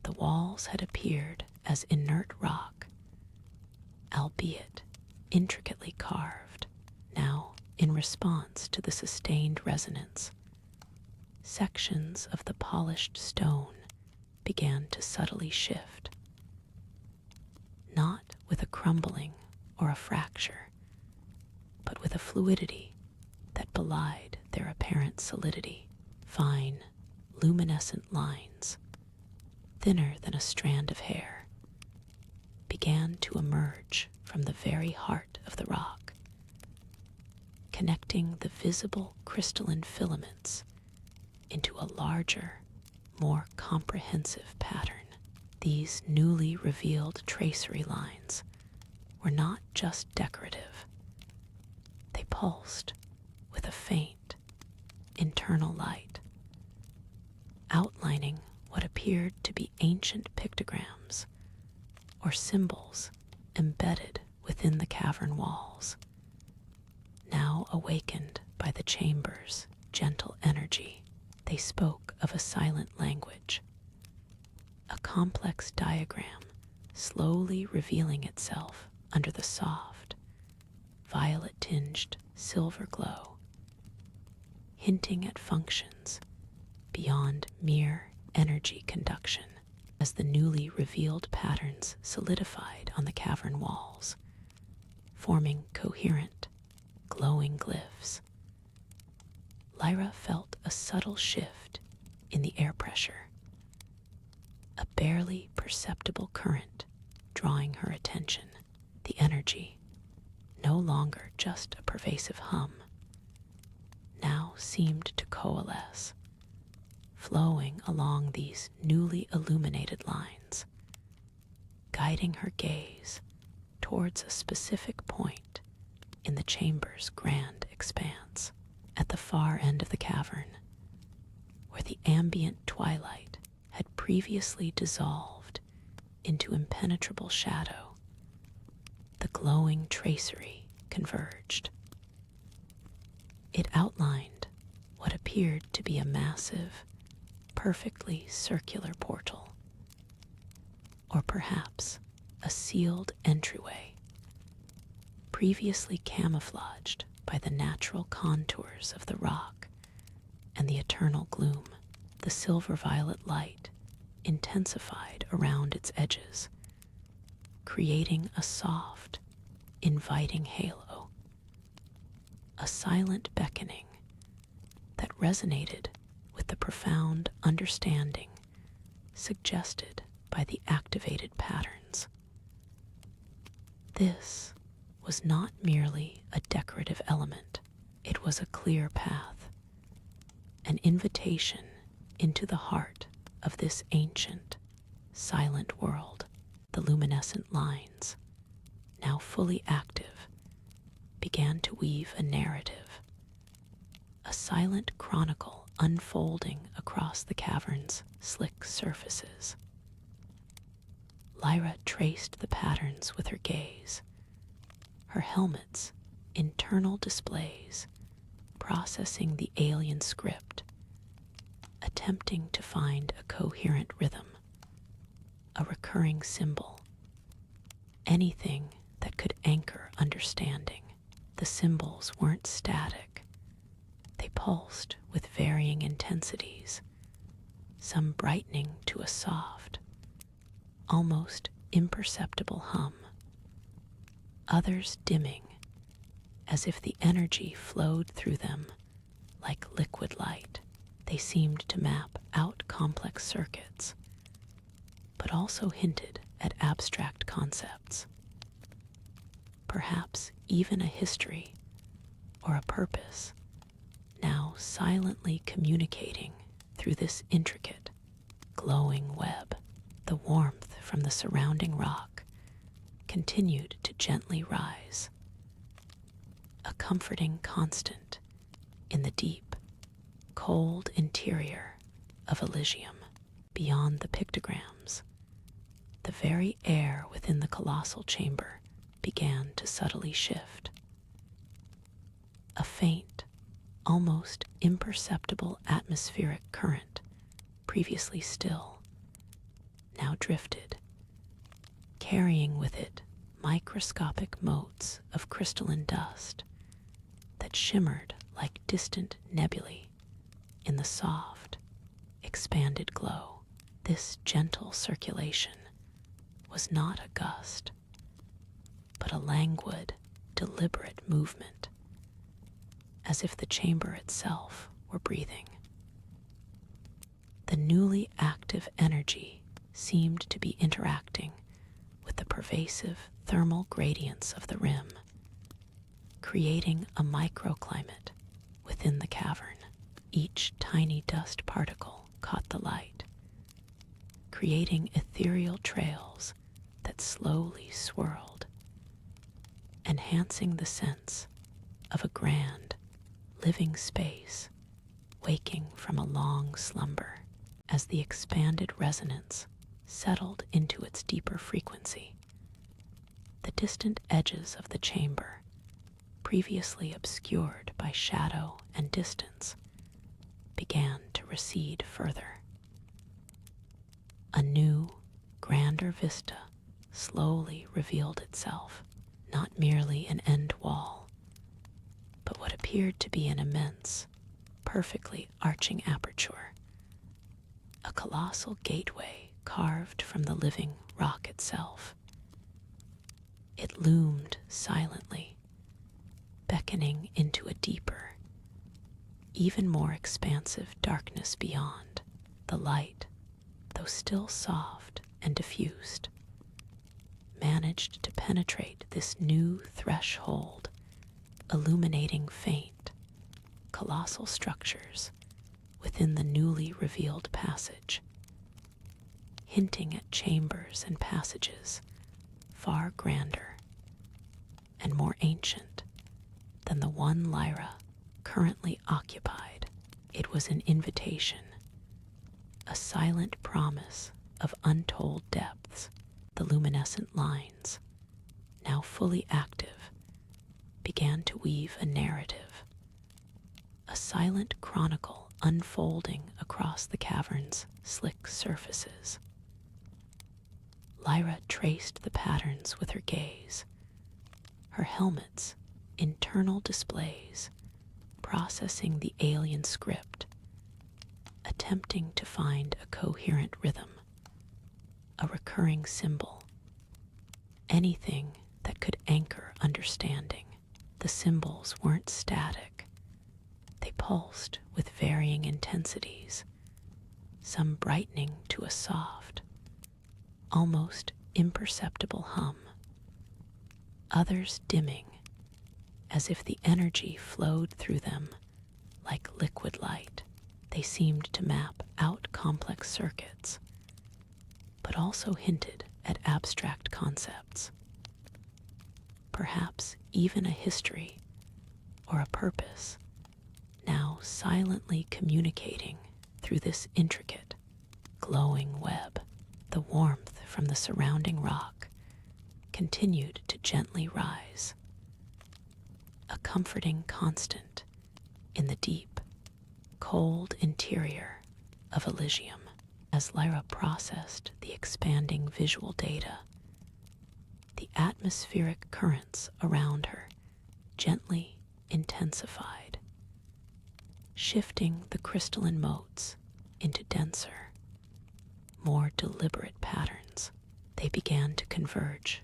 the walls had appeared as inert rock, albeit intricately carved. Now, in response to the sustained resonance, sections of the polished stone began to subtly shift, not with a crumbling or a fracture, but with a fluidity that belied their apparent solidity. Fine, luminescent lines, thinner than a strand of hair, began to emerge from the very heart of the rock, connecting the visible crystalline filaments into a larger, more comprehensive pattern. These newly revealed tracery lines were not just decorative. They pulsed with a faint, internal light, outlining what appeared to be ancient pictograms or symbols embedded within the cavern walls. Now awakened by the chamber's gentle energy, they spoke of a silent language, a complex diagram slowly revealing itself under the soft, violet-tinged silver glow, hinting at functions beyond mere energy conduction. As the newly revealed patterns solidified on the cavern walls, forming coherent, glowing glyphs, Lyra felt a subtle shift in the air pressure, a barely perceptible current drawing her attention. The energy, no longer just a pervasive hum, now seemed to coalesce, flowing along these newly illuminated lines, guiding her gaze towards a specific point in the chamber's grand expanse. At the far end of the cavern, where the ambient twilight had previously dissolved into impenetrable shadow, the glowing tracery converged. It outlined what appeared to be a massive, perfectly circular portal, or perhaps a sealed entryway, previously camouflaged by the natural contours of the rock and the eternal gloom. The silver-violet light intensified around its edges, creating a soft, inviting halo, a silent beckoning that resonated with the profound understanding suggested by the activated patterns. This was not merely a decorative element, it was a clear path, an invitation into the heart of this ancient, silent world. The luminescent lines, now fully active, began to weave a narrative, a silent chronicle unfolding across the cavern's slick surfaces. Lyra traced the patterns with her gaze, her helmet's internal displays processing the alien script, attempting to find a coherent rhythm, a recurring symbol, anything that could anchor understanding. The symbols weren't static. They pulsed with varying intensities, some brightening to a soft, almost imperceptible hum, others dimming as if the energy flowed through them like liquid light. They seemed to map out complex circuits, but also hinted at abstract concepts, perhaps even a history or a purpose, now silently communicating through this intricate, glowing web. The warmth from the surrounding rock continued to gently rise, a comforting constant in the deep, cold interior of Elysium. Beyond the pictograms, the very air within the colossal chamber began to subtly shift. A faint, almost imperceptible atmospheric current, previously still, now drifted, carrying with it microscopic motes of crystalline dust that shimmered like distant nebulae in the soft, expanded glow. This gentle circulation was not a gust, but a languid, deliberate movement, as if the chamber itself were breathing. The newly active energy seemed to be interacting with the pervasive thermal gradients of the rim, creating a microclimate within the cavern. Each tiny dust particle caught the light, creating ethereal trails that slowly swirled, enhancing the sense of a grand, living space waking from a long slumber. As the expanded resonance settled into its deeper frequency, the distant edges of the chamber, previously obscured by shadow and distance, began to recede further. A new, grander vista slowly revealed itself, not merely an end wall, but what appeared to be an immense, perfectly arching aperture, a colossal gateway carved from the living rock itself. It loomed silently, beckoning into a deeper, even more expansive darkness beyond. The light, though still soft and diffused, managed to penetrate this new threshold, illuminating faint, colossal structures within the newly revealed passage, hinting at chambers and passages far grander and more ancient than the one Lyra currently occupied. It was an invitation, a silent promise of untold depths. The luminescent lines, now fully active, began to weave a narrative, a silent chronicle unfolding across the cavern's slick surfaces. Lyra traced the patterns with her gaze, her helmet's internal displays processing the alien script, attempting to find a coherent rhythm, a recurring symbol, anything that could anchor understanding. The symbols weren't static. They pulsed with varying intensities, some brightening to a soft, almost imperceptible hum, others dimming, as if the energy flowed through them like liquid light. They seemed to map out complex circuits, but also hinted at abstract concepts, perhaps even a history or a purpose, now silently communicating through this intricate, glowing web. The warmth from the surrounding rock continued to gently rise, a comforting constant in the deep, cold interior of Elysium. As Lyra processed the expanding visual data, the atmospheric currents around her gently intensified, shifting the crystalline motes into denser, more deliberate patterns. They began to converge,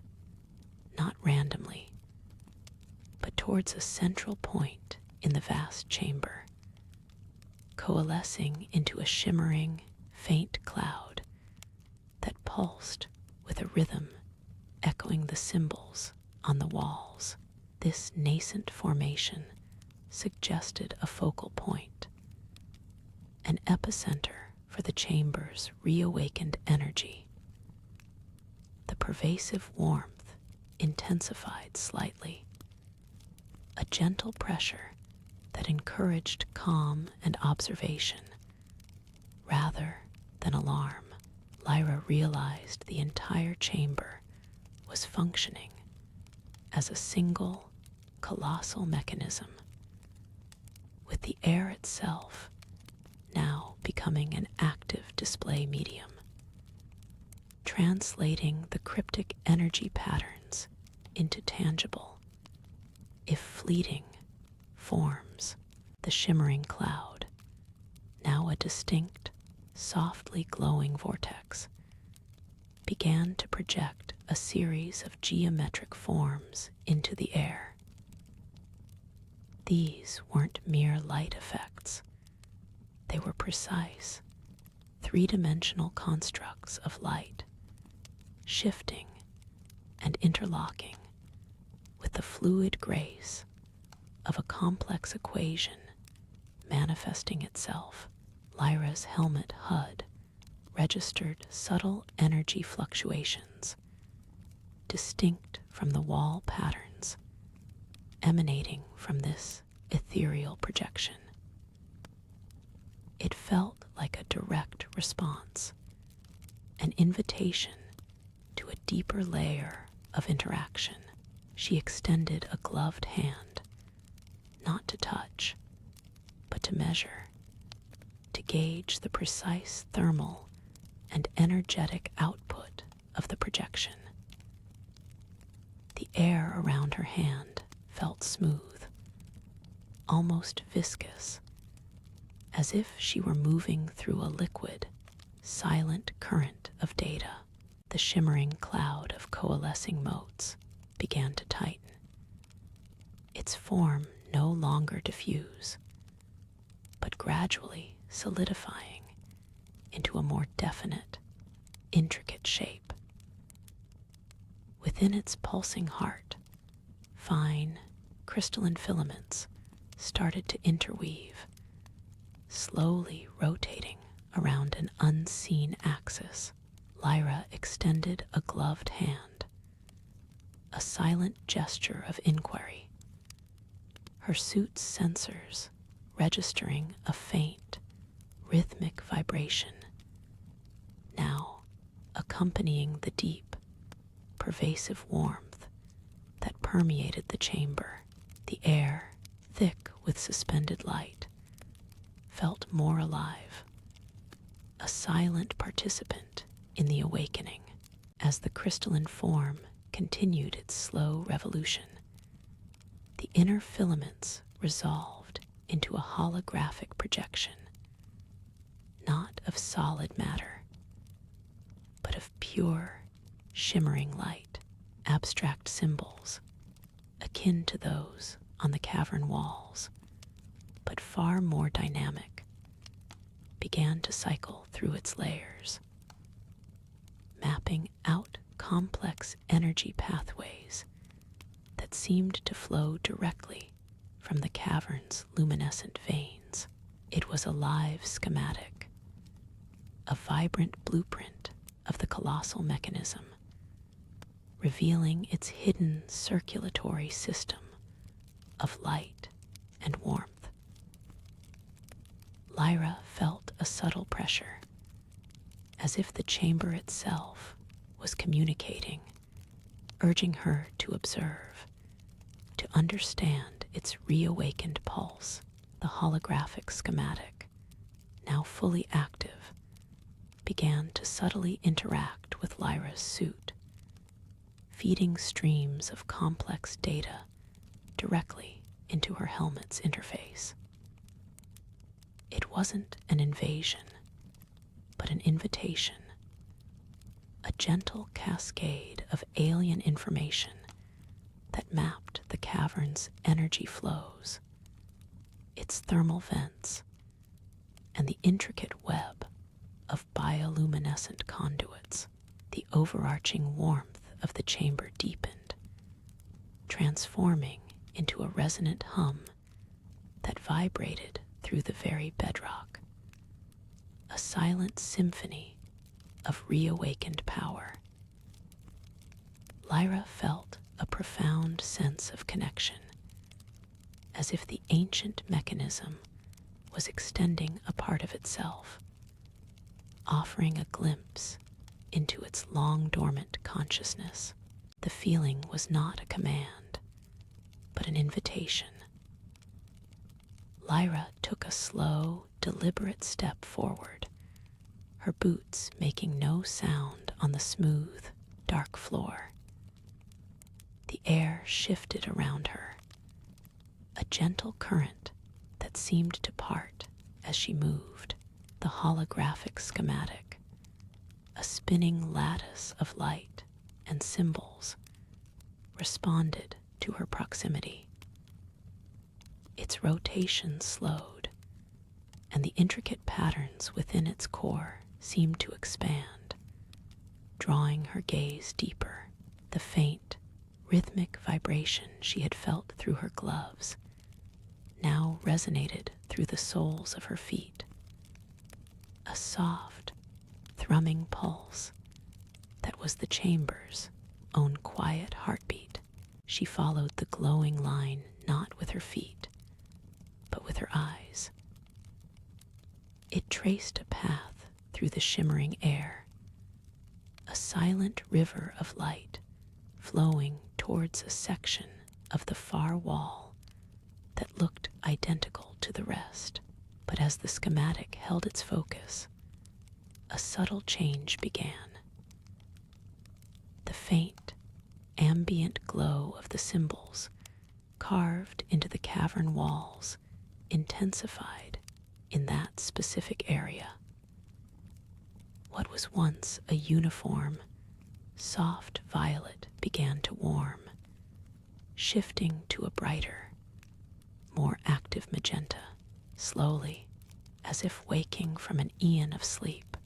not randomly, but towards a central point in the vast chamber, coalescing into a shimmering, faint cloud that pulsed with a rhythm echoing the symbols on the walls. This nascent formation suggested a focal point, an epicenter for the chamber's reawakened energy. The pervasive warmth intensified slightly, a gentle pressure that encouraged calm and observation rather than alarm. Lyra realized the entire chamber was functioning as a single, colossal mechanism, with the air itself now becoming an active display medium, translating the cryptic energy patterns into tangible, if fleeting, forms. The shimmering cloud, now a distinct, softly glowing vortex, began to project a series of geometric forms into the air. These weren't mere light effects. They were precise, three-dimensional constructs of light, shifting and interlocking with the fluid grace of a complex equation manifesting itself. Lyra's helmet HUD registered subtle energy fluctuations, distinct from the wall patterns emanating from this ethereal projection. It felt like a direct response, an invitation to a deeper layer of interaction. She extended a gloved hand, not to touch, but to measure, to gauge the precise thermal and energetic output of the projection. The air around her hand felt smooth, almost viscous, as if she were moving through a liquid, silent current of data. The shimmering cloud of coalescing motes began to tighten, its form no longer diffuse, but gradually solidifying into a more definite, intricate shape. Within its pulsing heart, fine, crystalline filaments started to interweave, slowly rotating around an unseen axis. Lyra extended a gloved hand, a silent gesture of inquiry, her suit's sensors registering a faint, rhythmic vibration, now accompanying the deep, pervasive warmth that permeated the chamber. The air, thick with suspended light, felt more alive, a silent participant in the awakening. As the crystalline form continued its slow revolution, the inner filaments resolved into a holographic projection, not of solid matter, but of pure, shimmering light. Abstract symbols, akin to those on the cavern walls, but far more dynamic, began to cycle through its layers, mapping out complex energy pathways that seemed to flow directly from the cavern's luminescent veins. It was a live schematic, a vibrant blueprint of the colossal mechanism, revealing its hidden circulatory system of light and warmth. Lyra felt a subtle pressure, as if the chamber itself was communicating, urging her to observe, to understand its reawakened pulse. The holographic schematic, now fully active, began to subtly interact with Lyra's suit, feeding streams of complex data directly into her helmet's interface. It wasn't an invasion, but an invitation, a gentle cascade of alien information that mapped the cavern's energy flows, its thermal vents, and the intricate web of bioluminescent conduits. The overarching warmth of the chamber deepened, transforming into a resonant hum that vibrated through the very bedrock, a silent symphony of reawakened power. Lyra felt a profound sense of connection, as if the ancient mechanism was extending a part of itself, offering a glimpse into its long-dormant consciousness. The feeling was not a command, but an invitation. Lyra took a slow, deliberate step forward, her boots making no sound on the smooth, dark floor. The air shifted around her, a gentle current that seemed to part as she moved. The holographic schematic, a spinning lattice of light and symbols, responded to her proximity. Its rotation slowed, and the intricate patterns within its core seemed to expand, drawing her gaze deeper. The faint, rhythmic vibration she had felt through her gloves now resonated through the soles of her feet, a soft, thrumming pulse that was the chamber's own quiet heartbeat. She followed the glowing line not with her feet, but with her eyes. It traced a path through the shimmering air, a silent river of light flowing towards a section of the far wall that looked identical to the rest. But as the schematic held its focus, a subtle change began. The faint, ambient glow of the symbols carved into the cavern walls intensified in that specific area. What was once a uniform, soft violet began to warm, shifting to a brighter, more active magenta. Slowly, as if waking from an aeon of sleep,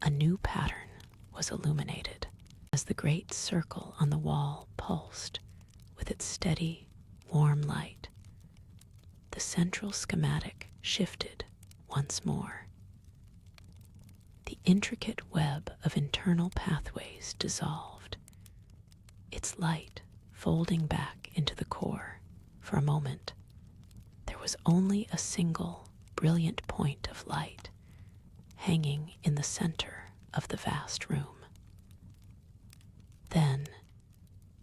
a new pattern was illuminated. As the great circle on the wall pulsed with its steady, warm light, the central schematic shifted once more. The intricate web of internal pathways dissolved, its light folding back into the core. For a moment, there was only a single, brilliant point of light hanging in the center of the vast room. Then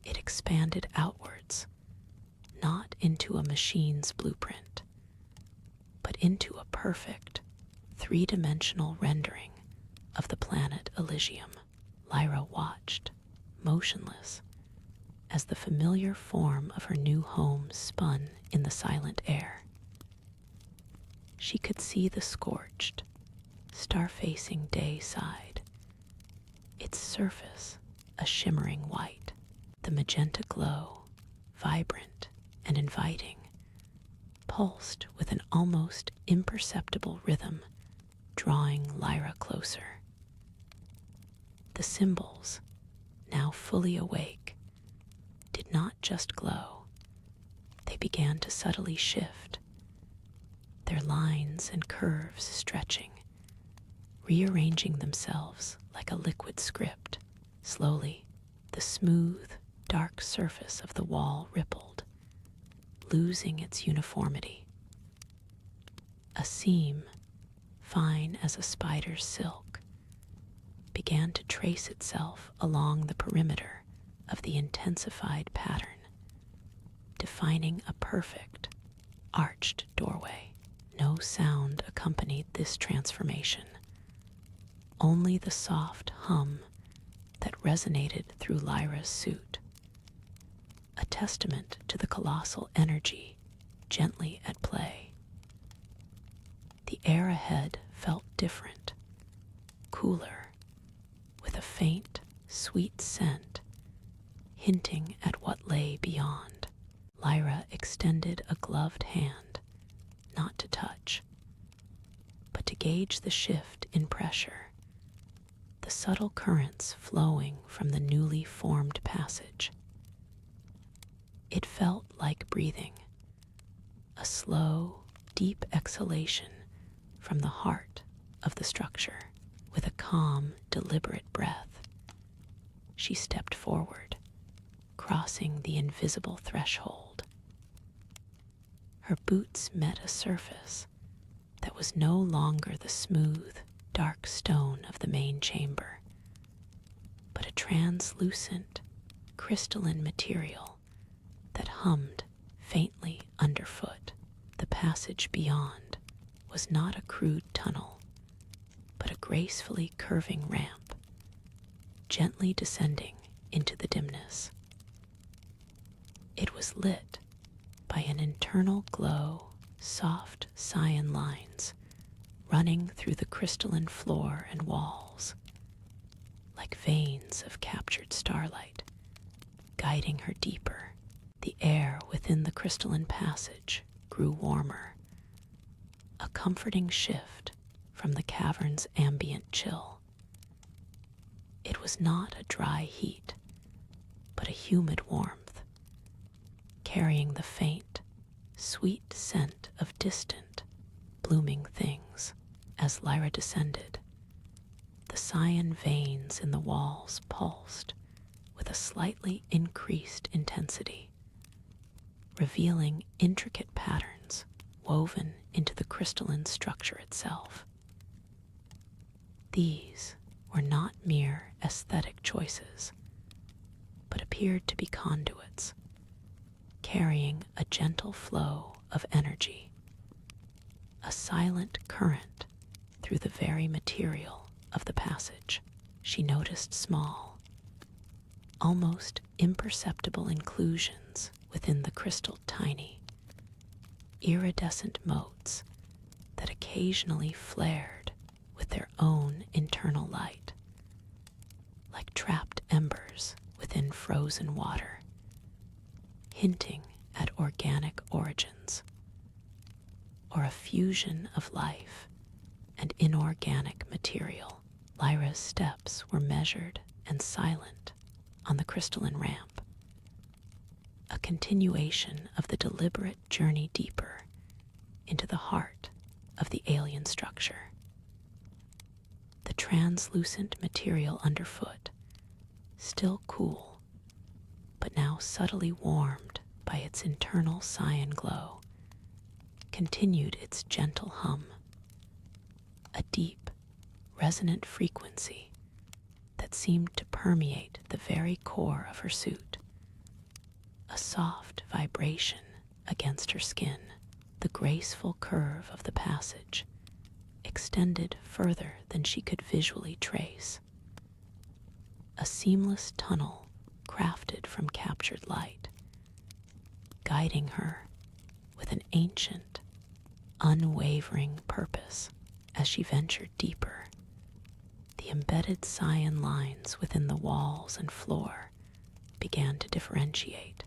it expanded outwards, not into a machine's blueprint, but into a perfect, three-dimensional rendering of the planet Elysium. Lyra watched, motionless, as the familiar form of her new home spun in the silent air. She could see the scorched, star-facing day side, its surface a shimmering white, the magenta glow, vibrant and inviting, pulsed with an almost imperceptible rhythm, drawing Lyra closer. The symbols, now fully awake, did not just glow. They began to subtly shift, their lines and curves stretching, rearranging themselves like a liquid script. Slowly, the smooth, dark surface of the wall rippled, losing its uniformity. A seam, fine as a spider's silk, began to trace itself along the perimeter of the intensified pattern, defining a perfect, arched doorway. No sound accompanied this transformation, only the soft hum that resonated through Lyra's suit, a testament to the colossal energy gently at play. The air ahead felt different, cooler, with a faint, sweet scent hinting at what lay beyond. Lyra extended a gloved hand, not to touch, but to gauge the shift in pressure, the subtle currents flowing from the newly formed passage. It felt like breathing, a slow, deep exhalation from the heart of the structure. With a calm, deliberate breath, she stepped forward, crossing the invisible threshold. Her boots met a surface that was no longer the smooth, dark stone of the main chamber, but a translucent, crystalline material that hummed faintly underfoot. The passage beyond was not a crude tunnel, but a gracefully curving ramp, gently descending into the dimness. It was lit by an internal glow, soft cyan lines running through the crystalline floor and walls, like veins of captured starlight, guiding her deeper. The air within the crystalline passage grew warmer, a comforting shift from the cavern's ambient chill. It was not a dry heat, but a humid warmth, carrying the faint, sweet scent of distant, blooming things. As Lyra descended, the cyan veins in the walls pulsed with a slightly increased intensity, revealing intricate patterns woven into the crystalline structure itself. These were not mere aesthetic choices, but appeared to be conduits, carrying a gentle flow of energy, a silent current through the very material of the passage. She noticed small, almost imperceptible inclusions within the crystal, tiny, iridescent motes that occasionally flared with their own internal light, like trapped embers within frozen water, hinting at organic origins, or a fusion of life and inorganic material. Lyra's steps were measured and silent on the crystalline ramp, a continuation of the deliberate journey deeper into the heart of the alien structure. The translucent material underfoot, still cool, but now subtly warmed by its internal cyan glow, continued its gentle hum, a deep, resonant frequency that seemed to permeate the very core of her suit, a soft vibration against her skin. The graceful curve of the passage extended further than she could visually trace, a seamless tunnel crafted from captured light, guiding her with an ancient, unwavering purpose. As she ventured deeper, the embedded cyan lines within the walls and floor began to differentiate,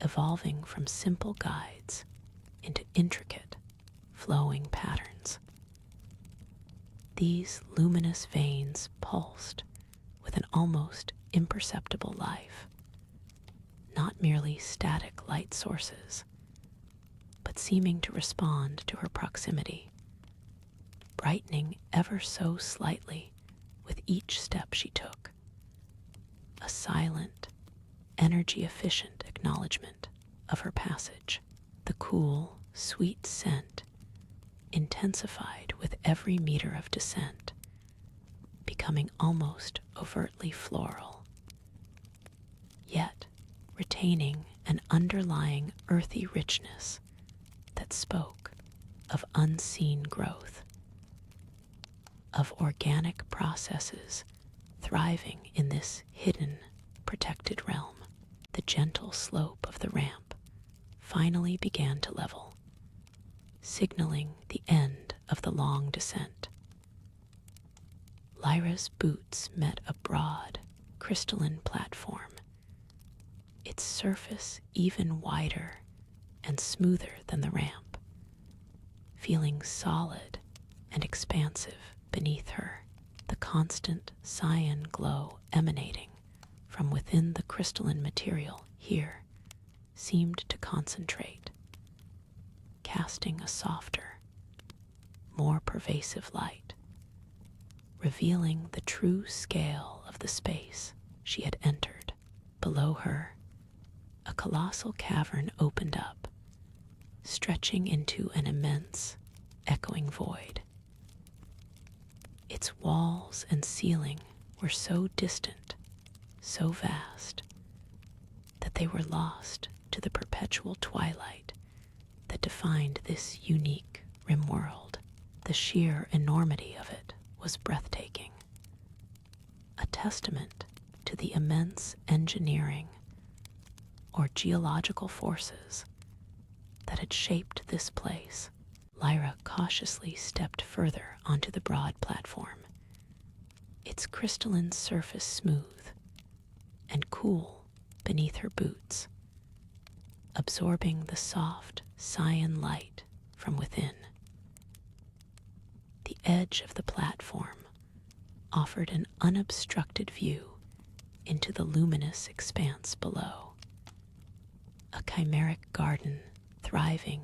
evolving from simple guides into intricate, flowing patterns. These luminous veins pulsed with an almost imperceptible life, not merely static light sources, but seeming to respond to her proximity, brightening ever so slightly with each step she took. A silent, energy-efficient acknowledgement of her passage. The cool, sweet scent intensified with every meter of descent, becoming almost overtly floral, yet retaining an underlying earthy richness that spoke of unseen growth, of organic processes thriving in this hidden, protected realm. The gentle slope of the ramp finally began to level, signaling the end of the long descent. Lyra's boots met a broad, crystalline platform, its surface even wider and smoother than the ramp, feeling solid and expansive beneath her, the constant cyan glow emanating from within the crystalline material here seemed to concentrate, casting a softer, more pervasive light, revealing the true scale of the space she had entered. Below her, a colossal cavern opened up, stretching into an immense, echoing void. Its walls and ceiling were so distant, so vast, that they were lost to the perpetual twilight that defined this unique rim world. The sheer enormity of it was breathtaking, a testament to the immense engineering or geological forces that had shaped this place. Lyra cautiously stepped further onto the broad platform, its crystalline surface smooth and cool beneath her boots, absorbing the soft cyan light from within. The edge of the platform offered an unobstructed view into the luminous expanse below, a chimeric garden thriving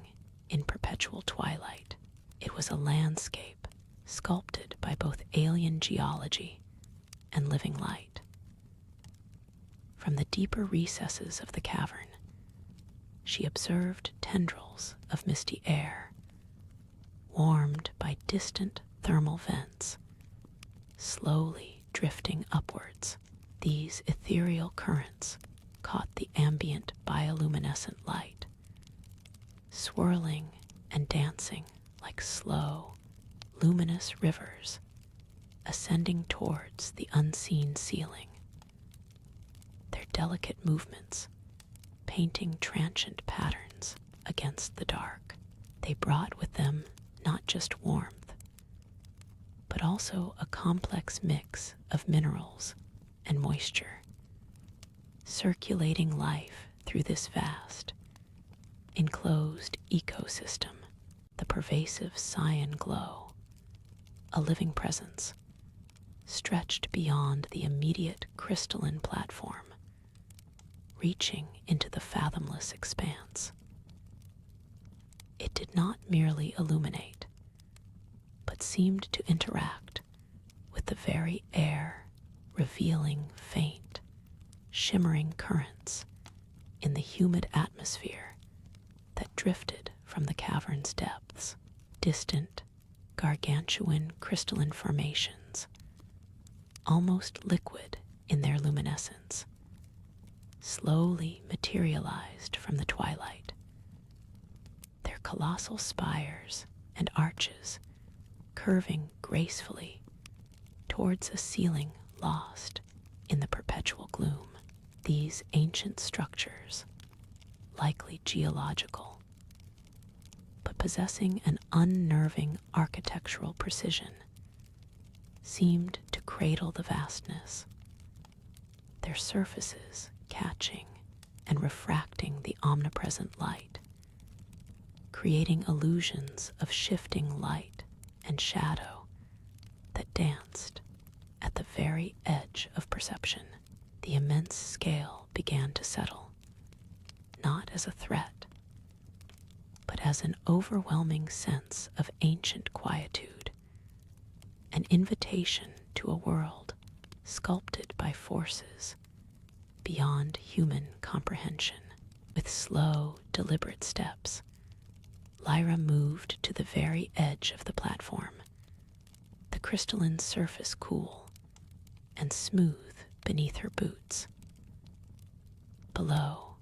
in perpetual twilight. It was a landscape sculpted by both alien geology and living light. From the deeper recesses of the cavern, she observed tendrils of misty air, warmed by distant thermal vents, slowly drifting upwards. These ethereal currents caught the ambient bioluminescent light, swirling and dancing like slow, luminous rivers ascending towards the unseen ceiling. Their delicate movements painting transient patterns against the dark. They brought with them not just warmth, but also a complex mix of minerals and moisture, circulating life through this vast, enclosed ecosystem. The pervasive cyan glow, a living presence, stretched beyond the immediate crystalline platform, reaching into the fathomless expanse. It did not merely illuminate, but seemed to interact with the very air, revealing faint, shimmering currents in the humid atmosphere that drifted from the cavern's depths. Distant, gargantuan crystalline formations, almost liquid in their luminescence, slowly materialized from the twilight, their colossal spires and arches curving gracefully towards a ceiling lost in the perpetual gloom. These ancient structures, likely geological, but possessing an unnerving architectural precision, seemed to cradle the vastness, their surfaces catching and refracting the omnipresent light, creating illusions of shifting light and shadow that danced at the very edge of perception. The immense scale began to settle, not as a threat, but as an overwhelming sense of ancient quietude, an invitation to a world sculpted by forces beyond human comprehension. With slow, deliberate steps, Lyra moved to the very edge of the platform, the crystalline surface cool and smooth beneath her boots. Below,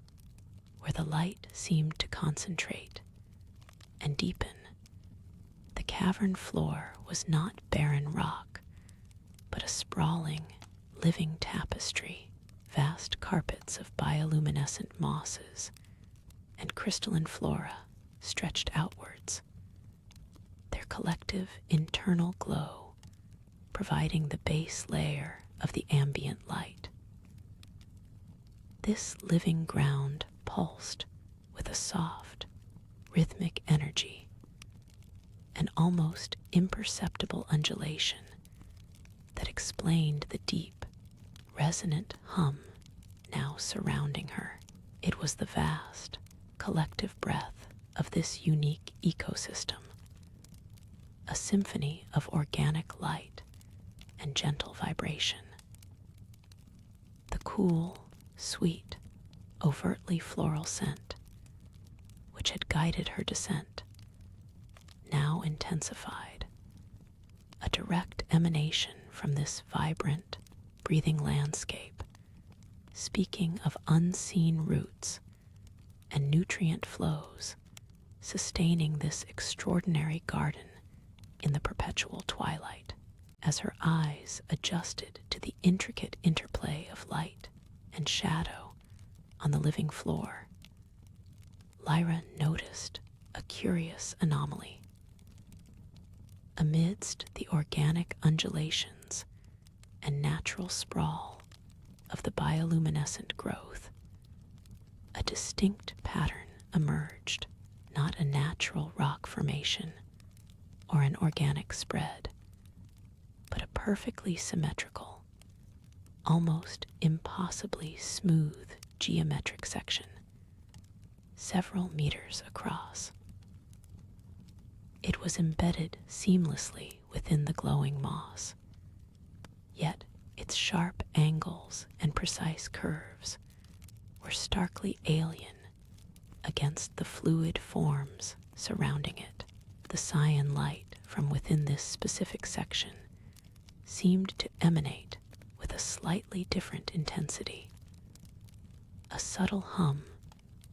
where the light seemed to concentrate and deepen, the cavern floor was not barren rock, but a sprawling, living tapestry. Vast carpets of bioluminescent mosses and crystalline flora stretched outwards, their collective internal glow providing the base layer of the ambient light. This living ground pulsed with a soft, rhythmic energy, an almost imperceptible undulation that explained the deep, resonant hum now surrounding her. It was the vast, collective breath of this unique ecosystem, a symphony of organic light and gentle vibration. The cool, sweet, overtly floral scent, which had guided her descent, now intensified, a direct emanation from this vibrant, breathing landscape, speaking of unseen roots and nutrient flows, sustaining this extraordinary garden in the perpetual twilight. As her eyes adjusted to the intricate interplay of light and shadow on the living floor, Lyra noticed a curious anomaly. Amidst the organic undulations and natural sprawl of the bioluminescent growth, a distinct pattern emerged, not a natural rock formation or an organic spread, but a perfectly symmetrical, almost impossibly smooth geometric section, several meters across. It was embedded seamlessly within the glowing moss, yet its sharp angles and precise curves were starkly alien against the fluid forms surrounding it. The cyan light from within this specific section seemed to emanate with a slightly different intensity, a subtle hum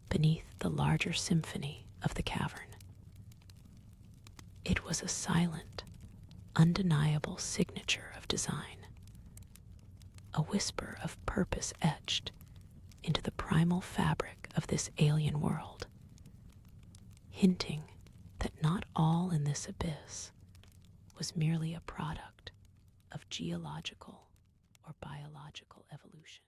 beneath the larger symphony of the cavern. It was a silent, undeniable signature of design, a whisper of purpose etched into the primal fabric of this alien world, hinting that not all in this abyss was merely a product of geological or biological evolution.